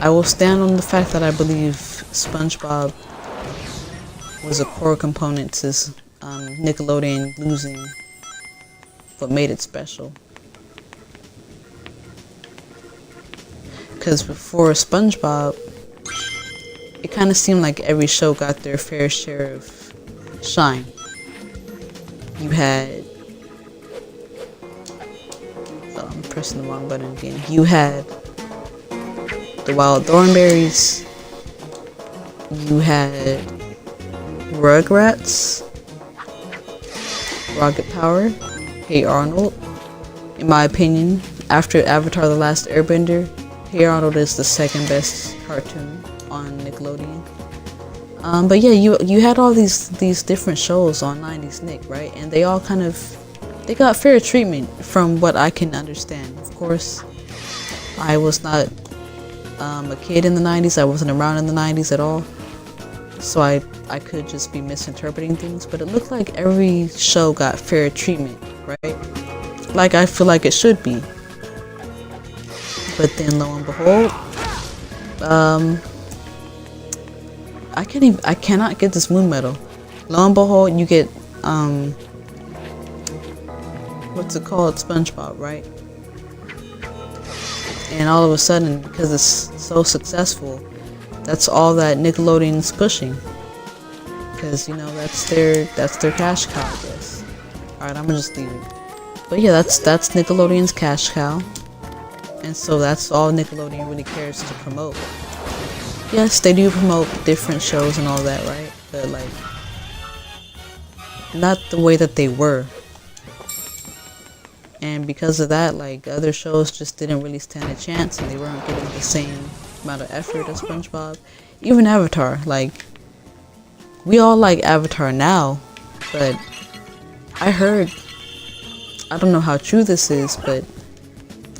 I will stand on the fact that I believe SpongeBob was a core component to Nickelodeon losing what made it special. Because before SpongeBob, it kind of seemed like every show got their fair share of shine. You had... Oh, I'm pressing the wrong button again. You had the Wild Thornberrys. You had Rugrats, Rocket Power, Hey Arnold. In my opinion, after Avatar: The Last Airbender, Hey Arnold is the second best cartoon on Nickelodeon. But yeah, you had all these different shows on 90s Nick, right? And they all they got fair treatment from what I can understand. Of course, I was not a kid in the 90s. I wasn't around in the 90s at all. So I could just be misinterpreting things, but it looked like every show got fair treatment, right? Like I feel like it should be. But then lo and behold, I cannot get this moon medal. Lo and behold, you get what's it called? SpongeBob, right? And all of a sudden, because it's so successful, that's all that Nickelodeon's pushing. Because, you know, that's their cash cow, I guess. Alright, I'm gonna just leave it. But yeah, that's Nickelodeon's cash cow. And so that's all Nickelodeon really cares to promote. Yes, they do promote different shows and all that, right? But like, not the way that they were. And because of that, like, other shows just didn't really stand a chance, and they weren't getting the same amount of effort as SpongeBob. Even Avatar, like, we all like Avatar now, but I heard, I don't know how true this is, but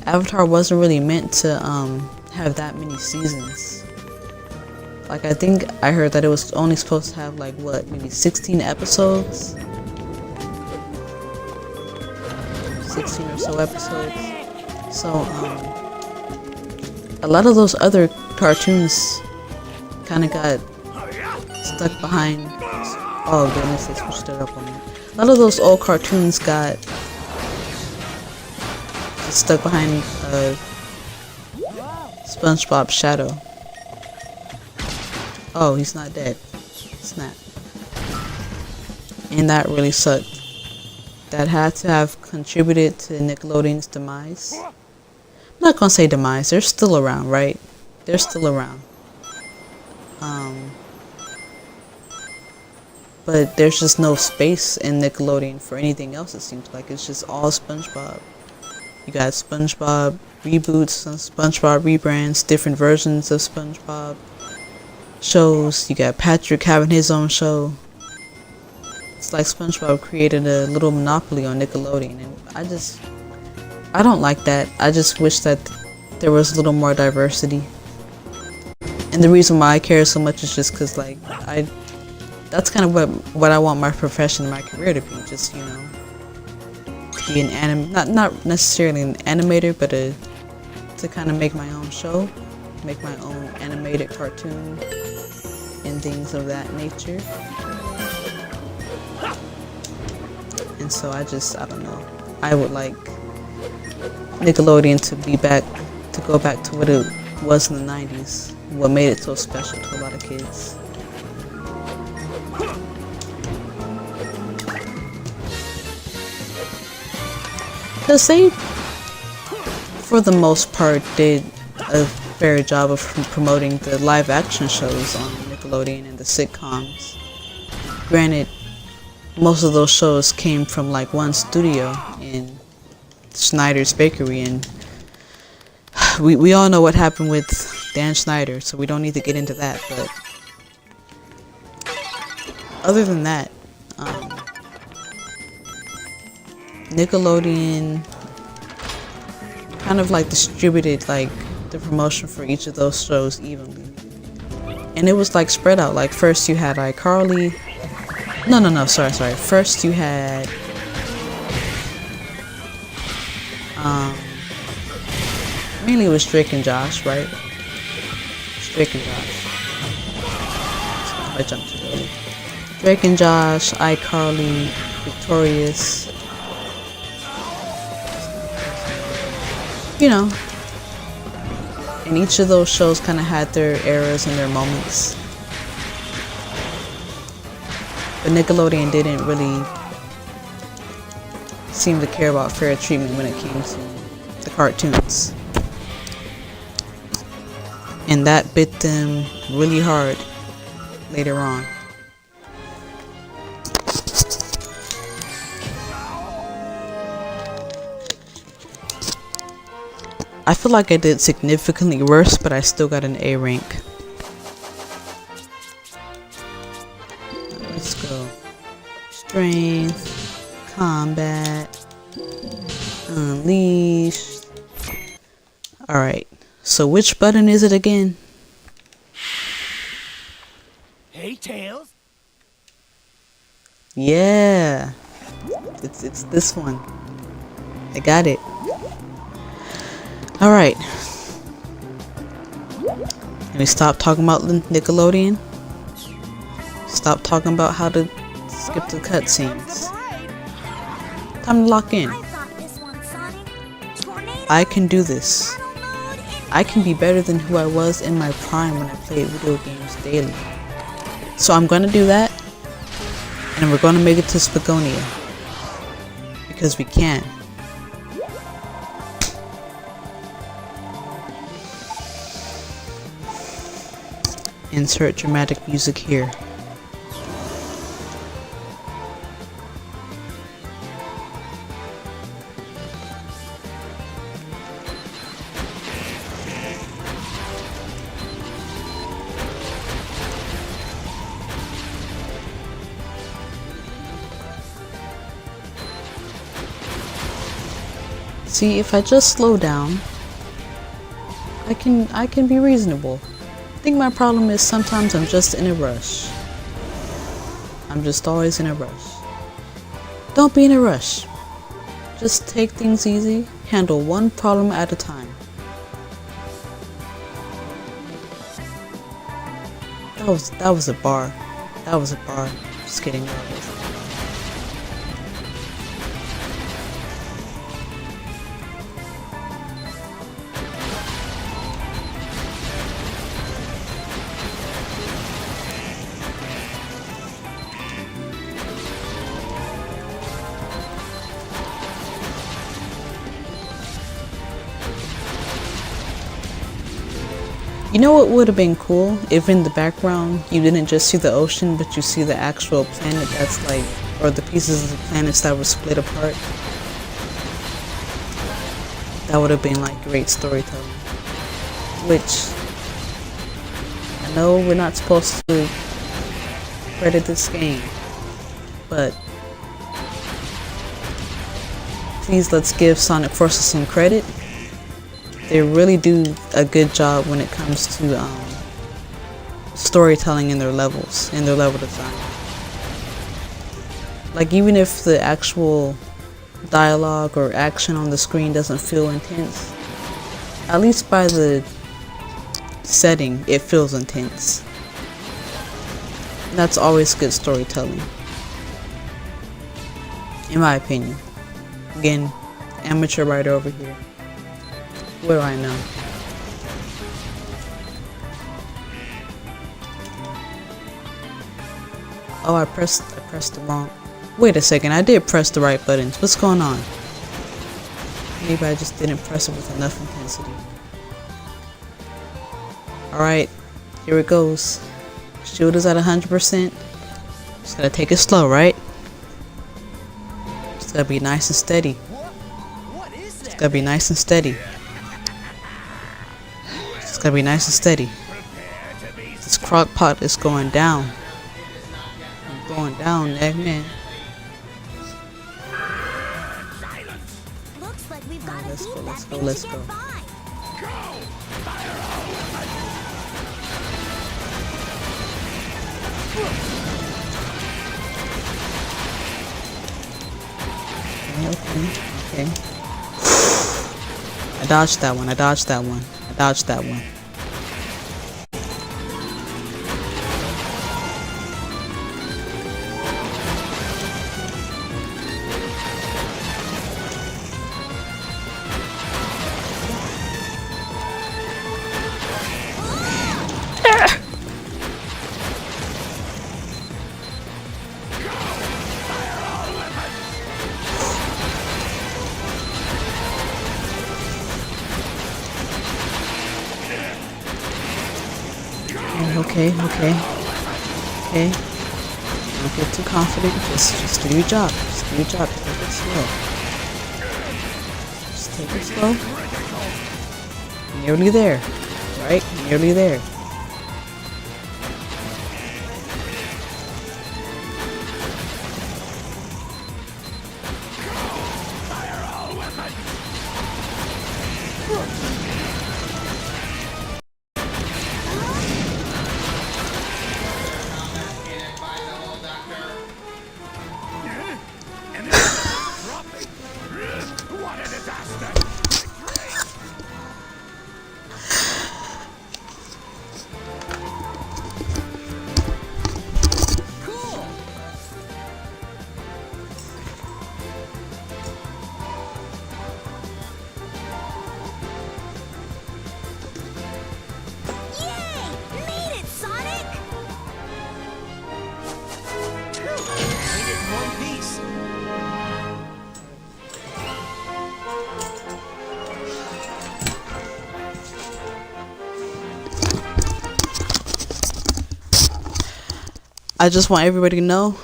Avatar wasn't really meant to have that many seasons. Like, I think I heard that it was only supposed to have, like, what, maybe 16 episodes? 16 or so episodes. So, a lot of those other cartoons kind of got stuck behind. Oh goodness, they switched it up on me. A lot of those old cartoons got stuck behind SpongeBob's shadow. Oh, he's not dead. Snap. And that really sucked. That had to have contributed to Nickelodeon's demise. I'm not gonna say demise, they're still around, right? They're still around. But there's just no space in Nickelodeon for anything else, it seems like. It's just all SpongeBob. You got SpongeBob reboots, SpongeBob rebrands, different versions of SpongeBob shows. You got Patrick having his own show. It's like SpongeBob created a little monopoly on Nickelodeon, and I don't like that. I just wish that there was a little more diversity. And the reason why I care so much is just because, like, that's kind of what I want my profession, my career to be. Just, you know, to be an not necessarily an animator, but to kind of make my own show, make my own animated cartoon and things of that nature. And so I don't know. I would like Nickelodeon to go back to what it was in the 90s. What made it so special to a lot of kids. Because they, for the most part, did a fair job of promoting the live action shows on Nickelodeon and the sitcoms. Granted, most of those shows came from like one studio in Schneider's Bakery, and we all know what happened with Dan Schneider, so we don't need to get into that. But other than that, Nickelodeon kind of like distributed like the promotion for each of those shows evenly, and it was like spread out. Like first you had iCarly. No, sorry. First you had mainly it was Drake and Josh, right? It's Drake and Josh. I jumped too early. Drake and Josh, iCarly, Victorious. You know. And each of those shows kind of had their eras and their moments. But Nickelodeon didn't really seem to care about fair treatment when it came to the cartoons. And that bit them really hard later on. I feel like I did significantly worse, but I still got an A rank. Let's go. Strength, combat, unleashed. Alright, so which button is it again? Hey, Tails. Yeah, it's this one. I got it. Alright. Can we stop talking about Nickelodeon? Stop talking about how to skip the cutscenes. Time to lock in. I can do this. I can be better than who I was in my prime when I played video games daily. So I'm gonna do that, and we're gonna make it to Spagonia. Because we can. Insert dramatic music here. See, if I just slow down, I can be reasonable. I think my problem is sometimes I'm just in a rush. I'm just always in a rush. Don't be in a rush. Just take things easy, handle one problem at a time. That was a bar. That was a bar. Just kidding. You know what would have been cool if in the background you didn't just see the ocean, but you see the actual planet that's like, or the pieces of the planets that were split apart. That would have been like great storytelling. Which, I know we're not supposed to credit this game, but please let's give Sonic Forces some credit. They really do a good job when it comes to storytelling in their levels, in their level design. Like, even if the actual dialogue or action on the screen doesn't feel intense, at least by the setting, it feels intense. That's always good storytelling, in my opinion. Again, amateur writer over here. What do I know? Oh, I pressed the wrong. Wait a second, I did press the right buttons. What's going on? Maybe I just didn't press it with enough intensity. Alright, here it goes. Shield is at 100%. Just gotta take it slow, right? Just gotta be nice and steady. Just gotta be nice and steady. Just gotta be nice and steady. This crock pot is going down. I'm going down, Eggman. Looks like we've got a Let's beat go, that let's go, thinks let's you go. did fine. Okay. I dodged that one. I dodged that one. I dodged that one. Okay. Don't get too confident. Just do your job. Just do your job. Take it slow. Just take it slow. Nearly there. Right? Nearly there. What a disaster! Yay! Made it, Sonic! We did in one piece. I just want everybody to know.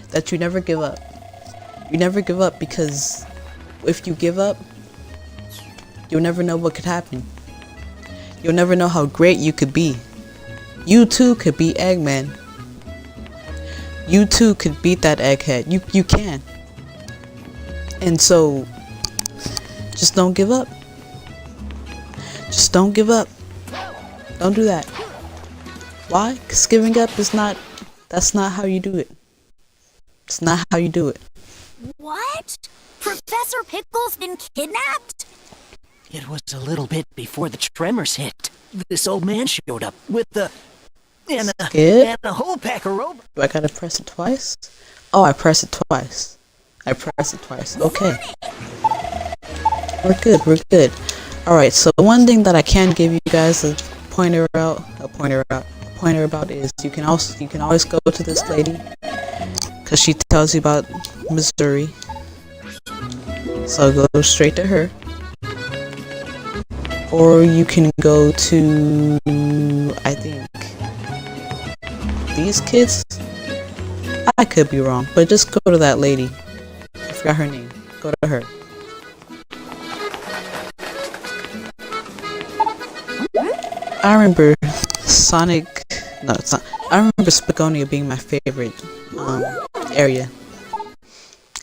That you never give up. You never give up, because if you give up, you'll never know what could happen. You'll never know how great you could be. You too could be Eggman. You too could beat that egghead. You can. And so, just don't give up. Just don't give up. Don't do that. Why? Because giving up is that's not how you do it. It's not how you do it. What? Professor Pickle's been kidnapped? It was a little bit before the tremors hit. This old man showed up with and a whole pack of robots. Do I gotta press it twice? Oh, I press it twice. Okay. We're good. Alright, so one thing that I can give you guys a pointer about is you can always go to this lady, because she tells you about Missouri. So go straight to her. Or you can go to, I think, these kids? I could be wrong, but just go to that lady. I forgot her name. Go to her. I remember Sonic. No, it's not. I remember Spagonia being my favorite area.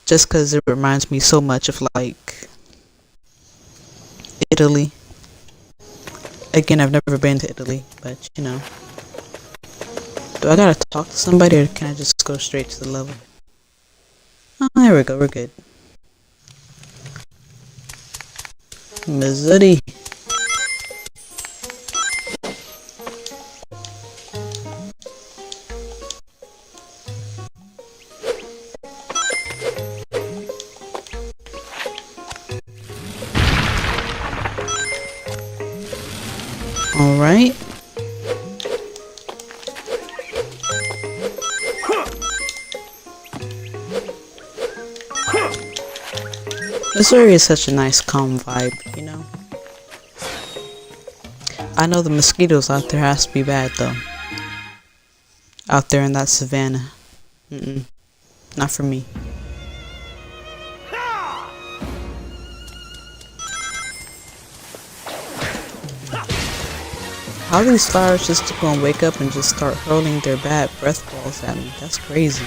Just because it reminds me so much of, like, Italy. Again, I've never been to Italy, but you know. Do I gotta talk to somebody or can I just go straight to the level? Oh, there we go, we're good. Missouri. Alright. Missouri is such a nice calm vibe, you know? I know the mosquitoes out there has to be bad though. Out there in that savannah. Not for me. How these flowers just gonna wake up and just start hurling their bad breath balls at me? That's crazy.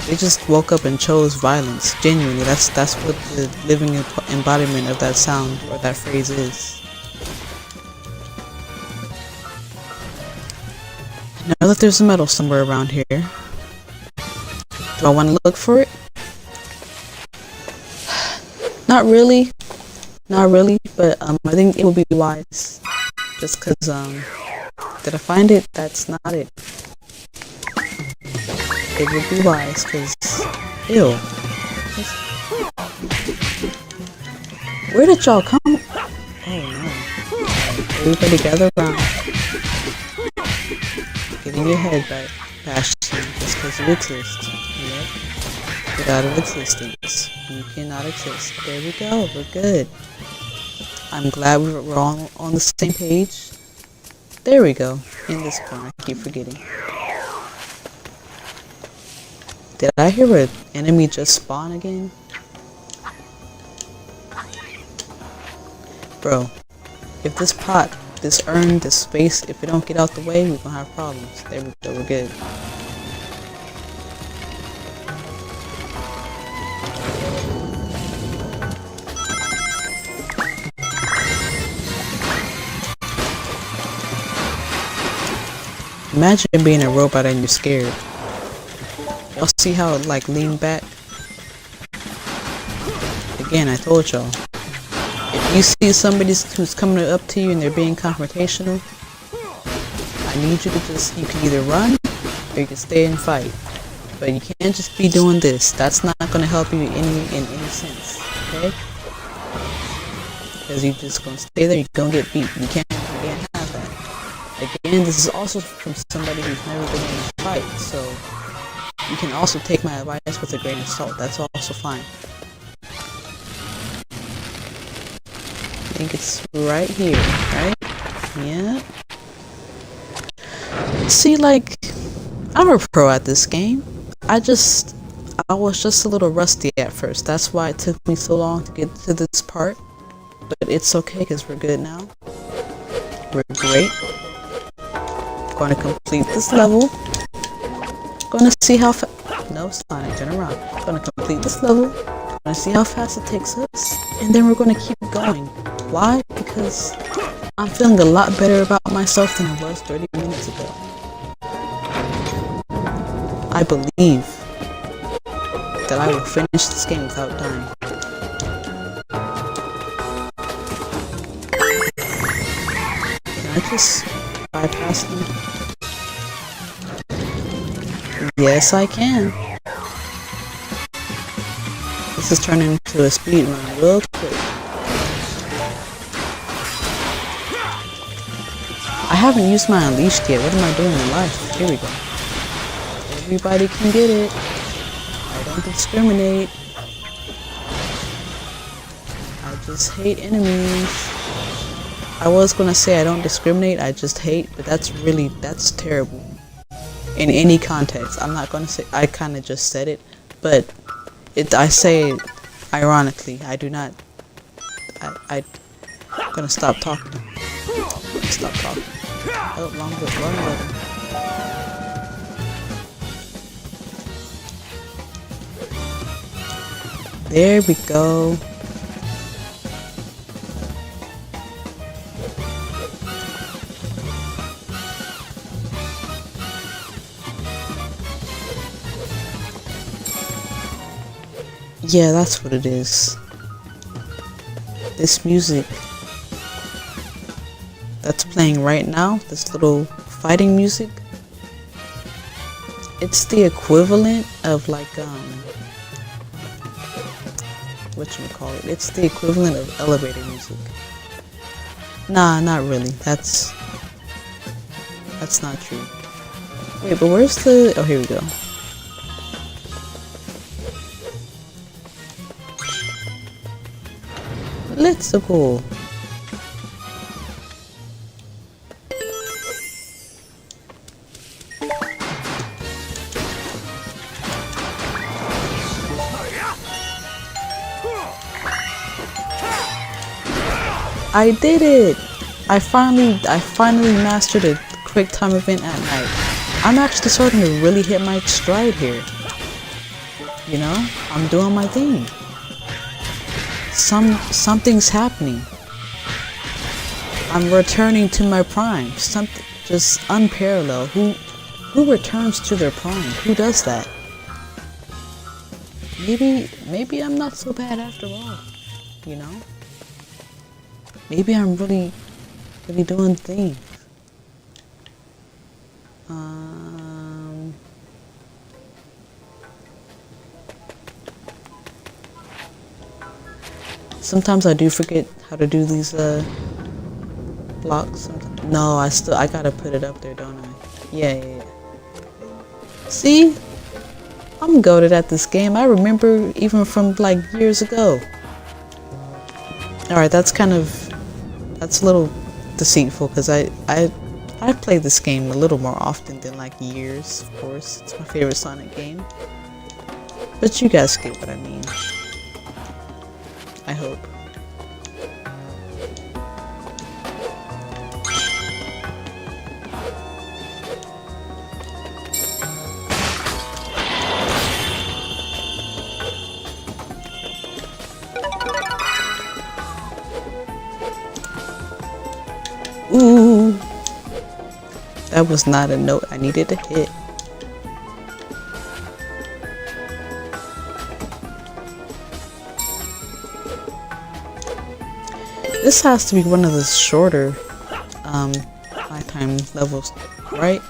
They just woke up and chose violence. Genuinely, that's what the living embodiment of that sound or that phrase is. I know that there's a medal somewhere around here. Do I want to look for it? Not really, but I think it would be wise. Just cause did I find it? That's not it. It would be wise, cause ew. Where did y'all come? Oh no! Everybody gather around. Getting your head back, bashed just cause you exist. Yep. Get out of existence. You cannot exist. There we go. We're good. I'm glad we're all on the same page. There we go. In this corner. I keep forgetting. Did I hear an enemy just spawn again? Bro, if this pot, this urn, this space, if it don't get out the way, we're gonna have problems. There we go, we're good. Imagine being a robot and you're scared. Y'all see how it like leaned back? Again, I told y'all. If you see somebody who's coming up to you and they're being confrontational, I need you to you can either run or you can stay and fight. But you can't just be doing this. That's not going to help you in any sense, okay? Because you're just going to stay there, you're going to get beat. You can't have that. Again, this is also from somebody who's never been in a fight, so you can also take my advice with a grain of salt. That's also fine. I think it's right here, right? Yeah. See, like, I'm a pro at this game. I was just a little rusty at first. That's why it took me so long to get to this part. But it's okay because we're good now. We're great. Going to complete this level. Going to see how no, Sonic, turn around. Going to complete this level. Going to see how fast it takes us. And then we're going to keep going. Why? Because I'm feeling a lot better about myself than I was 30 minutes ago. I believe that I will finish this game without dying. Can I just bypass them? Yes, I can. This is turning into a speed run real quick. I haven't used my Unleashed yet. What am I doing in life? Here we go. Everybody can get it. I don't discriminate. I just hate enemies. I was gonna say I don't discriminate, I just hate, but that's terrible. In any context. I'm not gonna say, I kinda just said it, but I say it ironically. I do not, I'm gonna stop talking. Stop talking. Oh, long bit, run better. There we go. Yeah, that's what it is. This music that's playing right now, this little fighting music, it's the equivalent of like whatchamacallit, it's the equivalent of elevator music. Nah, not really. That's not true. Wait, but where's the... Oh, here we go. Let's go. I did it! I finally mastered a quick time event at night. I'm actually starting to really hit my stride here. You know, I'm doing my thing. Something's happening. I'm returning to my prime. Something just unparalleled. Who returns to their prime? Who does that? Maybe I'm not so bad after all. You know? Maybe I'm really doing things. Sometimes I do forget how to do these blocks. No, I gotta put it up there, don't I? Yeah. See? I'm goated at this game. I remember even from like years ago. Alright, that's a little deceitful because I played this game a little more often than like years, of course. It's my favorite Sonic game. But you guys get what I mean. I hope. Ooh, that was not a note I needed to hit. This has to be one of the shorter nighttime levels, right?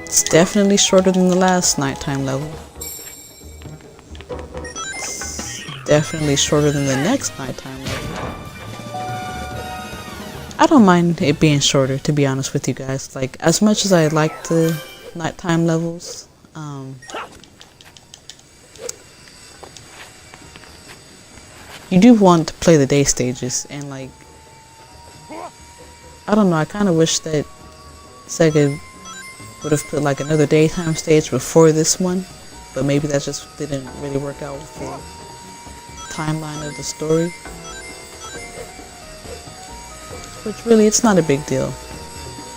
It's definitely shorter than the last nighttime level. Definitely shorter than the next nighttime level. I don't mind it being shorter, to be honest with you guys. Like, as much as I like the nighttime levels, you do want to play the day stages, and like, I don't know, I kind of wish that Sega would have put like another daytime stage before this one, but maybe that just didn't really work out with the timeline of the story. Which really, it's not a big deal.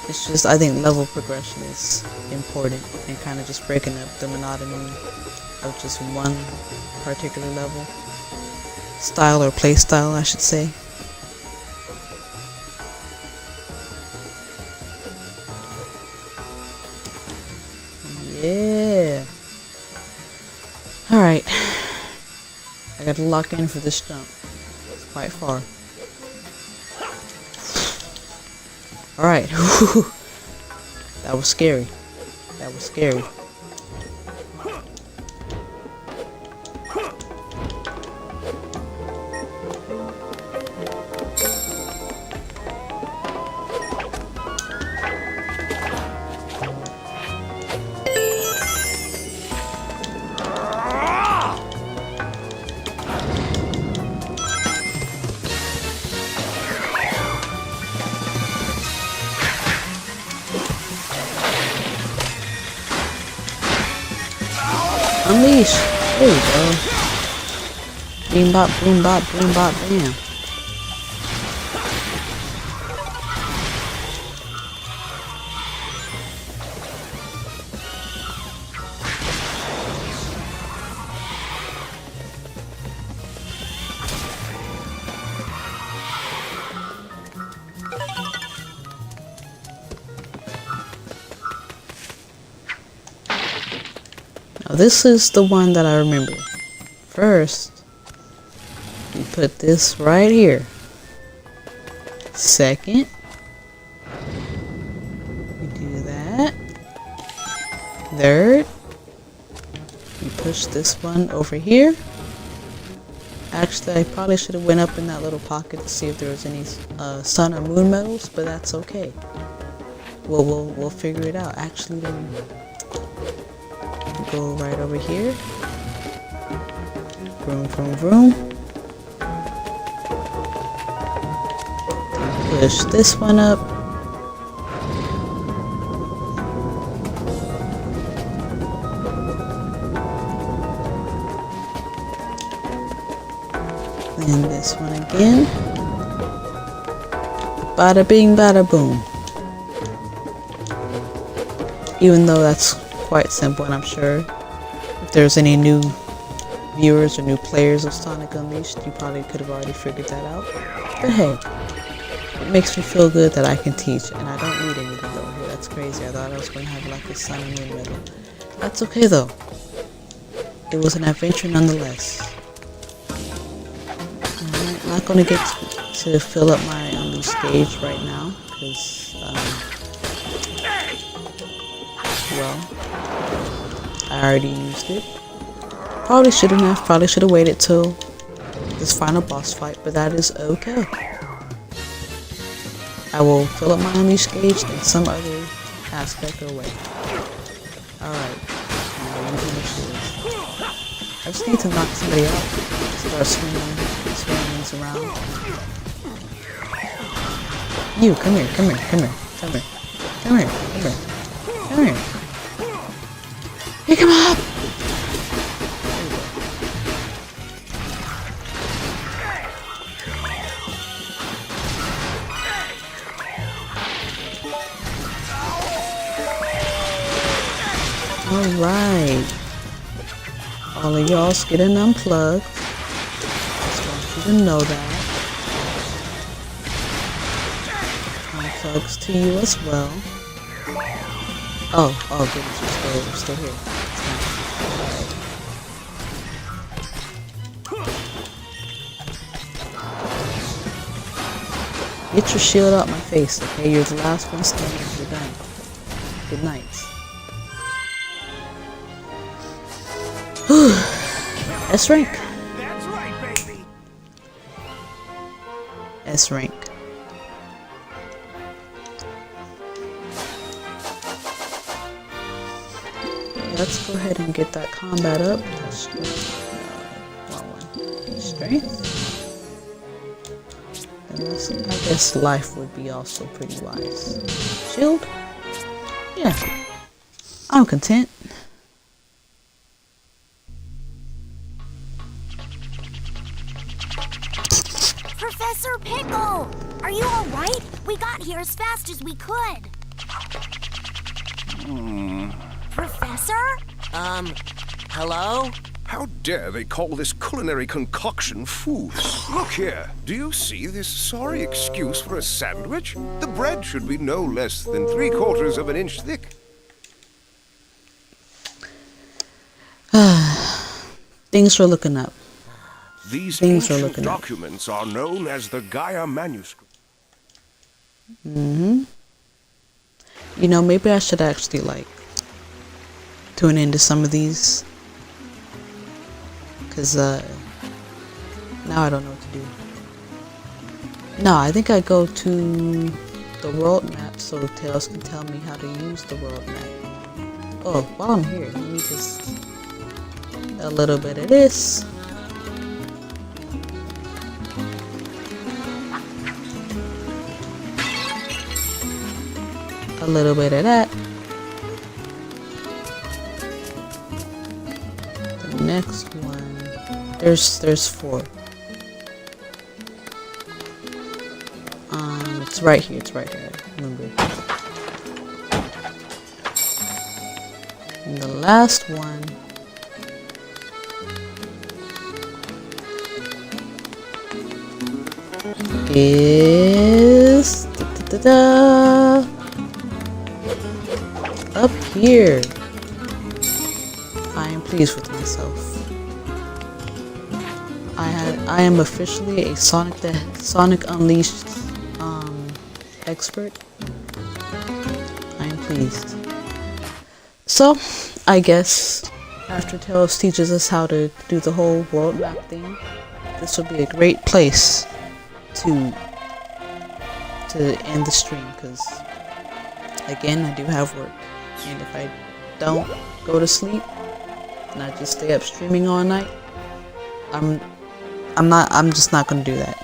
It's just, I think level progression is important and kind of just breaking up the monotony of just one particular level. Style or play style, I should say. Yeah. Alright. I gotta lock in for this jump. It's quite far. Alright. That was scary. That was scary. Unleash! There you go. Beam bop, boom bop, boom bop, bam. this is the one that I remember. First, we put this right here. Second, we do that. Third, we push this one over here. Actually, I probably should have went up in that little pocket to see if there was any sun or moon medals, but that's okay. We'll figure it out. Actually, then go right over here. Vroom, vroom, vroom. Push this one up. Then this one again. Bada bing, bada boom. Even though that's quite simple, and I'm sure if there's any new viewers or new players of Sonic Unleashed, you probably could have already figured that out. But hey, it makes me feel good that I can teach, and I don't need anything over here. That's crazy. I thought I was going to have like a sun and moon medal. That's okay though. It was an adventure nonetheless. Alright, I'm not going to get to fill up my Unleashed gauge right now, because, well, I already used it. Probably shouldn't have. Probably should have waited till this final boss fight, but that is okay. I will fill up my Unleashed gauge in some other aspect or way. Alright. I just need to knock somebody out. Start swinging things around. You, come here, come here, come here, come here, come here, come here, come here. Pick him up! Alright. All of y'all's getting unplugged. Just want you to know that. Unplugs to you as well. Oh goodness, we're still here. Get your shield out my face, okay? You're the last one standing. You're done. Good night. S rank. That's right, baby. S rank. Let's go ahead and get that combat up. That's wrong one. Strength. And I guess life would be also pretty wise. Shield. Yeah. I'm content. Professor Pickle! Are you alright? We got here as fast as we could. Professor? Hello? How dare they call this culinary concoction food? Look here, do you see this sorry excuse for a sandwich? The bread should be no less than 3/4 of an inch thick. Things are looking up. These Things are ancient looking up. documents are known as the Gaia manuscript. You know, maybe I should actually, like, tune into some of these. Because, now I don't know what to do. No, I think I go to the world map so Tails can tell me how to use the world map. Oh, while I'm here, let me just... a little bit of this. A little bit of that. The next one, there's 4. It's right here. Remember. And the last one is up here. I am pleased with myself. I am officially a Sonic Unleashed expert. I am pleased. So, I guess after Tails teaches us how to do the whole world map thing, this will be a great place to end the stream, because again, I do have work, and if I don't go to sleep and I just stay up streaming all night, I'm just not gonna do that.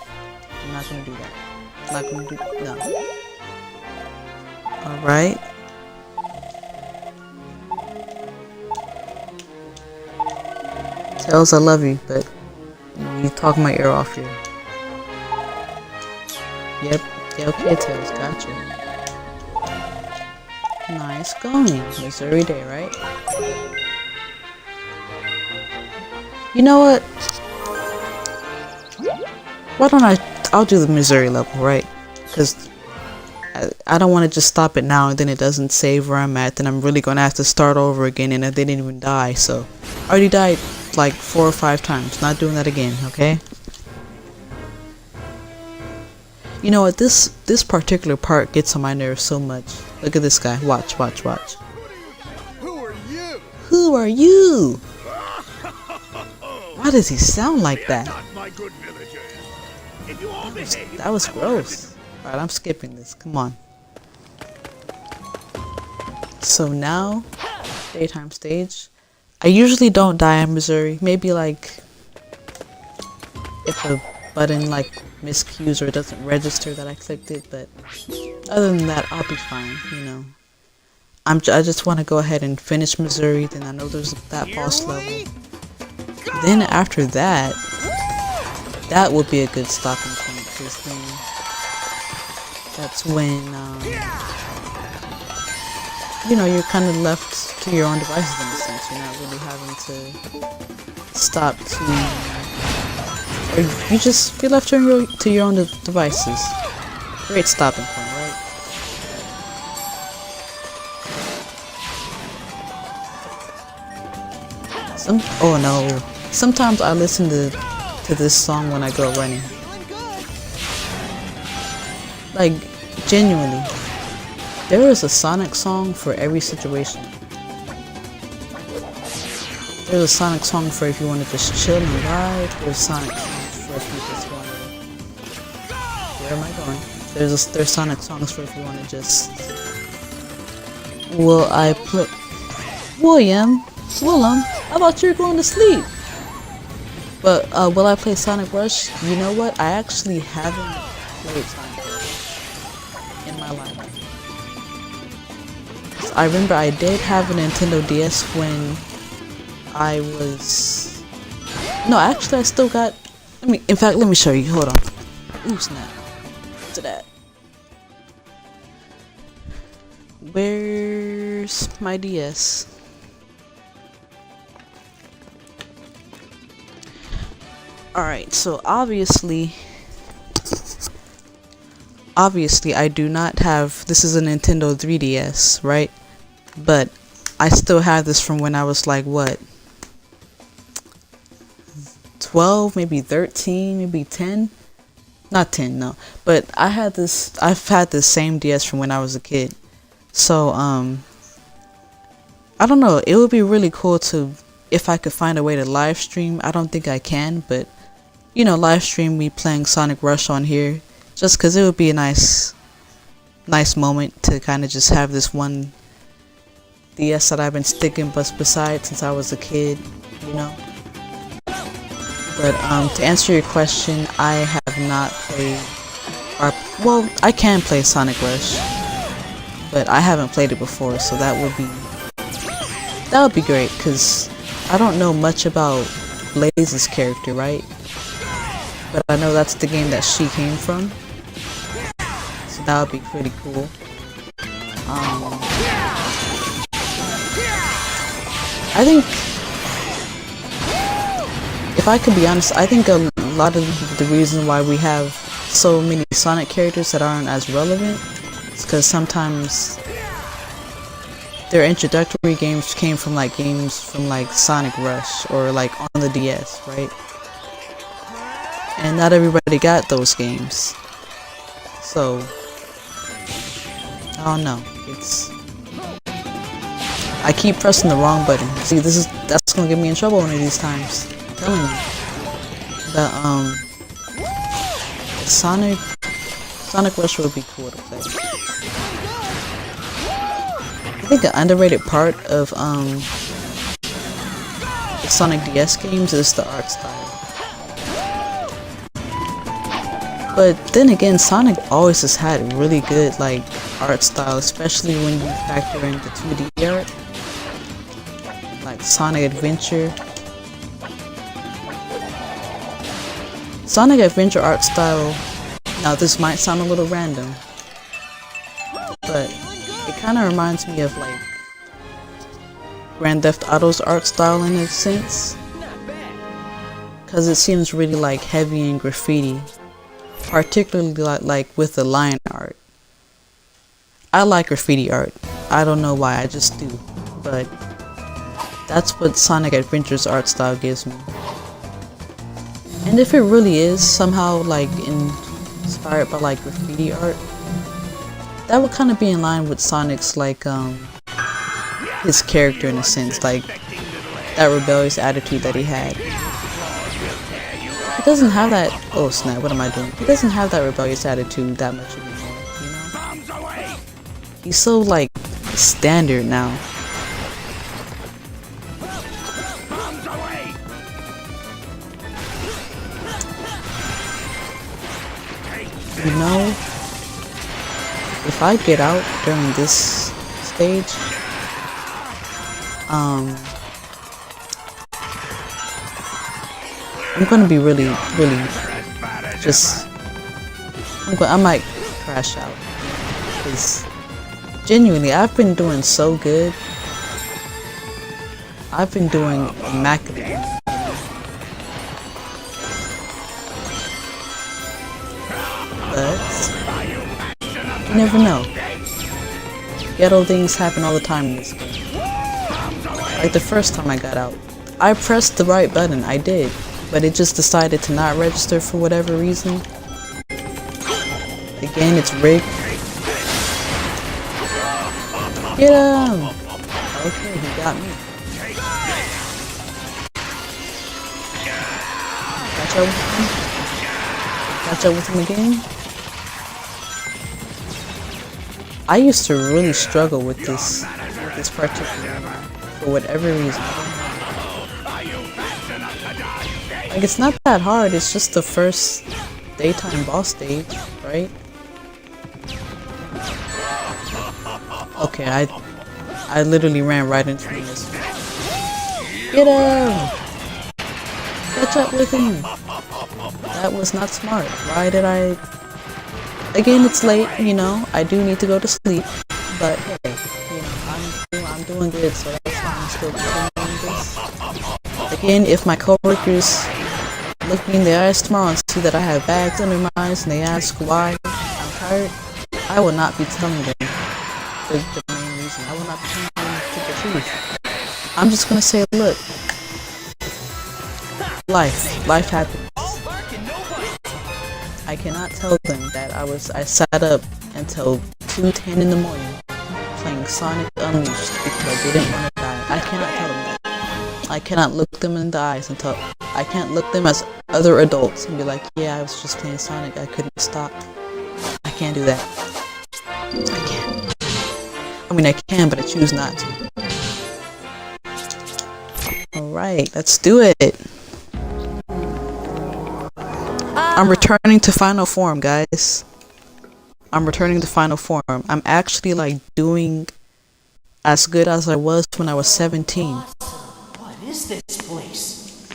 I'm not gonna do that. I'm not gonna do no. Alright. Tails, I love you, but you talk my ear off here. Yep. Yeah, okay, Tails, gotcha. Nice going. Missouri Day, right? You know what? Why don't I'll do the Missouri level, right? Because I don't want to just stop it now and then it doesn't save where I'm at, then I'm really going to have to start over again, and I didn't even die, so. I already died like 4 or 5 times. Not doing that again, okay? You know what, this particular part gets on my nerves so much. Look at this guy. Watch, watch, watch. Who are you? Who are you? Why does he sound like that? Not my good villagers. If you all behave, That was I will gross. Alright, I'm skipping this. Come on. So now, daytime stage. I usually don't die in Missouri. Maybe like if a button like miscues or it doesn't register that I clicked it, but other than that, I'll be fine, you know. I just want to go ahead and finish Missouri, then I know there's that boss level. Then after that, that would be a good stopping point, because then that's when, you know, you're kind of left to your own devices in a sense. You're not really having to stop to, or you're left to your own devices. Great stopping point, right? Oh no. Sometimes I listen to this song when I go running. Like, genuinely. There is a Sonic song for every situation. There's a Sonic song for if you want to just chill and ride. There's Sonic songs for if you just want to... Where am I going? There's Sonic songs for if you want to just... Will I play... Willem, how about you're going to sleep? But, will I play Sonic Rush? You know what? I actually haven't played Sonic Rush in my life. I remember I did have a Nintendo DS when I was... No, actually I still got... In fact, let me show you. Hold on. Ooh, snap. To that. Where's my DS? Alright, so obviously I do not have, this is a Nintendo 3DS, right? But I still have this from when I was like, what? 12, maybe 13, maybe 10? Not 10, no. But I've had this same DS from when I was a kid. So, I don't know, it would be really cool to, if I could find a way to live stream. I don't think I can, but, you know, live stream me playing Sonic Rush on here. Just because it would be a nice moment to kind of just have this one DS that I've been sticking beside since I was a kid, you know. But to answer your question, I have not played, well, I can play Sonic Rush, but I haven't played it before, so that would be great, because I don't know much about Blaze's character, right? But I know that's the game that she came from, so that would be pretty cool. I think, if I could be honest, I think a lot of the reason why we have so many Sonic characters that aren't as relevant is because sometimes their introductory games came from like games from like Sonic Rush or like on the DS, right? And not everybody got those games. So I don't know. I keep pressing the wrong button. See, that's gonna get me in trouble one of these times. I'm telling you. Sonic Rush would be cool to play. I think an underrated part of the Sonic DS games is the art style. But then again, Sonic always has had really good like art style, especially when you factor in the 2D art. Like Sonic Adventure. Sonic Adventure art style, now this might sound a little random, but it kind of reminds me of like Grand Theft Auto's art style in a sense. Because it seems really like heavy and graffiti. Particularly like with the line art. I like graffiti art. I don't know why, I just do. But that's what Sonic Adventure's art style gives me. And if it really is somehow like inspired by like graffiti art, that would kind of be in line with Sonic's like his character in a sense, like that rebellious attitude that he had. He doesn't have that. Oh snap! What am I doing? He doesn't have that rebellious attitude that much anymore. You know? He's so like standard now. You know, if I get out during this stage, I'm gonna be really just, I might crash out, because genuinely, I've been doing so good. I've been doing immaculately. But you never know. Ghetto things happen all the time in this game. Like the first time I got out, I pressed the right button, I did, but it just decided to not register for whatever reason. Again, it's rigged. Get him! Okay, he got me. Catch up with him? Catch up with him again? I used to really struggle with this particular one, for whatever reason. Like, it's not that hard, it's just the first daytime boss stage, right? Okay, I literally ran right into this. Get him! Catch up with him! That was not smart. Why did I... Again, it's late, you know, I do need to go to sleep, but hey, you know, I'm doing good, so that's why I'm still continuing this. Again, if my coworkers look me in the eyes tomorrow and see that I have bags under my eyes and they ask why I'm tired, I will not be telling them the main reason. I will not be telling them the truth. I'm just gonna say, look, life happens. I cannot tell them that I sat up until 2:10 in the morning playing Sonic Unleashed because I didn't want to die. I cannot tell them that. I cannot look them in the eyes and tell. I can't look them as other adults and be like, yeah, I was just playing Sonic. I couldn't stop. I can't do that. I can't. I mean, I can, but I choose not to. Alright, let's do it. I'm returning to final form, guys. I'm returning to final form. I'm actually like doing as good as I was when I was 17. What is this place?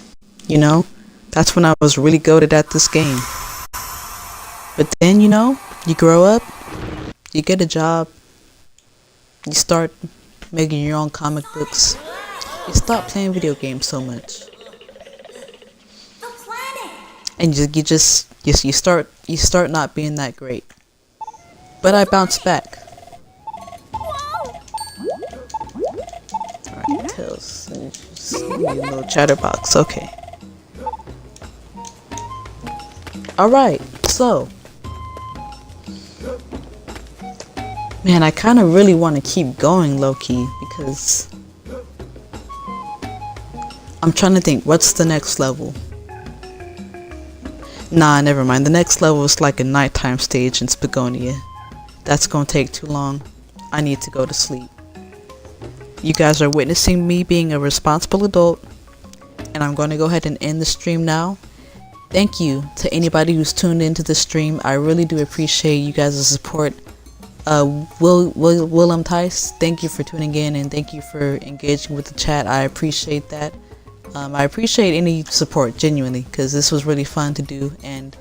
You know, that's when I was really goated at this game. But then, you know, you grow up, you get a job, you start making your own comic books, you stop playing video games so much. And you start not being that great. But I bounced back. details. Little chatterbox. Okay. Alright, so. Man, I kind of really want to keep going low-key because I'm trying to think, what's the next level? Nah, never mind. The next level is like a nighttime stage in Spagonia. That's gonna take too long. I need to go to sleep. You guys are witnessing me being a responsible adult, and I'm going to go ahead and end the stream now. Thank you to anybody who's tuned into the stream. I really do appreciate you guys' support. Willem Tice, thank you for tuning in, and thank you for engaging with the chat. I appreciate that. I appreciate any support, genuinely, because this was really fun to do, and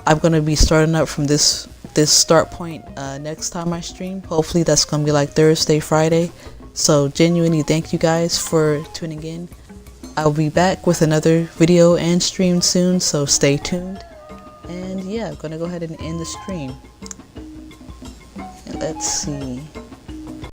I'm going to be starting up from this start point next time I stream. Hopefully that's going to be like Thursday, Friday. So genuinely thank you guys for tuning in. I'll be back with another video and stream soon, so stay tuned. And yeah, I'm gonna go ahead and end the stream. And let's see.